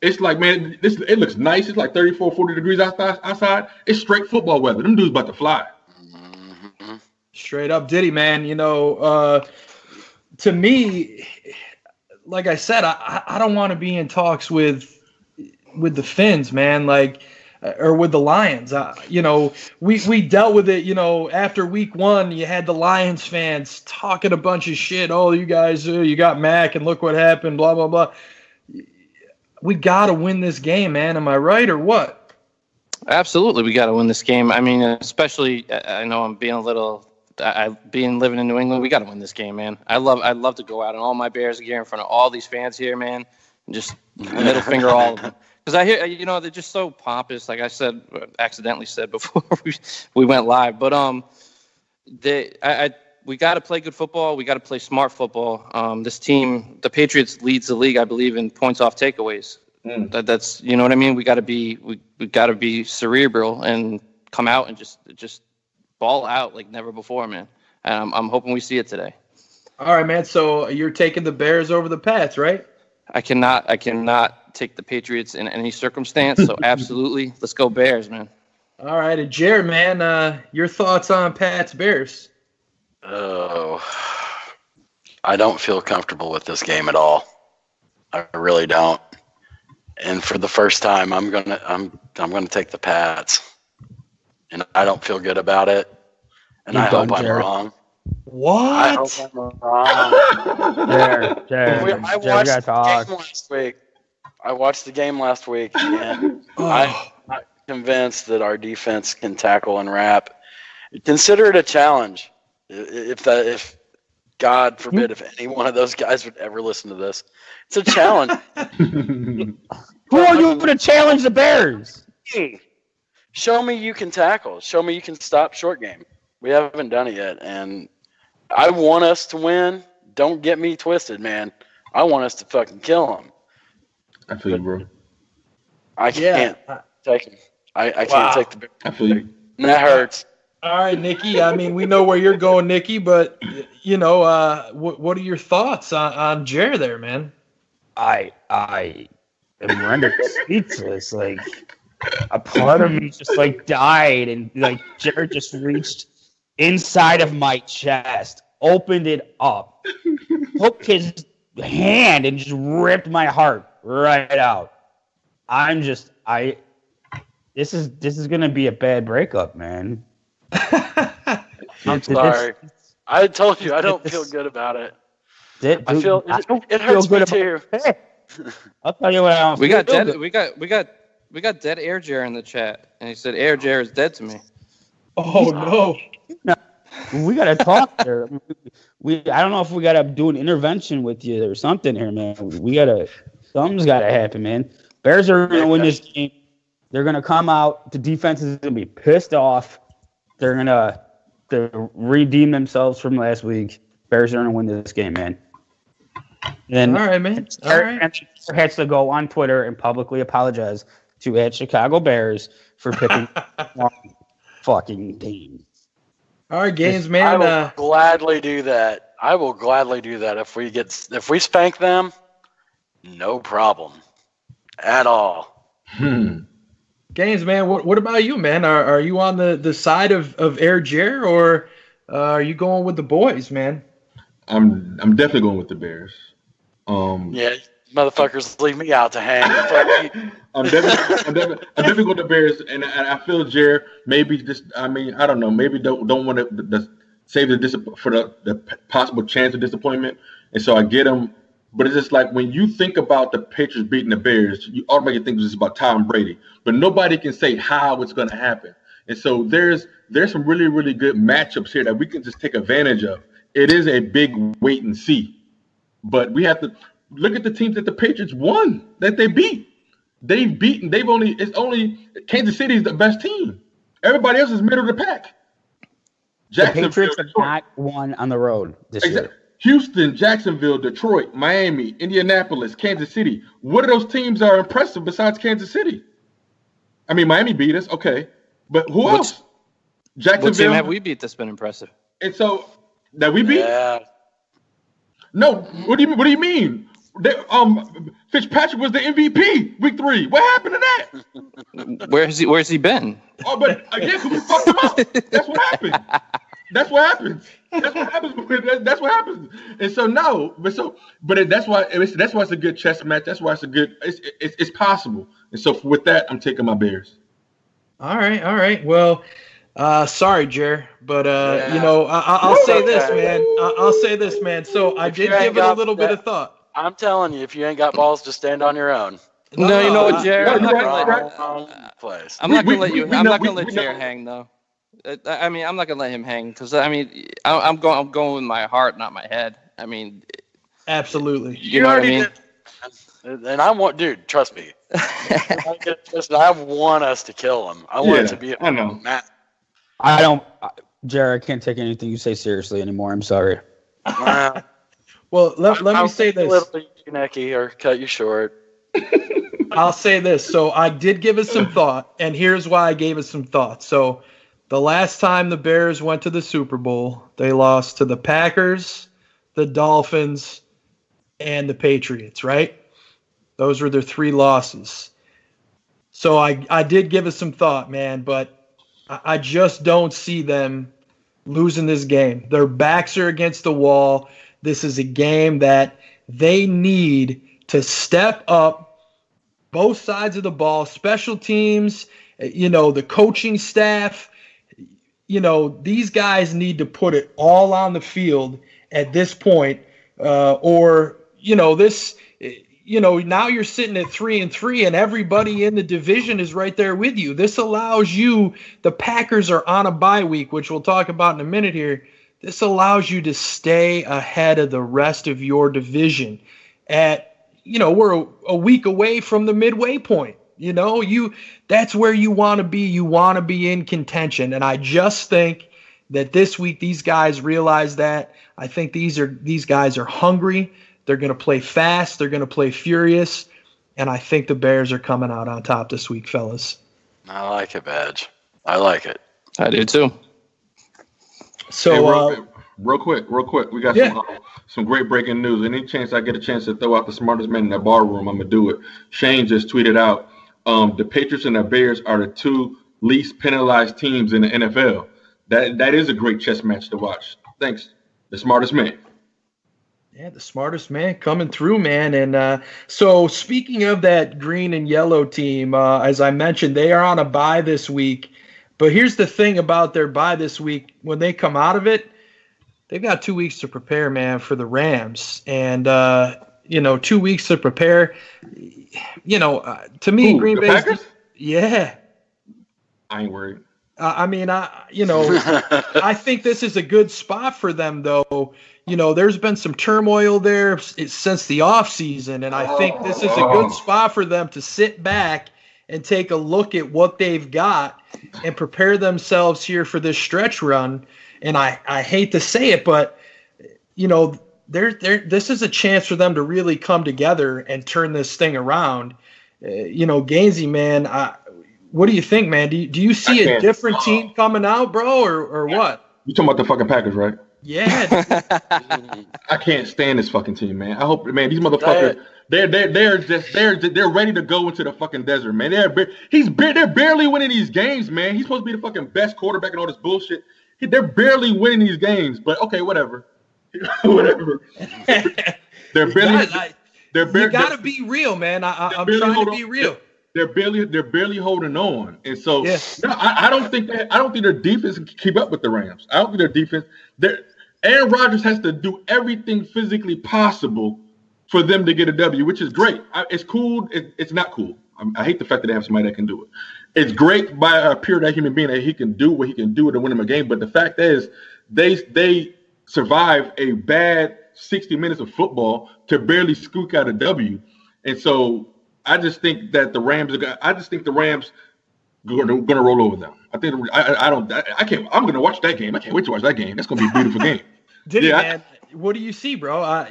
It's like, man, it looks nice. It's like 34, 40 degrees outside. It's straight football weather. Them dudes about to fly. Straight up Diddy, man. To me, like I said, I don't want to be in talks with the Fins, man, or with the Lions. We dealt with it, after week 1, you had the Lions fans talking a bunch of shit. Oh, you guys, you got Mac and look what happened, blah, blah, blah. We got to win this game, man. Am I right or what? Absolutely. We got to win this game. I mean, especially, I know I'm being a little, living in New England, we got to win this game, man. I'd love to go out in all my Bears gear in front of all these fans here, man, and just middle finger all of them. Because I hear, they're just so pompous, like I said, accidentally said before we went live. But we got to play good football. We got to play smart football. This team, the Patriots, leads the league, I believe, in points off takeaways. That's, you know what I mean. We got to be cerebral and come out and just ball out like never before, man. And I'm hoping we see it today. All right, man. So you're taking the Bears over the Pats, right? I cannot take the Patriots in any circumstance. So absolutely, let's go Bears, man. All right, and Jared, man, your thoughts on Pats Bears? Oh, I don't feel comfortable with this game at all. I really don't. And for the first time, I'm gonna take the Pats, and I don't feel good about it. And I hope I'm wrong. What? I hope I'm wrong. Jared, I watched the game last week, and I'm not convinced that our defense can tackle and wrap. Consider it a challenge. If God forbid, if any one of those guys would ever listen to this, it's a challenge. Who are you to challenge the Bears? Hey, show me you can tackle. Show me you can stop short game. We haven't done it yet, and I want us to win. Don't get me twisted, man. I want us to fucking kill him. I feel you, bro. I can't take him. I can't take the Bears. I feel you. And that hurts. All right, Nikki. I mean, we know where you're going, Nikki, but what are your thoughts on Jer there, man? I am rendered speechless. Like, a part of me just like died, and like Jared just reached inside of my chest, opened it up, took his hand, and just ripped my heart right out. This is gonna be a bad breakup, man. I'm sorry. I told you I don't feel good about it. I feel it hurts me too. I'll tell you what else. We got dead Air Jer in the chat, and he said Air Jer is dead to me. Oh no. We gotta talk there. I don't know if we gotta do an intervention with you or something here, man. Something's gotta happen, man. Bears are gonna win this game. They're gonna come out. The defense is gonna be pissed off. They're gonna redeem themselves from last week. Bears are gonna win this game, man. And all right, man. All right. And has to go on Twitter and publicly apologize to Chicago Bears for picking one fucking team. All right, games, man. I will gladly do that. I will gladly do that if we spank them. No problem, at all. Games, man. What about you, man? Are you on the side of Air Jer, or are you going with the boys, man? I'm definitely going with the Bears. Yeah, motherfuckers leave me out to hang. I'm definitely going with the Bears, and I feel Jer maybe I don't know, maybe don't want to save for the possible chance of disappointment, and so I get him. But it's just like when you think about the Patriots beating the Bears, you automatically think it's just about Tom Brady. But nobody can say how it's going to happen. And so there's some really, really good matchups here that we can just take advantage of. It is a big wait and see. But we have to look at the teams that the Patriots won, that they beat. It's only Kansas City is the best team. Everybody else is middle of the pack. The Patriots have not won on the road this year. Houston, Jacksonville, Detroit, Miami, Indianapolis, Kansas City. What of those teams are impressive besides Kansas City? I mean, Miami beat us, okay. But who else? Jacksonville. What team have we beat that's been impressive? And so that we beat? Yeah. No, what do you mean? Fitzpatrick was the MVP week 3. What happened to that? Where's he been? Oh, but again, we fucked him up. That's what happened. That's what happens. That's what happens. And so that's why it's a good chess match. That's why it's possible. And so with that, I'm taking my Bears. All right. Well, sorry, Jer, but I'll say this, man. I'll say this, man. So I did give it a little bit of thought. I'm telling you, if you ain't got balls, just stand on your own. No, you know what, Jer? I'm not gonna let Jer hang though. I mean, I'm not gonna let him hang because I'm going with my heart, not my head. I mean, absolutely. You know what I mean? And dude, trust me. I want us to kill him. I want it to be. I know. Jared, I can't take anything you say seriously anymore. I'm sorry. Well, let me say this. Little necky or cut you short. I'll say this. So I did give it some thought, and here's why I gave it some thought. So the last time the Bears went to the Super Bowl, they lost to the Packers, the Dolphins, and the Patriots, right? Those were their 3 losses. So I did give it some thought, man, but I just don't see them losing this game. Their backs are against the wall. This is a game that they need to step up both sides of the ball, special teams, the coaching staff. These guys need to put it all on the field at this point, now you're sitting at 3-3 and everybody in the division is right there with you. This allows you, the Packers are on a bye week, which we'll talk about in a minute here. This allows you to stay ahead of the rest of your division we're a week away from the midway point. That's where you want to be. You want to be in contention. And I just think that this week these guys realize that. I think these guys are hungry They're going to play fast. They're going to play furious. And I think the Bears are coming out on top this week, fellas. I like it, Badge. I like it. I do too. So, hey, real quick, we got some great breaking news. Any chance I get a chance to throw out the smartest man in that bar room, I'm gonna do it. Shane just tweeted out, the Patriots and the Bears are the two least penalized teams in the NFL. That is a great chess match to watch. Thanks, the smartest man. Yeah, the smartest man coming through, man. And so speaking of that green and yellow team, as I mentioned, they are on a bye this week. But here's the thing about their bye this week. When they come out of it, they've got 2 weeks to prepare, man, for the Rams. And, 2 weeks to prepare. To me, Green Bay. Yeah. I ain't worried. I think this is a good spot for them, though. There's been some turmoil there since the offseason, and I think this is a good spot for them to sit back and take a look at what they've got and prepare themselves here for this stretch run. And I hate to say it, but, this is a chance for them to really come together and turn this thing around. Gainsey, man, what do you think, man? Do you see a different team coming out, bro, or what? You talking about the fucking Packers, right? Yeah. I can't stand this fucking team, man. I hope, man, these motherfuckers, they're ready to go into the fucking desert, man. They're barely winning these games, man. He's supposed to be the fucking best quarterback and all this bullshit. They're barely winning these games, but okay, whatever. Whatever. They're barely. You gotta be real, man. I'm trying to be real. They're barely holding on, and so I don't think their defense can keep up with the Rams. I don't think their defense. Aaron Rodgers has to do everything physically possible for them to get a W, which is great. It's cool. It's not cool. I hate the fact that they have somebody that can do it. It's great by a pure that human being that he can do what he can do to win them a game. But the fact is, they survive a bad 60 minutes of football to barely squeak out a W, and so. I just think that the Rams are going to roll over them. I think I can't. I'm going to watch that game. I can't wait to watch that game. That's going to be a beautiful game. Man, what do you see, bro?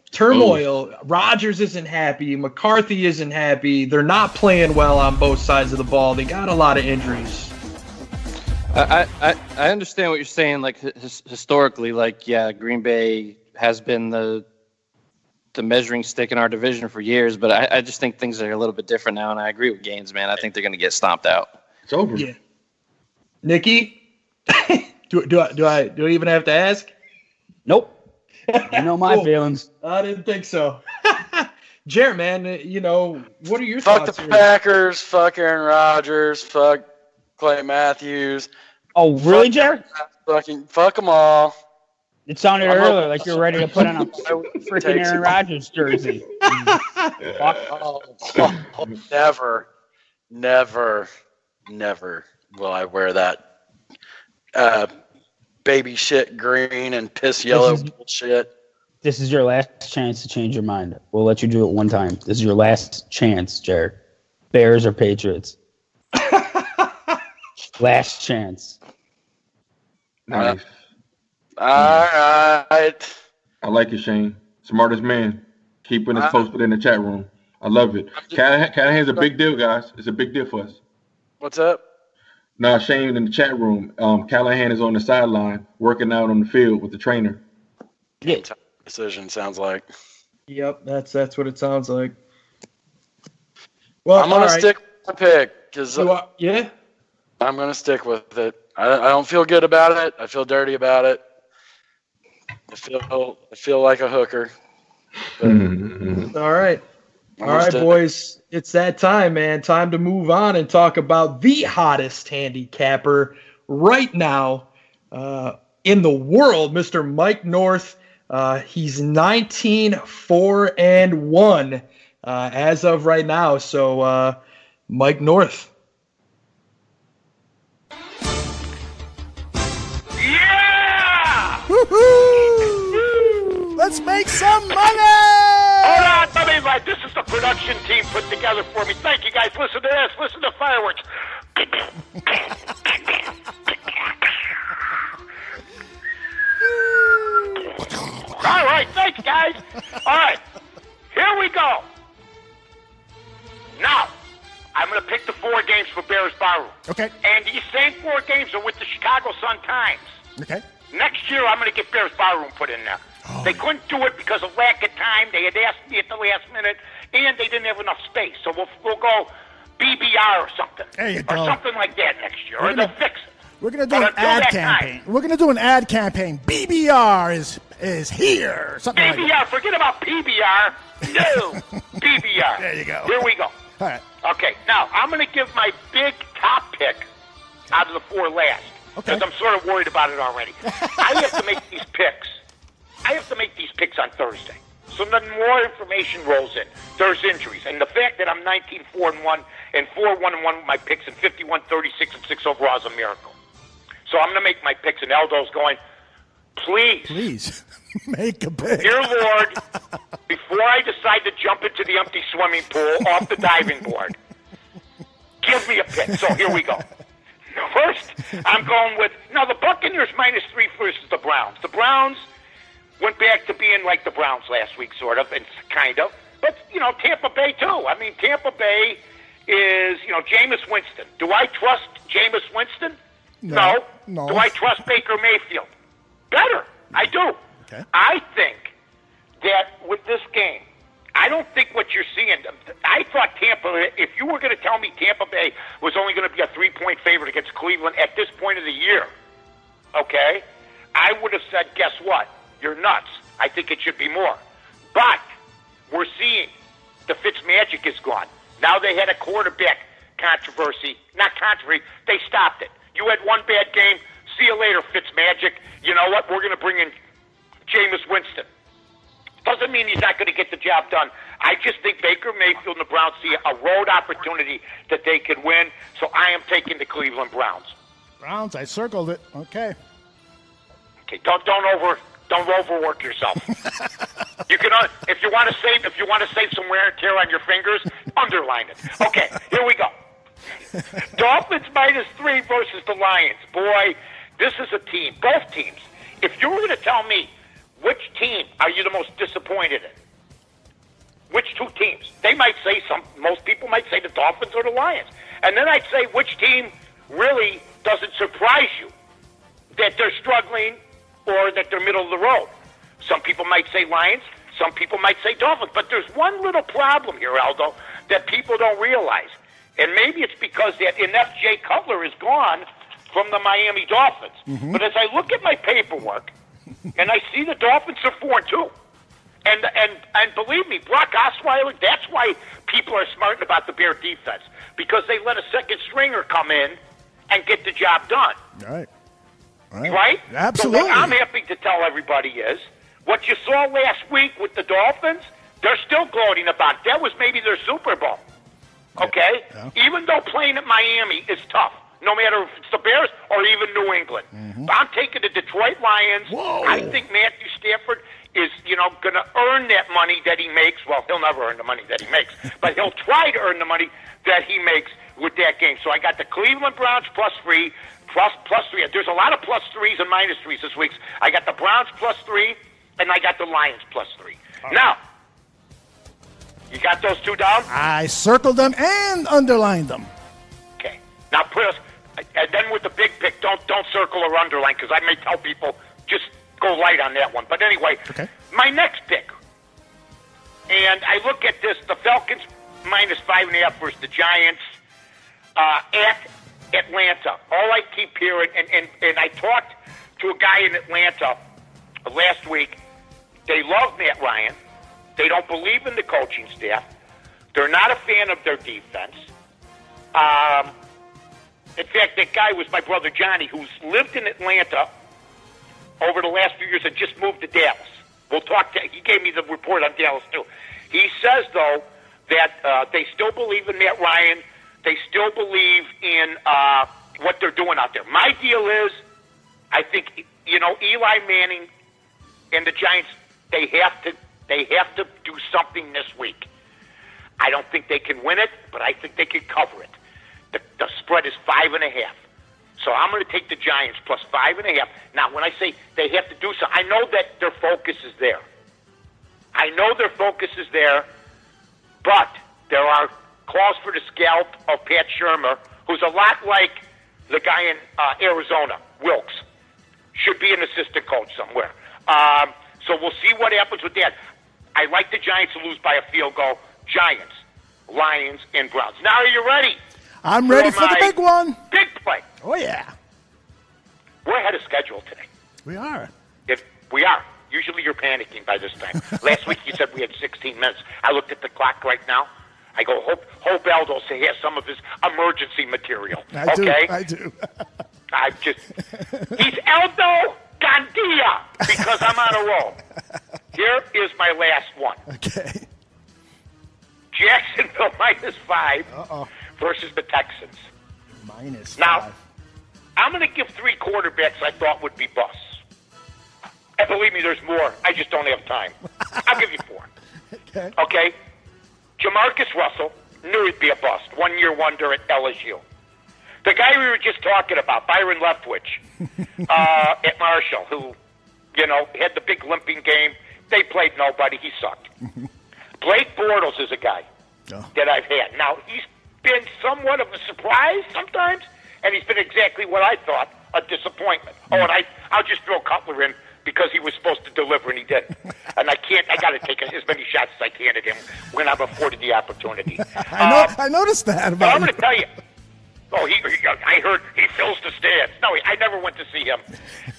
Turmoil. Rodgers isn't happy. McCarthy isn't happy. They're not playing well on both sides of the ball. They got a lot of injuries. I understand what you're saying. Like historically, Green Bay has been the measuring stick in our division for years, but I just think things are a little bit different now, and I agree with Gaines, man. I think they're going to get stomped out. It's over. Yeah. Nikki, do I even have to ask? Nope. You know my feelings. I didn't think so. Jared, man, what are your thoughts? Fuck the Packers, fuck Aaron Rodgers, fuck Clay Matthews. Oh, really, Jared? Fuck them all. It sounded earlier like you're ready to put on a freaking Aaron Rodgers jersey. Never will I wear that baby shit green and piss yellow bullshit. This is your last chance to change your mind. We'll let you do it one time. This is your last chance, Jared. Bears or Patriots? Last chance. Nice. All right. I like it, Shane. Smartest man. Keeping us posted in the chat room. I love it. Callahan's a big deal, guys. It's a big deal for us. What's up? Nah, Shane in the chat room. Callahan is on the sideline working out on the field with the trainer. Yeah. Decision sounds like. Yep, that's what it sounds like. Well, I'm gonna stick with my pick because I'm gonna stick with it. I don't feel good about it. I feel dirty about it. I feel like a hooker. All right, boys. It's that time, man. Time to move on and talk about the hottest handicapper right now in the world, Mr. Mike North. He's 19-4-1 as of right now. So, Mike North. Yeah! Woohoo! Let's make some money! Hold on, let me write. This is the production team put together for me. Thank you, guys. Listen to this. Listen to fireworks. All right, thank Barroom. Okay. And these same 4 games are with the Chicago Sun-Times. Okay. Next year, I'm going to get Bears Barroom put in there. They couldn't do it because of lack of time. They had asked me at the last minute, and they didn't have enough space. So we'll go BBR or something. There you or go. something like that next year. Or they'll fix it. We're going to do But an until ad that campaign. time- We're going to do an ad campaign. BBR is here. Something like BBR, that. forget about PBR. No, BBR. There you go. Here we go. All right. Okay, now I'm going to give my big top pick out of the 4 last. Okay. Because I'm sort of worried about it already. I have to make these picks. I have to make these picks on Thursday. So then more information rolls in. There's injuries. And the fact that I'm 19-4-1 and 4-1-1 with my picks and 51-36 and 6 overall is a miracle. So I'm going to make my picks, and Aldo's going, please. Make a pick. Dear Lord, before I decide to jump into the empty swimming pool off the diving board, give me a pick. So here we go. First, I'm going with, now the Buccaneers -3 versus the Browns. The Browns went back to being like the Browns last week, sort of, and kind of. But, Tampa Bay, too. I mean, Tampa Bay is, Jameis Winston. Do I trust Jameis Winston? No. Do I trust Baker Mayfield? Better. I do. Okay. I think that with this game, I don't think what you're seeing. I thought Tampa, if you were going to tell me Tampa Bay was only going to be a 3-point favorite against Cleveland at this point of the year, okay, I would have said, guess what? You're nuts. I think it should be more. But we're seeing the Fitzmagic is gone. Now they had a quarterback controversy. Not controversy. They stopped it. You had one bad game. See you later, Fitzmagic. You know what? We're going to bring in Jameis Winston. Doesn't mean he's not going to get the job done. I just think Baker Mayfield and the Browns see a road opportunity that they could win. So I am taking the Cleveland Browns. Browns, I circled it. Okay. Okay, don't overwork yourself. You can if you want to save some wear and tear on your fingers, underline it. Okay, here we go. Dolphins -3 versus the Lions. Boy, this is a team. Both teams. If you were going to tell me which team are you the most disappointed in, which 2 teams? They might say most people might say the Dolphins or the Lions. And then I'd say which team really doesn't surprise you that they're struggling or that they're middle of the road. Some people might say Lions, some people might say Dolphins. But there's one little problem here, Aldo, that people don't realize. And maybe it's because that inept Jay Cutler is gone from the Miami Dolphins. Mm-hmm. But as I look at my paperwork, and I see the Dolphins are 4-2. And believe me, Brock Osweiler, that's why people are smarting about the Bear defense. Because they let a second stringer come in and get the job done. Right? Absolutely. So what I'm happy to tell everybody is, what you saw last week with the Dolphins, they're still gloating about it. That was maybe their Super Bowl. Okay? Yeah. Even though playing at Miami is tough. No matter if it's the Bears or even New England. Mm-hmm. I'm taking the Detroit Lions. Whoa. I think Matthew Stafford is, going to earn that money that he makes. Well, he'll never earn the money that he makes, but he'll try to earn the money that he makes with that game. So I got the Cleveland Browns +3, +3. There's a lot of +3s and -3s this week. I got the Browns +3, and I got the Lions +3. Right. Now, you got those 2 down? I circled them and underlined them. Okay. Now put us. And then with the big pick, don't circle or underline, because I may tell people just go light on that one. But anyway, my next pick, and I look at this, the Falcons -5.5 versus the Giants at Atlanta. All I keep hearing, and I talked to a guy in Atlanta last week. They love Matt Ryan. They don't believe in the coaching staff. They're not a fan of their defense. In fact, that guy was my brother Johnny, who's lived in Atlanta over the last few years and just moved to Dallas. We'll talk he gave me the report on Dallas, too. He says, though, that they still believe in Matt Ryan. They still believe in what they're doing out there. My deal is, I think, Eli Manning and the Giants, they have to do something this week. I don't think they can win it, but I think they can cover it. The spread is 5.5. So I'm going to take the Giants +5.5. Now, when I say they have to do something, I know that their focus is there. But there are calls for the scalp of Pat Shermer, who's a lot like the guy in Arizona, Wilkes. Should be an assistant coach somewhere. So we'll see what happens with that. I like the Giants to lose by a field goal. Giants, Lions, and Browns. Now are you ready? I'm ready for the big one. Big play. Oh, yeah. We're ahead of schedule today. We are. If we are. Usually you're panicking by this time. Last week you said we had 16 minutes. I looked at the clock right now. I go, hope Aldo has some of his emergency material. I okay? do. He's Aldo Gandia because I'm on a roll. Here is my last one. Okay. Jacksonville -5 versus the Texans. -5. Now, I'm going to give 3 quarterbacks I thought would be busts. And believe me, there's more. I just don't have time. I'll give you 4. Okay? Jamarcus Russell, knew he'd be a bust. 1-year wonder at LSU. The guy we were just talking about, Byron Leftwich, at Marshall, who, had the big limping game. They played nobody. He sucked. Blake Bortles is a guy that I've had. Now, he's been somewhat of a surprise sometimes, and he's been exactly what I thought, a disappointment. Oh, and I'll just throw Cutler in because he was supposed to deliver and he didn't. And I got to take as many shots as I can at him when I'm afforded the opportunity. I noticed that about I'm going to tell you. Oh, I heard he fills the stands. No, I never went to see him.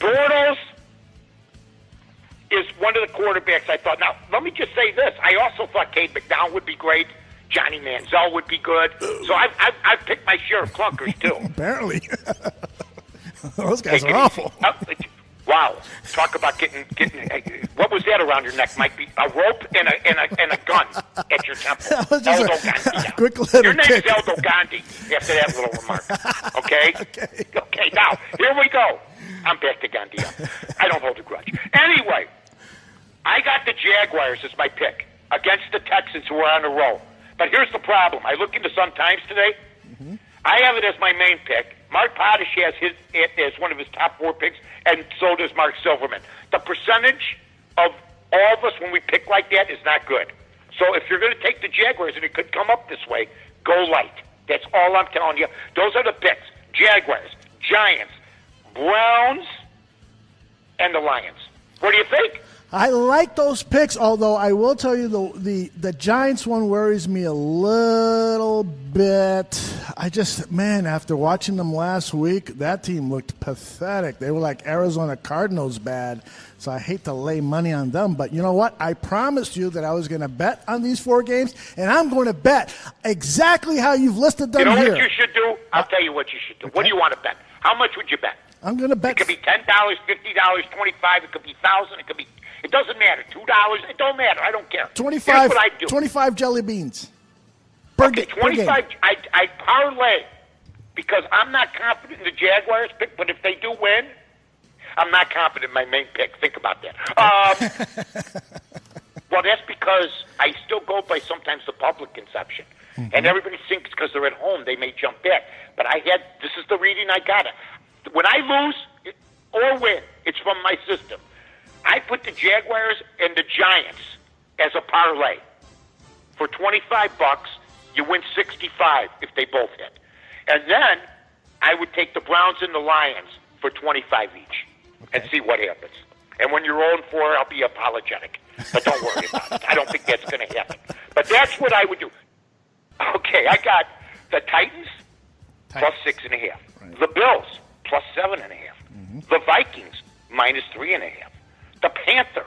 Bortles is one of the quarterbacks I thought. Now, let me just say this. I also thought Cade McDowell would be great. Johnny Manziel would be good. So I've picked my share of clunkers, too. Apparently. Those guys are awful. Wow. Talk about getting what was that around your neck? Might be a rope and a gun at your temple. That was just Aldo Gandhi. Quick little Your name's kick. Aldo Gandhi after that little remark. Okay? Okay, now, here we go. I'm back to Gandia. I don't hold a grudge. Anyway, I got the Jaguars as my pick against the Texans who are on a roll. But here's the problem. I look into Sun-Times today. Mm-hmm. I have it as my main pick. Mark Potash has it as one of his top 4 picks, and so does Mark Silverman. The percentage of all of us when we pick like that is not good. So if you're going to take the Jaguars, and it could come up this way, go light. That's all I'm telling you. Those are the picks. Jaguars, Giants, Browns, and the Lions. What do you think? I like those picks, although I will tell you the Giants one worries me a little bit. After watching them last week, that team looked pathetic. They were like Arizona Cardinals bad, so I hate to lay money on them. But you know what? I promised you that I was going to bet on these 4 games, and I'm going to bet exactly how you've listed them here. You know what you should do? I'll tell you what you should do. Okay. What do you want to bet? How much would you bet? I'm going to bet. It could be $10, $50, $25. It could be $1,000. It could be. It doesn't matter. $2. It don't matter. I don't care. 25. Here's what I do. 25 jelly beans. Okay, 25. I parlay because I'm not confident in the Jaguars pick. But if they do win, I'm not confident in my main pick. Think about that. Well, that's because I still go by sometimes the public conception, and everybody thinks because they're at home they may jump back. But this is the reading I got. When I lose or win, it's from my system. I put the Jaguars and the Giants as a parlay. For $25, you win 65 if they both hit. And then I would take the Browns and the Lions for 25 each and see what happens. And when you're 0-4, I'll be apologetic. But don't worry about it. I don't think that's going to happen. But that's what I would do. Okay, I got the Titans plus 6.5. Right. The Bills plus 7.5. Mm-hmm. The Vikings minus 3.5. The Panther.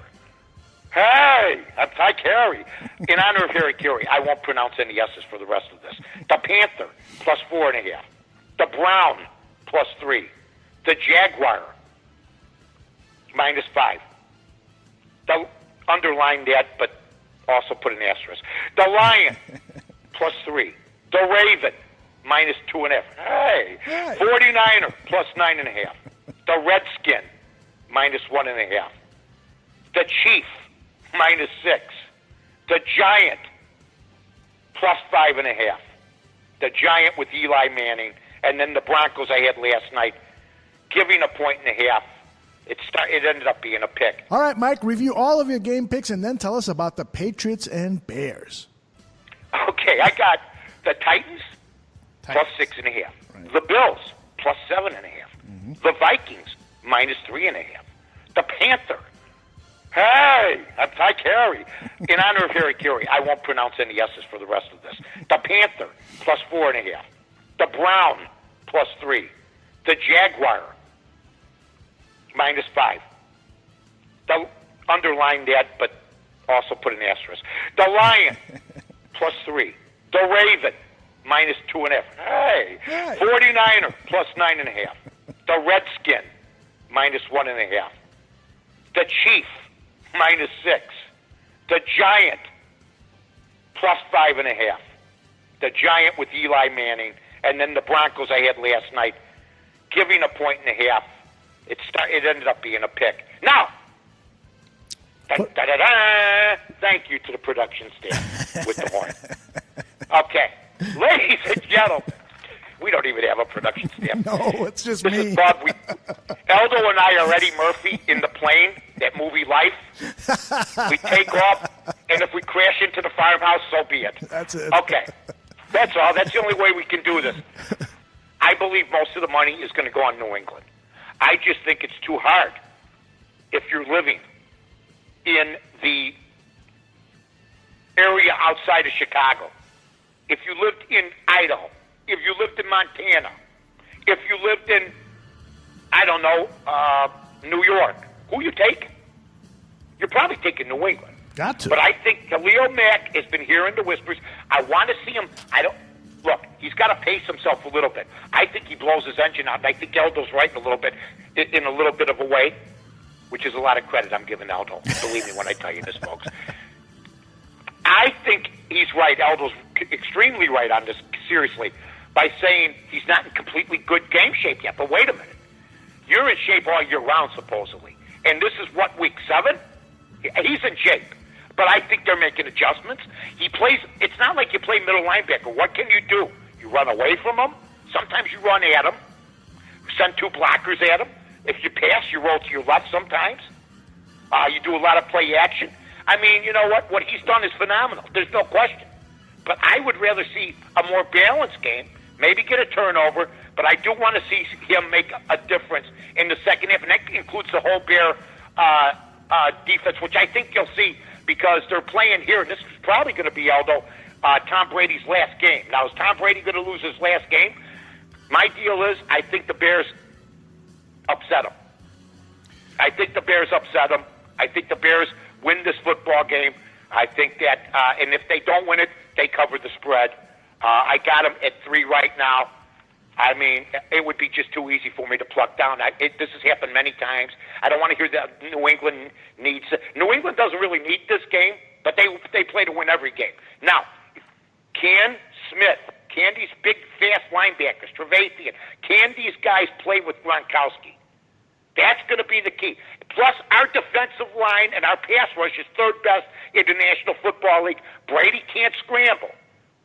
Hey, I'm Ty Carey. In honor of Harry Carey, I won't pronounce any S's for the rest of this. The Panther, plus 4.5. The Brown, plus 3. The Jaguar, minus 5. Underline that, but also put an asterisk. The Lion, plus 3. The Raven, minus 2.5. Hey. 49er, plus 9.5. The Redskin, minus 1.5. The Chief, minus 6. The Giant, plus 5.5. The Giant with Eli Manning. And then the Broncos I had last night, giving 1.5. It ended up being a pick. All right, Mike, review all of your game picks and then tell us about the Patriots and Bears. Okay, I got the Titans plus 6.5. Right. The Bills, plus 7.5. Mm-hmm. The Vikings, minus 3.5. The Panther, hey, I'm Ty Carey. In honor of Harry Carey, I won't pronounce any S's for the rest of this. The Panther, plus 4.5. The Brown, plus 3. The Jaguar, minus 5. Underline that, but also put an asterisk. The Lion, plus 3. The Raven, minus 2.5. Hey. 49er, plus 9.5. The Redskin, minus 1.5. The Chief, minus 6. The Giant, plus 5.5. The Giant with Eli Manning. And then the Broncos I had last night, giving 1.5. It ended up being a pick. Now, thank you to the production staff with the horn. Okay, ladies and gentlemen, we don't even have a production staff. No, it's just this me. Is Bob. Aldo and I are Eddie Murphy in the plane, that movie Life. We take off, and if we crash into the farmhouse, so be it. That's it. Okay, that's all. That's the only way we can do this. I believe most of the money is going to go on New England. I just think it's too hard if you're living in the area outside of Chicago. If you lived in Idaho, if you lived in Montana, if you lived in, I don't know, New York, who you take? You're probably taking New England. Got to. But I think Khalil Mack has been hearing the whispers. I want to see him. Look, he's got to pace himself a little bit. I think he blows his engine out, and I think Aldo's right in a little bit of a way, which is a lot of credit I'm giving Aldo. Believe me when I tell you this, folks. I think he's right. Aldo's extremely right on this, seriously, by saying he's not in completely good game shape yet. But wait a minute. You're in shape all year round, supposedly. And this is what, week 7? He's in shape. But I think they're making adjustments. He plays, it's not like you play middle linebacker. What can you do? You run away from him. Sometimes you run at him. Send 2 blockers at him. If you pass, you roll to your left sometimes. You do a lot of play action. I mean, you know what? What he's done is phenomenal. There's no question. But I would rather see a more balanced game, maybe get a turnover, but I do want to see him make a difference in the second half, and that includes the whole Bear defense, which I think you'll see because they're playing here, and this is probably going to be, Aldo, Tom Brady's last game. Now, is Tom Brady going to lose his last game? My deal is I think the Bears upset him. I think the Bears win this football game. I think that, and if they don't win it, they cover the spread. I got them at 3 right now. I mean, it would be just too easy for me to pluck down. This has happened many times. I don't want to hear that New England needs. New England doesn't really need this game, but they play to win every game. Now, can these big, fast linebackers, Trevathan, can these guys play with Gronkowski? That's going to be the key. Plus, our defensive line and our pass rush is 3rd best in the National Football League. Brady can't scramble.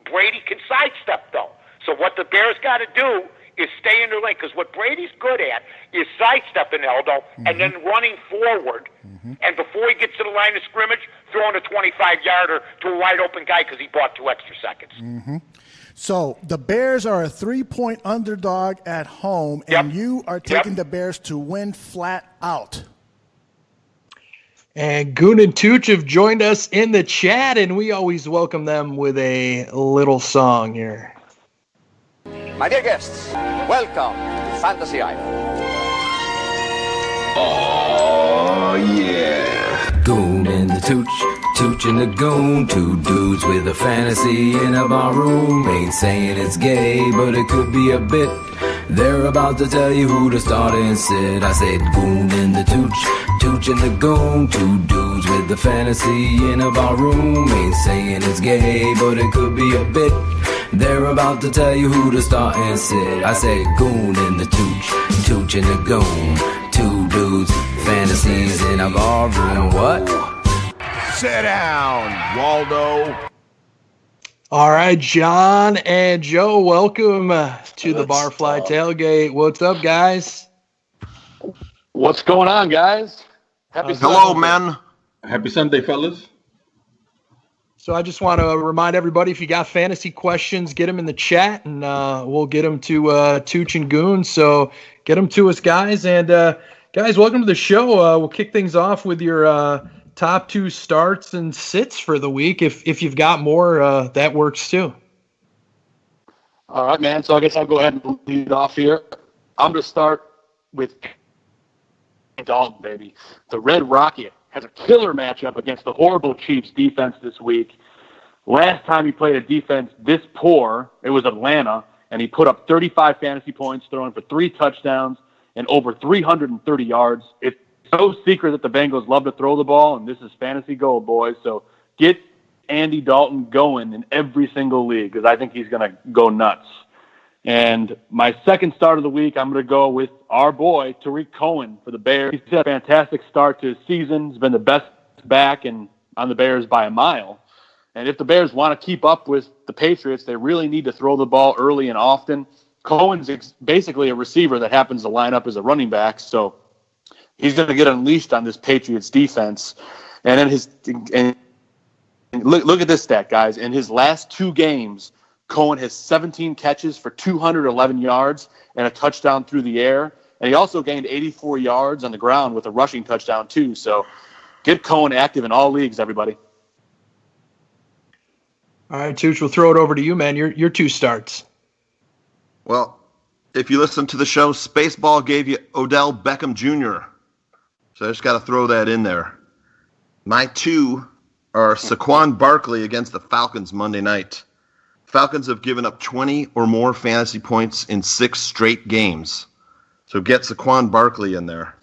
Brady can sidestep, though. So what the Bears got to do is stay in their lane, because what Brady's good at is sidestepping, Aldo, and then running forward, and before he gets to the line of scrimmage, throwing a 25-yarder to a wide-open guy because he bought 2 extra seconds. So the Bears are a 3-point underdog at home, and you are taking the Bears to win flat out. And Goon and Tooch have joined us in the chat, and we always welcome them with a little song here. My dear guests, welcome to Fantasy Island. Oh, yeah. Goon and the Tooch and the Goon. 2 dudes with a fantasy in a barroom. Ain't saying it's gay, but it could be a bit. They're about to tell you who to start and sit. I said Goon and the Tooch and the Goon. 2 dudes with a fantasy in a barroom. Ain't saying it's gay, but it could be a bit. They're about to tell you who to start and sit. I said Goon and the Tooch and the Goon. 2 dudes, fantasies in a barroom. What? Sit down, Waldo. All right, John and Joe, welcome to the Barfly Tailgate. What's up, guys? What's going on, guys? Hello, men. Happy Sunday, fellas. So I just want to remind everybody, if you got fantasy questions, get them in the chat, and we'll get them to Tooch and Goon. So get them to us, guys. And guys, welcome to the show. We'll kick things off with your top 2 starts and sits for the week. If you've got more, that works too. All right, man. So I guess I'll go ahead and lead off here. I'm going to start with Dalton, baby. The Red Rocket has a killer matchup against the horrible Chiefs defense this week. Last time he played a defense this poor, it was Atlanta, and he put up 35 fantasy points, throwing for 3 touchdowns and over 330 yards. It's no secret that the Bengals love to throw the ball, and this is fantasy gold, boys. So get Andy Dalton going in every single league, because I think he's going to go nuts. And my second start of the week, I'm going to go with our boy, Tariq Cohen, for the Bears. He's had a fantastic start to his season. He's been the best back on the Bears by a mile. And if the Bears want to keep up with the Patriots, they really need to throw the ball early and often. Cohen's basically a receiver that happens to line up as a running back, so he's going to get unleashed on this Patriots defense. And look at this stat, guys. In his last 2 games, Cohen has 17 catches for 211 yards and a touchdown through the air. And he also gained 84 yards on the ground with a rushing touchdown, too. So get Cohen active in all leagues, everybody. All right, Tooch, we'll throw it over to you, man. Your 2 starts. Well, if you listen to the show, Spaceball gave you Odell Beckham Jr., so I just got to throw that in there. My 2 are Saquon Barkley against the Falcons Monday night. Falcons have given up 20 or more fantasy points in 6 straight games. So get Saquon Barkley in there.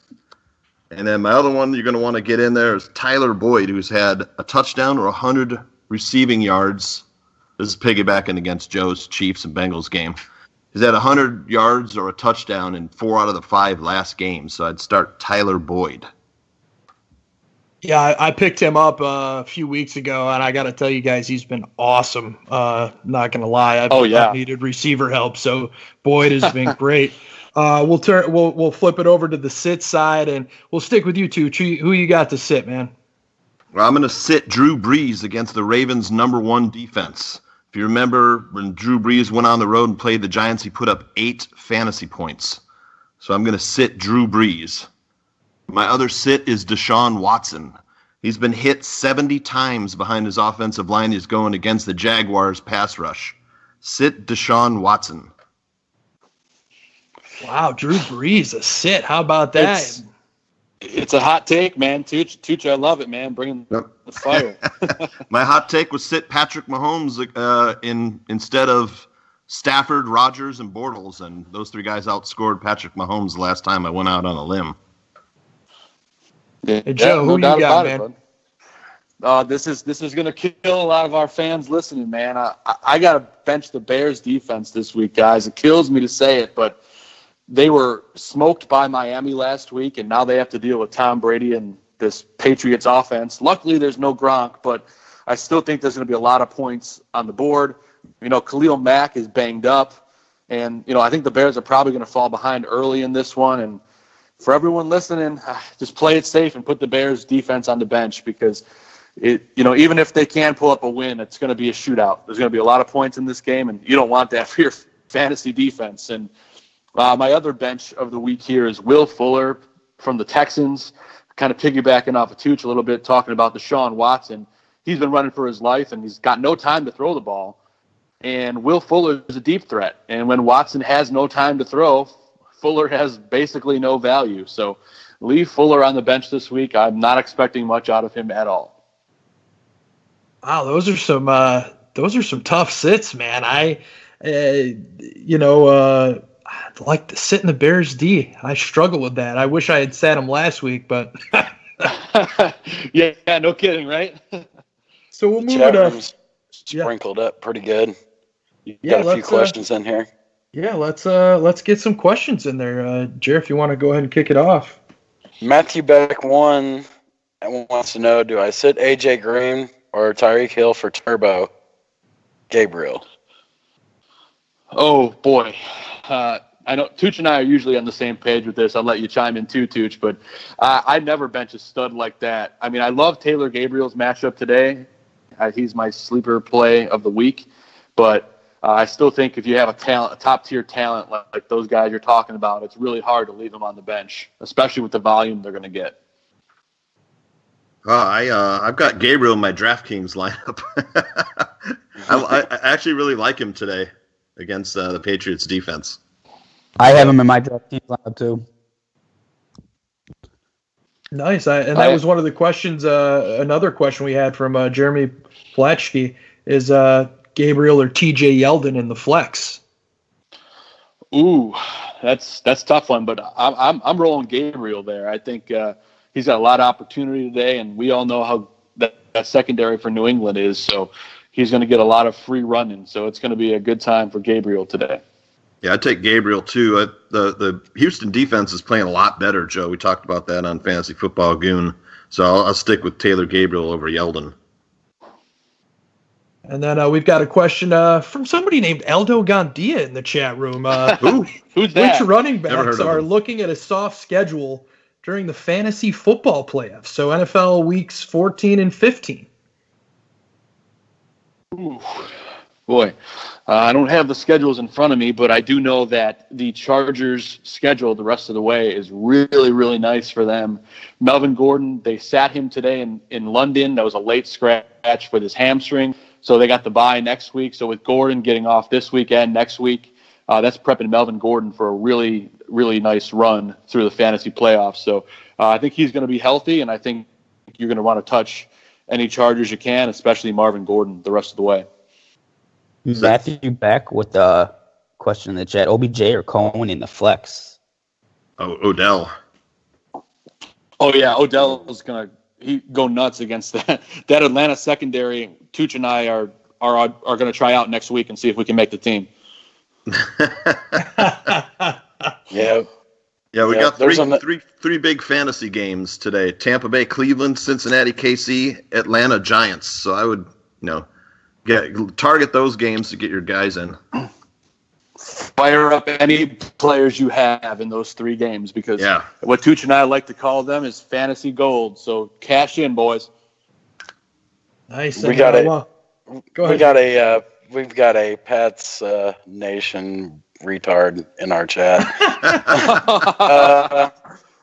And then my other one you're going to want to get in there is Tyler Boyd, who's had a touchdown or 100 receiving yards. This is piggybacking against Joe's Chiefs and Bengals game. He's had 100 yards or a touchdown in 4 out of the 5 last games. So I'd start Tyler Boyd. Yeah, I picked him up a few weeks ago, and I got to tell you guys, he's been awesome. Not going to lie, I've needed receiver help, so Boyd has been great. We'll flip it over to the sit side, and we'll stick with you two. Who you got to sit, man? Well, I'm going to sit Drew Brees against the Ravens' #1 defense. If you remember, when Drew Brees went on the road and played the Giants, he put up 8 fantasy points. So I'm going to sit Drew Brees. My other sit is Deshaun Watson. He's been hit 70 times behind his offensive line. He's going against the Jaguars' pass rush. Sit Deshaun Watson. Wow, Drew Brees, a sit. How about that? It's a hot take, man. Tooch, I love it, man. Bringing the fire. My hot take was sit Patrick Mahomes instead of Stafford, Rodgers, and Bortles, and those 3 guys outscored Patrick Mahomes the last time I went out on a limb. Hey, Joe, who you got, man? This is going to kill a lot of our fans listening, man. I got to bench the Bears defense this week, guys. It kills me to say it, but they were smoked by Miami last week, and now they have to deal with Tom Brady and this Patriots offense. Luckily, there's no Gronk, but I still think there's going to be a lot of points on the board. You know, Khalil Mack is banged up, and, I think the Bears are probably going to fall behind early in this one, and for everyone listening, just play it safe and put the Bears defense on the bench, because even if they can pull up a win, it's going to be a shootout. There's going to be a lot of points in this game, and you don't want that for your fantasy defense. And my other bench of the week here is Will Fuller from the Texans, kind of piggybacking off of Tooch a little bit, talking about Deshaun Watson. He's been running for his life, and he's got no time to throw the ball. And Will Fuller is a deep threat. And when Watson has no time to throw, Fuller has basically no value. So leave Fuller on the bench this week. I'm not expecting much out of him at all. Wow, those are some tough sits, man. I'd like to sit in the Bears D. I struggle with that. I wish I had sat him last week, but yeah, no kidding, right? So we'll move it up. Sprinkled up pretty good. Got a few questions in here. Yeah, let's get some questions in there. Jer, if you want to go ahead and kick it off. Matthew Beck 1 wants to know, do I sit AJ Green or Tyreek Hill for Turbo Gabriel? Oh, boy. I know Tooch and I are usually on the same page with this. I'll let you chime in too, Tooch, but I never bench a stud like that. I mean, I love Taylor Gabriel's matchup today. He's my sleeper play of the week. But I still think if you have a top-tier talent like those guys you're talking about, it's really hard to leave them on the bench, especially with the volume they're going to get. I've got Gabriel in my DraftKings lineup. I actually really like him today against the Patriots defense. I have him in my DraftKings lineup too. Nice. That was one of the questions. Another question we had from Jeremy Platschke is Gabriel or TJ Yeldon in the flex. Ooh, that's a tough one, but I'm rolling Gabriel there. I think he's got a lot of opportunity today, and we all know how that secondary for New England is. So he's going to get a lot of free running. So it's going to be a good time for Gabriel today. Yeah, I'd take Gabriel too. The Houston defense is playing a lot better, Joe. We talked about that on Fantasy Football Goon. So I'll stick with Taylor Gabriel over Yeldon. And then we've got a question from somebody named Aldo Gandia in the chat room. Who's that? Which running backs are looking at a soft schedule during the fantasy football playoffs? So NFL weeks 14 and 15. Ooh, boy, I don't have the schedules in front of me, but I do know that the Chargers' schedule the rest of the way is really, really nice for them. Melvin Gordon, they sat him today in London. That was a late scratch with his hamstring. So they got the bye next week. So with Gordon getting off this weekend, next week, that's prepping Melvin Gordon for a really, really nice run through the fantasy playoffs. So I think he's going to be healthy, and I think you're going to want to touch any Chargers you can, especially Marvin Gordon, the rest of the way. Matthew Beck with the question in the chat: OBJ or Cohen in the flex? Oh, Odell. Oh yeah, Odell is gonna go nuts against that Atlanta secondary. Tooch and I are going to try out next week and see if we can make the team. Yeah, we got three big fantasy games today: Tampa Bay, Cleveland, Cincinnati, KC, Atlanta, Giants. So I would, target those games to get your guys in. Fire up any players you have in those three games, because what Tooch and I like to call them is fantasy gold. So cash in, boys. Nice. We've got a Pats Nation retard in our chat.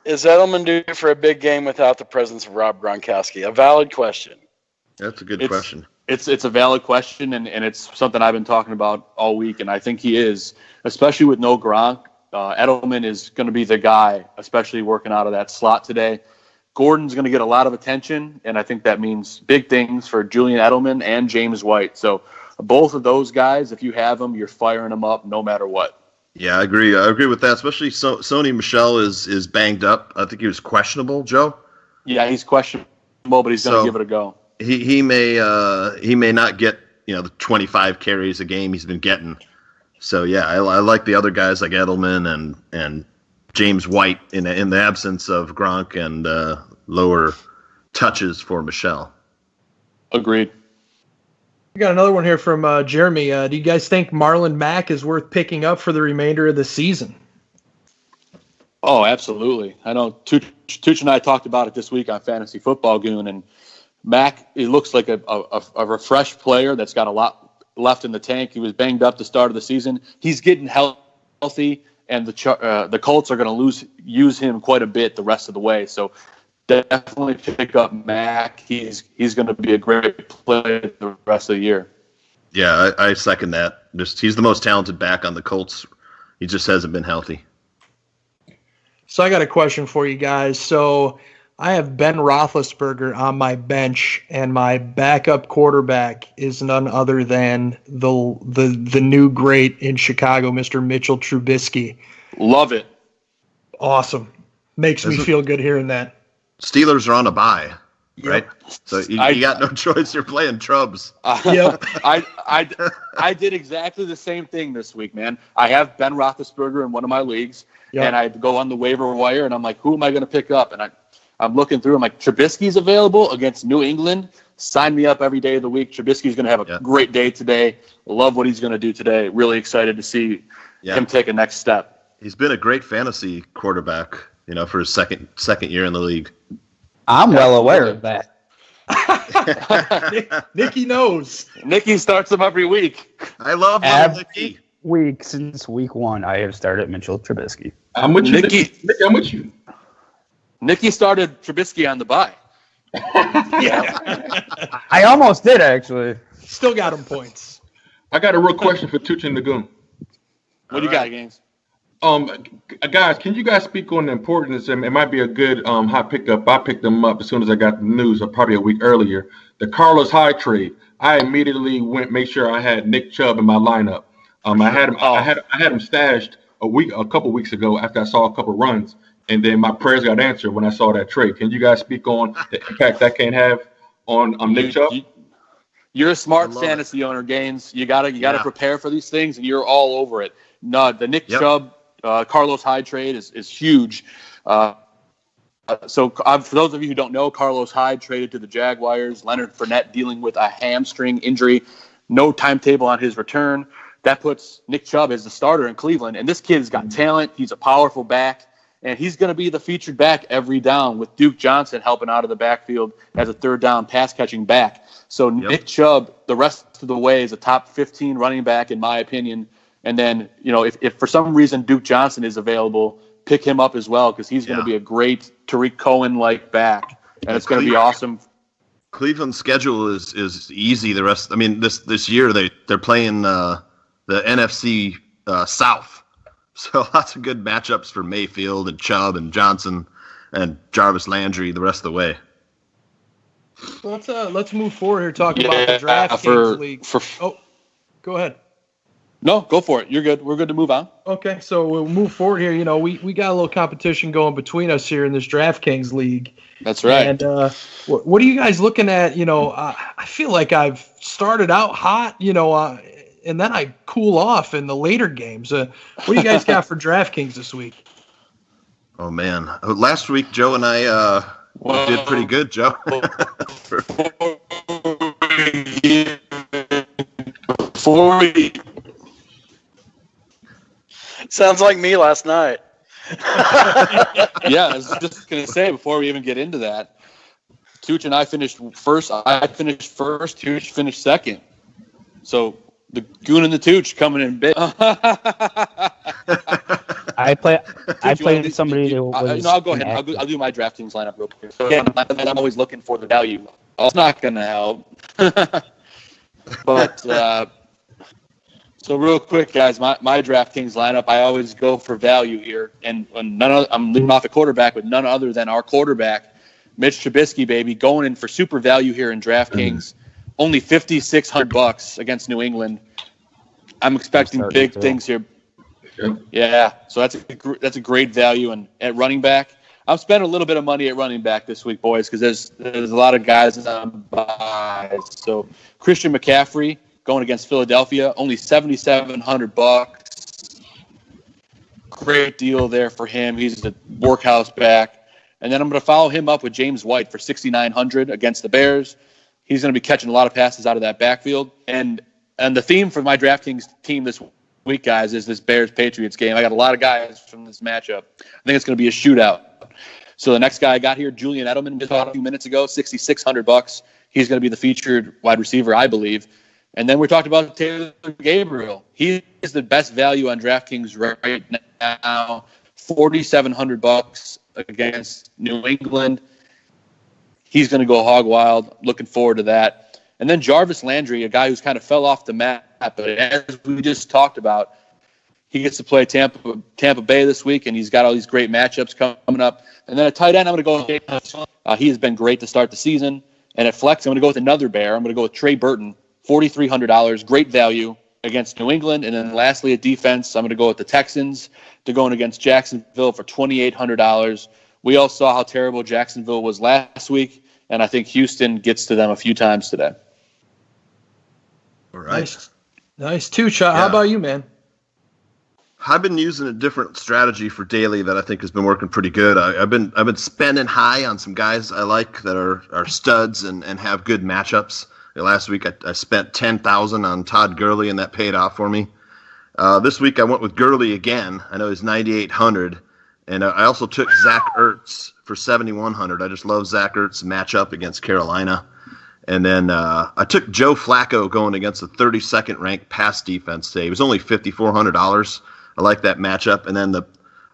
Is Edelman due for a big game without the presence of Rob Gronkowski? A valid question. That's a good question. It's a valid question, and it's something I've been talking about all week, and I think he is, especially with no Gronk. Edelman is going to be the guy, especially working out of that slot today. Gordon's going to get a lot of attention, and I think that means big things for Julian Edelman and James White. So both of those guys, if you have them, you're firing them up no matter what. Yeah, I agree. I agree with that, especially Sony Michel is banged up. I think he was questionable, Joe. Yeah, he's questionable, but he's going to give it a go. He may not get the 25 carries a game he's been getting. So yeah, I like the other guys like Edelman and James White in the absence of Gronk and lower touches for Michelle. Agreed. We got another one here from Jeremy. Do you guys think Marlon Mack is worth picking up for the remainder of the season? Oh, absolutely. I know Tooch and I talked about it this week on Fantasy Football Goon, and Mack, he looks like a refreshed player that's got a lot left in the tank. He was banged up the start of the season. He's getting healthy, and the Colts are going to use him quite a bit the rest of the way. So definitely pick up Mack. He's going to be a great player the rest of the year. Yeah, I second that. He's the most talented back on the Colts. He just hasn't been healthy. So I got a question for you guys. So I have Ben Roethlisberger on my bench, and my backup quarterback is none other than the new great in Chicago, Mr. Mitchell Trubisky. Love it. Awesome. Makes me feel good hearing that. Steelers are on a bye, right? So you got no choice. You're playing Trubs. Yep. I did exactly the same thing this week, man. I have Ben Roethlisberger in one of my leagues, and I go on the waiver wire, and I'm like, who am I going to pick up? And I'm looking through. I'm like, Trubisky's available against New England. Sign me up every day of the week. Trubisky's going to have a great day today. Love what he's going to do today. Really excited to see him take a next step. He's been a great fantasy quarterback, for his second year in the league. I'm well aware of that. Nicky knows. Nicky starts them every week. I love Nicky. Week since week 1, I have started Mitchell Trubisky. I'm with you, Nicky. I'm with you. Nicky started Trubisky on the bye. Yeah. I almost did, actually. Still got him points. I got a real question for Tooch and the Goon. What do you got, Gaines? Guys, can you guys speak on the importance? And it might be a good hot pickup. I picked them up as soon as I got the news, or probably a week earlier. The Carlos Hyde trade. I immediately made sure I had Nick Chubb in my lineup. I had him stashed a couple weeks ago after I saw a couple runs, and then my prayers got answered when I saw that trade. Can you guys speak on the impact that can have on Nick Chubb? You're a smart fantasy owner, Gaines. You gotta prepare for these things, and you're all over it. No, the Nick Chubb, Carlos Hyde trade is huge. So for those of you who don't know, Carlos Hyde traded to the Jaguars. Leonard Fournette dealing with a hamstring injury. No timetable on his return. That puts Nick Chubb as the starter in Cleveland. And this kid's got talent. He's a powerful back. And he's going to be the featured back every down with Duke Johnson helping out of the backfield as a third down pass-catching back. So Nick Chubb, the rest of the way, is a top 15 running back, in my opinion. And then, if for some reason Duke Johnson is available, pick him up as well, because he's going to be a great Tariq Cohen-like back. And it's going to be awesome. Cleveland's schedule is easy. The rest, this year they're playing the NFC South. So lots of good matchups for Mayfield and Chubb and Johnson and Jarvis Landry the rest of the way. Let's move forward here. Talking about the DraftKings League. Go ahead. No, go for it. You're good. We're good to move on. Okay, so we'll move forward here. We got a little competition going between us here in this DraftKings League. That's right. And what are you guys looking at? I feel like I've started out hot, and then I cool off in the later games. What do you guys got for DraftKings this week? Oh, man. Last week, Joe and I did pretty good, Joe. Sounds like me last night. Yeah, I was just going to say, before we even get into that, Tooch and I finished first. I finished first. Tooch finished second. So the Goon and the Tooch coming in big. I played somebody that was... I'll go ahead. I'll do my DraftKings lineup real quick. So again, I'm always looking for the value. It's not going to help. But so real quick, guys, my DraftKings lineup, I always go for value here. And I'm leading off a quarterback with none other than our quarterback, Mitch Trubisky, baby, going in for super value here in DraftKings. Only $5,600 against New England. I'm expecting big things here. Yeah, so that's a great value. And at running back, I'm spending a little bit of money at running back this week, boys, because there's a lot of guys on buys. So Christian McCaffrey going against Philadelphia, only $7,700. Great deal there for him. He's a workhouse back. And then I'm going to follow him up with James White for $6,900 against the Bears. He's going to be catching a lot of passes out of that backfield. And the theme for my DraftKings team this week, guys, is this Bears-Patriots game. I got a lot of guys from this matchup. I think it's going to be a shootout. So the next guy I got here, Julian Edelman, just a few minutes ago, $6,600. He's going to be the featured wide receiver, I believe. And then we talked about Taylor Gabriel. He is the best value on DraftKings right now, $4,700 against New England. He's going to go hog wild. Looking forward to that. And then Jarvis Landry, a guy who's kind of fell off the map, but as we just talked about, he gets to play Tampa Bay this week, and he's got all these great matchups coming up. And then at tight end, I'm going to go with he has been great to start the season. And at flex, I'm going to go with another Bear. I'm going to go with Trey Burton, $4,300, great value against New England. And then lastly, at defense, I'm going to go with the Texans. They're going against Jacksonville for $2,800. We all saw how terrible Jacksonville was last week, and I think Houston gets to them a few times today. All right. Nice. Tooch, how about you, man? I've been using a different strategy for daily that I think has been working pretty good. I've been spending high on some guys I like that are studs and have good matchups. Last week I spent $10,000 on Todd Gurley, and that paid off for me. This week I went with Gurley again. I know he's $9,800, and I also took Zach Ertz for $7,100. I just love Zach Ertz matchup against Carolina. And then I took Joe Flacco going against the 32nd ranked pass defense today. He was only $5,400. I like that matchup. And then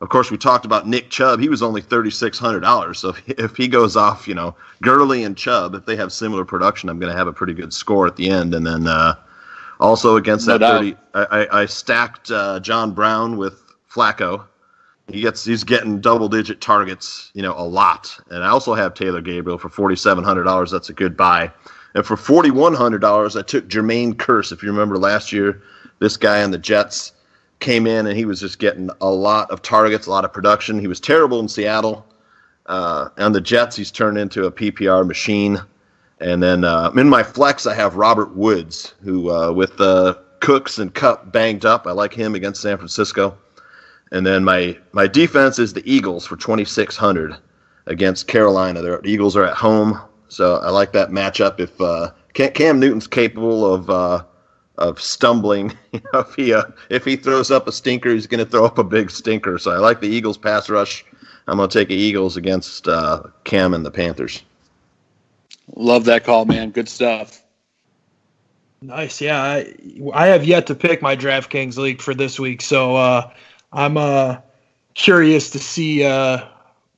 of course, we talked about Nick Chubb. He was only $3,600. So if he goes off, Gurley and Chubb, if they have similar production, I'm going to have a pretty good score at the end. And then also against that 30, I stacked John Brown with Flacco. He's getting double-digit targets, a lot. And I also have Taylor Gabriel for $4,700. That's a good buy. And for $4,100, I took Jermaine Kearse. If you remember last year, this guy on the Jets came in and he was just getting a lot of targets, a lot of production. He was terrible in Seattle. On the Jets, he's turned into a PPR machine. And then in my flex, I have Robert Woods, who with Cooks and Kupp banged up, I like him against San Francisco. And then my defense is the Eagles for $2,600 against Carolina. The Eagles are at home, so I like that matchup. If Cam Newton's capable of stumbling, if he throws up a stinker, he's going to throw up a big stinker. So I like the Eagles pass rush. I'm going to take the Eagles against Cam and the Panthers. Love that call, man. Good stuff. Nice. Yeah, I have yet to pick my DraftKings league for this week, so I'm curious to see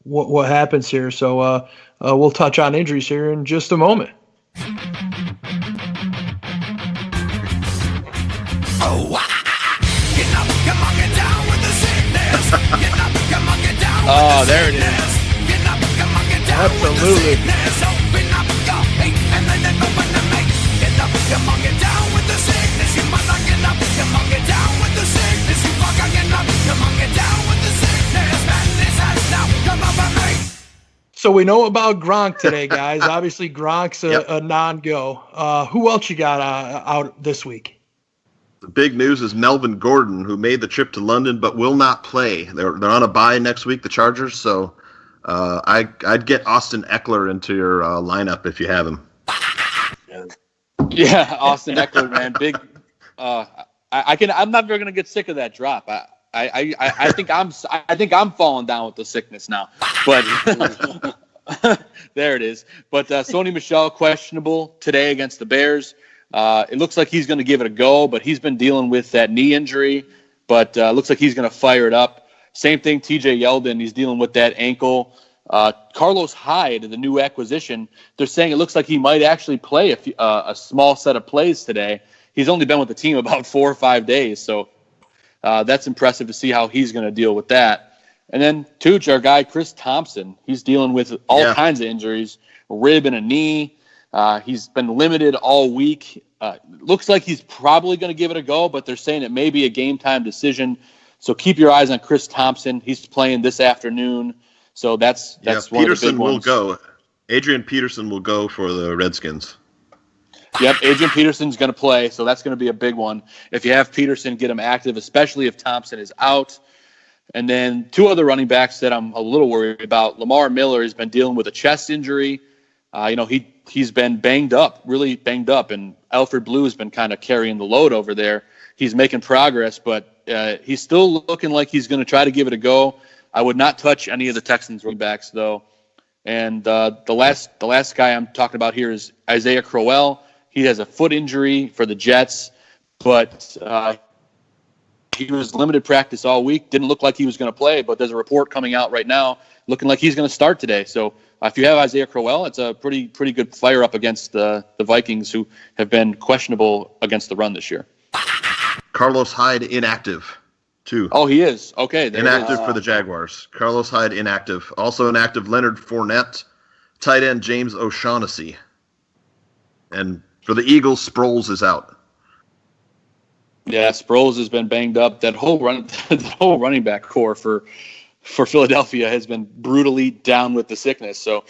what happens here. So we'll touch on injuries here in just a moment. Oh, there it is. Absolutely. So we know about Gronk today, guys. Obviously, Gronk's a non-go. Who else you got out this week? The big news is Melvin Gordon, who made the trip to London but will not play. They're on a bye next week, the Chargers. So I'd get Austin Eckler into your lineup if you have him. Yeah, Austin Eckler, man, big. I'm never gonna get sick of that drop. I think I'm falling down with the sickness now. But there it is. But Sony Michel questionable today against the Bears. It looks like he's going to give it a go, but he's been dealing with that knee injury. But looks like he's going to fire it up. Same thing, TJ Yeldon. He's dealing with that ankle. Carlos Hyde, the new acquisition, they're saying it looks like he might actually play a small set of plays today. He's only been with the team about 4 or 5 days, so that's impressive to see how he's going to deal with that. And then, Tooch, our guy Chris Thompson, he's dealing with all kinds of injuries, a rib and a knee. He's been limited all week. Looks like he's probably going to give it a go, but they're saying it may be a game-time decision. So keep your eyes on Chris Thompson. He's playing this afternoon. So that's one of the big ones. Peterson will go. Adrian Peterson will go for the Redskins. Yep, Adrian Peterson's going to play, so that's going to be a big one. If you have Peterson, get him active, especially if Thompson is out. And then 2 other running backs that I'm a little worried about. Lamar Miller has been dealing with a chest injury. He's been banged up, really banged up, and Alfred Blue has been kind of carrying the load over there. He's making progress, but he's still looking like he's going to try to give it a go. I would not touch any of the Texans running backs, though. And the last guy I'm talking about here is Isaiah Crowell. He has a foot injury for the Jets, but he was limited practice all week. Didn't look like he was going to play, but there's a report coming out right now looking like he's going to start today. So if you have Isaiah Crowell, it's a pretty good fire up against the Vikings, who have been questionable against the run this year. Carlos Hyde inactive, too. Oh, he is? Okay. Inactive for the Jaguars. Carlos Hyde inactive. Also inactive Leonard Fournette, tight end James O'Shaughnessy. And for the Eagles, Sproles is out. Yeah, Sproles has been banged up. That whole running back core for Philadelphia has been brutally down with the sickness. So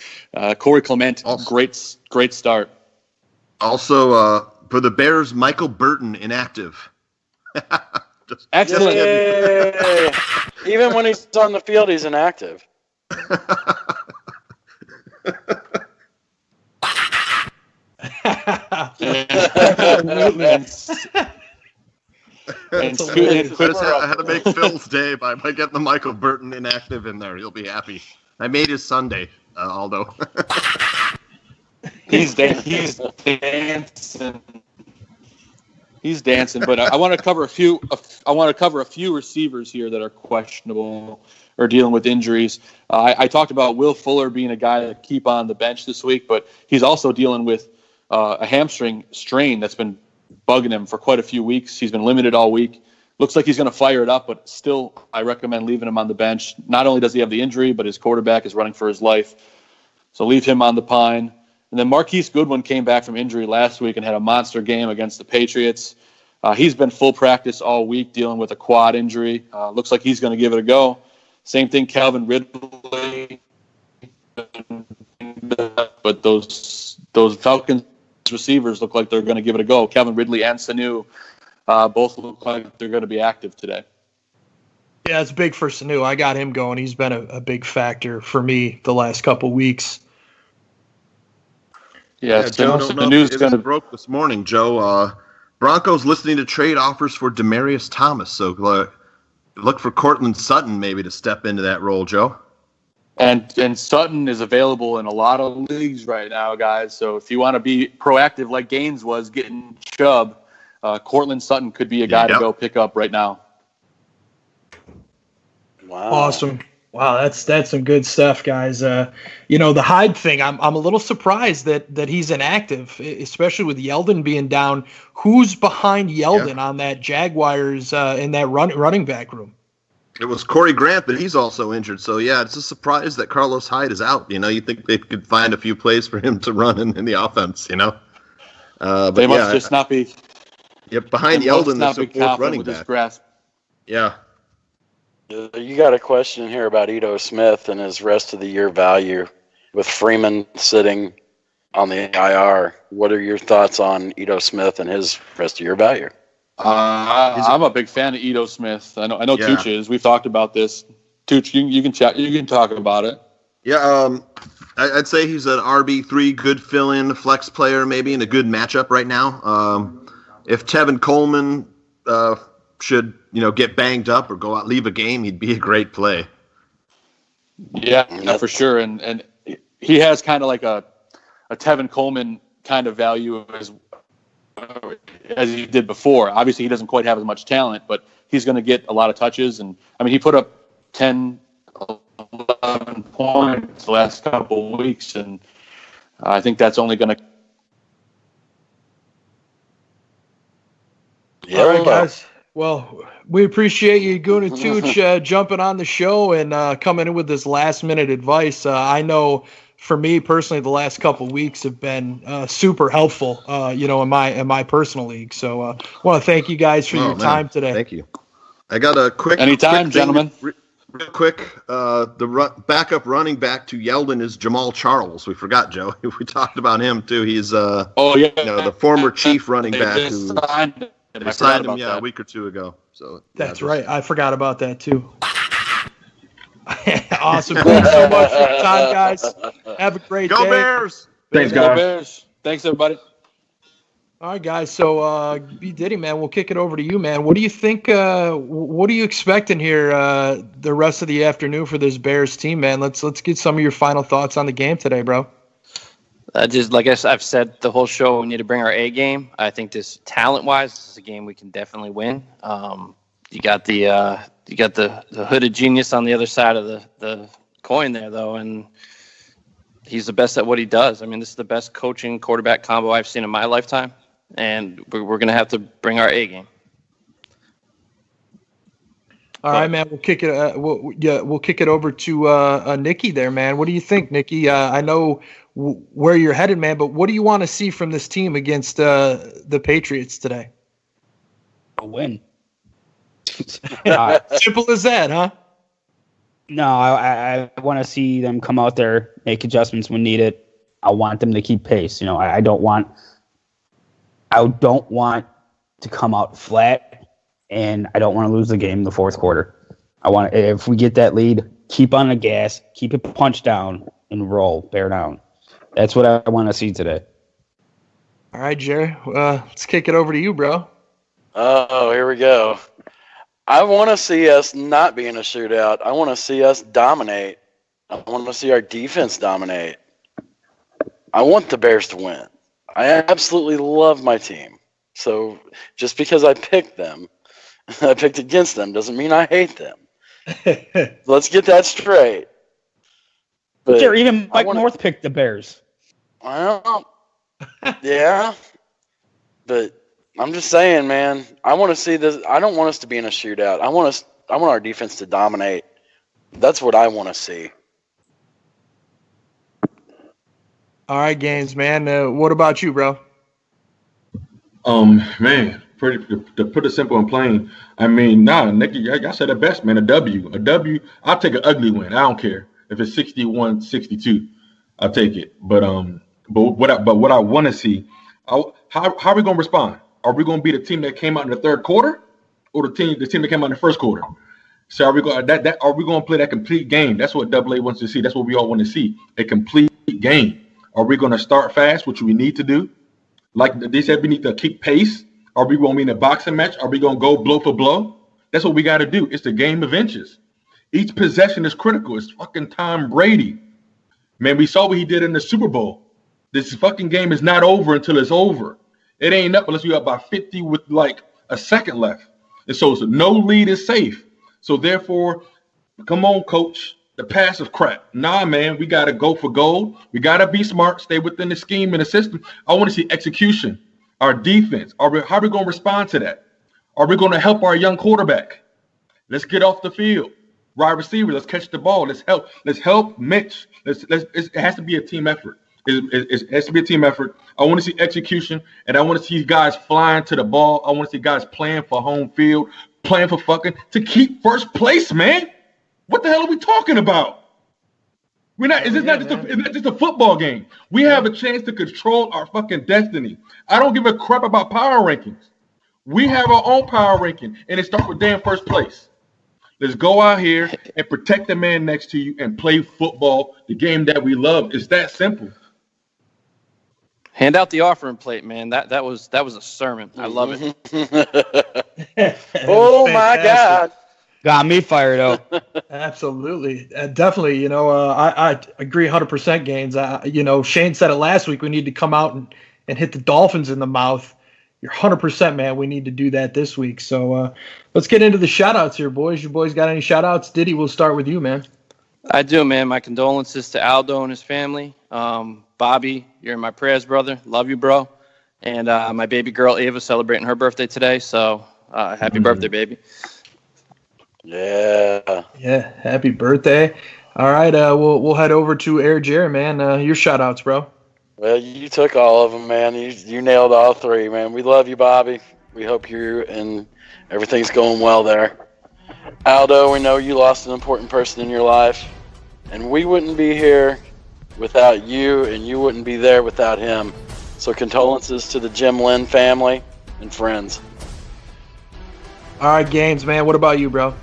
Corey Clement, also, great start. Also, for the Bears, Michael Burton inactive. Excellent. Even when he's on the field, he's inactive. I had to make Phil's day by getting the Michael Burton inactive in there. He'll be happy. I made his Sunday, Aldo. He's dancing. He's dancing, but I want to cover a few. I want to cover a few receivers here that are questionable or dealing with injuries. I talked about Will Fuller being a guy to keep on the bench this week, but he's also dealing with a hamstring strain that's been bugging him for quite a few weeks. He's been limited all week. Looks like he's going to fire it up, but still, I recommend leaving him on the bench. Not only does he have the injury, but his quarterback is running for his life, so leave him on the pine. And then Marquise Goodwin came back from injury last week and had a monster game against the Patriots. He's been full practice all week dealing with a quad injury. Looks like he's going to give it a go. Same thing, Calvin Ridley. But those Falcons receivers look like they're going to give it a go. Calvin Ridley and Sanu both look like they're going to be active today. Yeah, it's big for Sanu. I got him going. He's been a big factor for me the last couple weeks. Yeah, Joe, the news broke this morning, Joe. Broncos listening to trade offers for Demaryius Thomas. So look for Cortland Sutton maybe to step into that role, Joe. And Sutton is available in a lot of leagues right now, guys. So if you want to be proactive like Gaines was getting Chubb, Cortland Sutton could be a guy to go pick up right now. Wow. Awesome. Wow, that's some good stuff, guys. The Hyde thing, I'm a little surprised that he's inactive, especially with Yeldon being down. Who's behind Yeldon on that Jaguars in that running back room? It was Corey Grant, but he's also injured. So, yeah, it's a surprise that Carlos Hyde is out. You think they could find a few plays for him to run in the offense, But they must just not be. Yeah, behind Yeldon, there's a fourth running back. Grasp. Yeah. You got a question here about Ito Smith and his rest of the year value with Freeman sitting on the IR. What are your thoughts on Ito Smith and his rest of year value? I'm a big fan of Ito Smith. I know Tooch is. We've talked about this. Tooch, you can chat. You can talk about it. Yeah, I'd say he's an RB3, good fill-in flex player, maybe in a good matchup right now. If Tevin Coleman should get banged up or go out, leave a game, he'd be a great play. Yeah, for sure. And he has kind of like a Tevin Coleman kind of value as he did before. Obviously, he doesn't quite have as much talent, but he's going to get a lot of touches. And I mean, he put up 10, 11 points the last couple of weeks, and I think that's only going to. All right, guys. Well, we appreciate you, Goon and Tooch, jumping on the show and coming in with this last-minute advice. I know, for me personally, the last couple of weeks have been super helpful, in my personal league. So, I want to thank you guys for your time today. Thank you. I got a quick anytime, gentlemen. Real quick, the backup running back to Yeldon is Jamal Charles. We forgot, Joe. We talked about him too. He's the former Chief running back who. They signed him, a week or two ago. So that's right. I forgot about that too. Awesome. Thanks so much for your time, guys. Have a great day. Go Bears! Thanks, guys. Go Bears. Thanks, everybody. All right, guys. So, B. Diddy, man, we'll kick it over to you, man. What do you think? What are you expecting here the rest of the afternoon for this Bears team, man? Let's get some of your final thoughts on the game today, bro. Just like I've said the whole show, we need to bring our A game. I think this talent-wise, this is a game we can definitely win. You got the hooded genius on the other side of the coin there, though, and he's the best at what he does. I mean, this is the best coaching quarterback combo I've seen in my lifetime, and we're going to have to bring our A game. All right, man. We'll kick it. We'll kick it over to Nikki there, man. What do you think, Nikki? I know where you're headed, man, but what do you want to see from this team against the Patriots today? A win. Simple as that, huh? No, I want to see them come out there, make adjustments when needed. I want them to keep pace. I don't want to come out flat. And I don't want to lose the game in the fourth quarter. If we get that lead, keep on the gas, keep it punched down, and bear down. That's what I want to see today. All right, Jerry. Let's kick it over to you, bro. Oh, here we go. I want to see us not be in a shootout. I want to see us dominate. I want to see our defense dominate. I want the Bears to win. I absolutely love my team. So just because I picked them, I picked against them, doesn't mean I hate them. Let's get that straight. But sure, even Mike North picked the Bears. Well, yeah. But I'm just saying, man, I want to see this. I don't want us to be in a shootout. I want our defense to dominate. That's what I want to see. All right, Gaines, man. What about you, bro? Man, to put it simple and plain, I mean, Nicky, I said it best, man. A W. I'll take an ugly win. I don't care if it's 61-62. I'll take it. But what I want to see, how are we gonna respond? Are we gonna be the team that came out in the third quarter, or the team that came out in the first quarter? So are we going to play that complete game? That's what AA wants to see. That's what we all want to see, a complete game. Are we going to start fast, which we need to do? Like they said, we need to keep pace. Are we going to be in a boxing match? Are we going to go blow for blow? That's what we got to do. It's the game of inches. Each possession is critical. It's fucking Tom Brady. Man, we saw what he did in the Super Bowl. This fucking game is not over until it's over. It ain't up unless you're up by 50 with like a second left. And so no lead is safe. So therefore, come on, coach. The pass is crap. Nah, man, we got to go for gold. We got to be smart, stay within the scheme and the system. I want to see execution. Our defense. How are we going to respond to that? Are we going to help our young quarterback? Let's get off the field. Wide receiver, let's catch the ball. Let's help Mitch. It has to be a team effort. It has to be a team effort. I want to see execution, and I want to see guys flying to the ball. I want to see guys playing for home field, playing for fucking to keep first place, man. What the hell are we talking about? It's not just a football game. We have a chance to control our fucking destiny. I don't give a crap about power rankings. We have our own power ranking, and it starts with damn first place. Let's go out here and protect the man next to you and play football, the game that we love. It's that simple. Hand out the offering plate, man. That was a sermon. I love it. Oh my God. Got me fired up. Absolutely. Definitely. I agree 100%, Gaines. Shane said it last week. We need to come out and hit the Dolphins in the mouth. You're 100%, man. We need to do that this week. So let's get into the shout-outs here, boys. You boys got any shout-outs? Diddy, we'll start with you, man. I do, man. My condolences to Aldo and his family. Bobby, you're in my prayers, brother. Love you, bro. And my baby girl, Ava, celebrating her birthday today. So happy birthday, baby. Yeah. Yeah, happy birthday. All right, we'll head over to Air Jerry, man. Your shout-outs, bro. Well, you took all of them, man. You nailed all three, man. We love you, Bobby. We hope you and everything's going well there. Aldo, we know you lost an important person in your life, and we wouldn't be here without you, and you wouldn't be there without him. So condolences to the Jim Lynn family and friends. All right, Gaines, man. What about you, bro?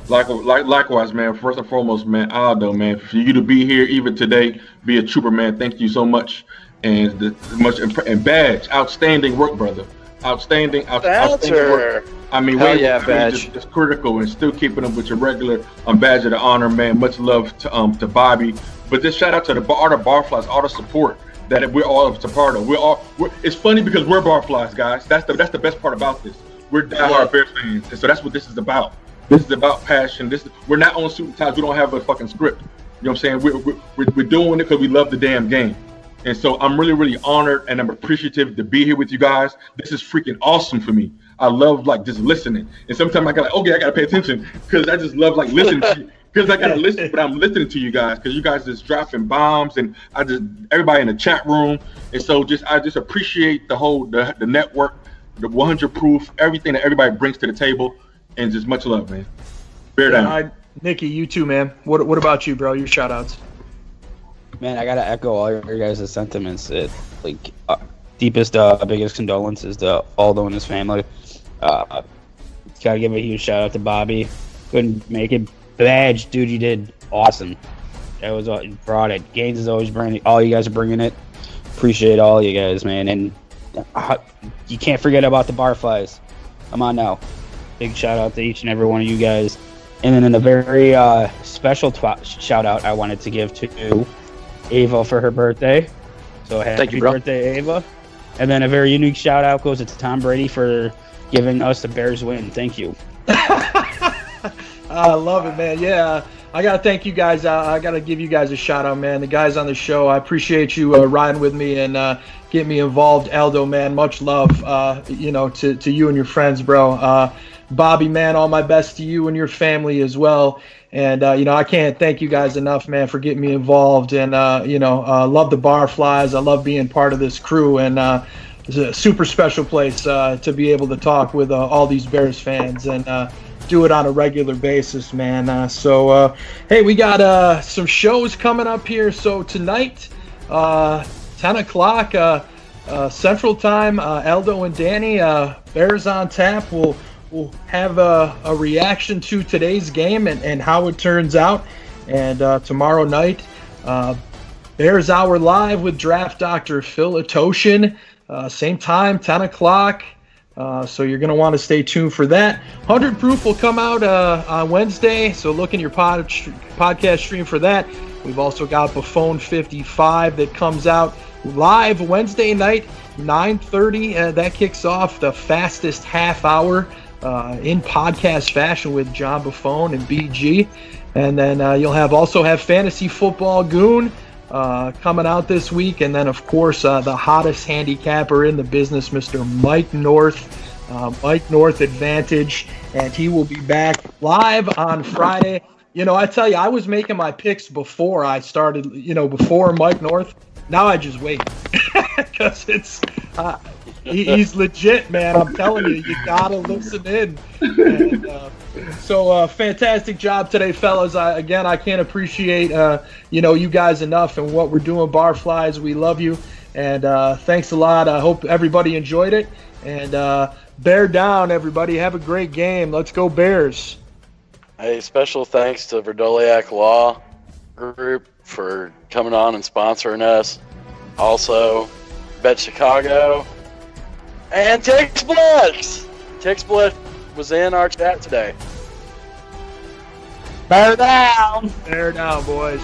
Likewise, man. First and foremost, man, Aldo, man, for you to be here even today, be a trooper, man. Thank you so much, and Badge, outstanding work, brother. Outstanding work. I mean, Badge. Just critical and still keeping up with your regular badge of the honor, man. Much love to Bobby, but just shout out to all the Barflies, all the support that we're all a part of. It's funny because we're Barflies, guys. That's the best part about this. We're diehard Bears fans, and so that's what this is about. This is about passion. We're not on suit and ties. We don't have a fucking script. You know what I'm saying? We're doing it because we love the damn game. And so I'm really, really honored and I'm appreciative to be here with you guys. This is freaking awesome for me. I love just listening. And sometimes I gotta pay attention because I just love listening to you. Because I gotta listen, but I'm listening to you guys because you guys just dropping bombs and everybody in the chat room. And so I just appreciate the network, the 100 proof, everything that everybody brings to the table. And just much love, man. Bear down. Nicky, you too, man. What about you, bro? Your shout-outs. Man, I got to echo all your guys' sentiments. Deepest, biggest condolences to Aldo and his family. Got to give a huge shout-out to Bobby. Couldn't make it. Badge, dude, you did awesome. That was brought it. Gaines is always bringing it. All you guys are bringing it. Appreciate all you guys, man. And you can't forget about the Barflies. Come on now. Big shout out to each and every one of you guys. And then in a very special shout out I wanted to give to Ava for her birthday. So happy Thank you, bro. birthday, Ava. And then a very unique shout out goes to Tom Brady for giving us the Bears win. Thank you. I love it, man. Yeah, I got to thank you guys. I got to give you guys a shout out, man. The guys on the show, I appreciate you riding with me and getting me involved. Aldo, man, much love, to you and your friends, bro. Bobby, man, all my best to you and your family as well. And, I can't thank you guys enough, man, for getting me involved. And, love the Barflies. I love being part of this crew. And it's a super special place to be able to talk with all these Bears fans and do it on a regular basis, man. Hey, we got some shows coming up here. So tonight, 10 o'clock Central Time, Aldo and Danny, Bears on Tap will have a reaction to today's game and how it turns out. And tomorrow night, Bears Hour Live with Draft Dr. Phil Atoshin, same time, 10 o'clock. So you're going to want to stay tuned for that. 100 Proof will come out on Wednesday, so look in your podcast stream for that. We've also got Buffon 55 that comes out live Wednesday night, 9:30. That kicks off the fastest half hour in podcast fashion with John Buffon and BG. And then you'll also have Fantasy Football Goon coming out this week. And then, of course, the hottest handicapper in the business, Mr. Mike North. Mike North Advantage, and he will be back live on Friday. I tell you, I was making my picks before I started, before Mike North. Now I just wait because he's legit, man. I'm telling you, you gotta listen in. And, fantastic job today, fellas. I can't appreciate you guys enough and what we're doing. Barflies, we love you, and thanks a lot. I hope everybody enjoyed it, and bear down, everybody. Have a great game. Let's go Bears. Hey, special thanks to Verdoliak Law Group for coming on and sponsoring us. Also, Bet Chicago and Tick Split. Tick Split was in our chat today. Bear down. Bear down, boys.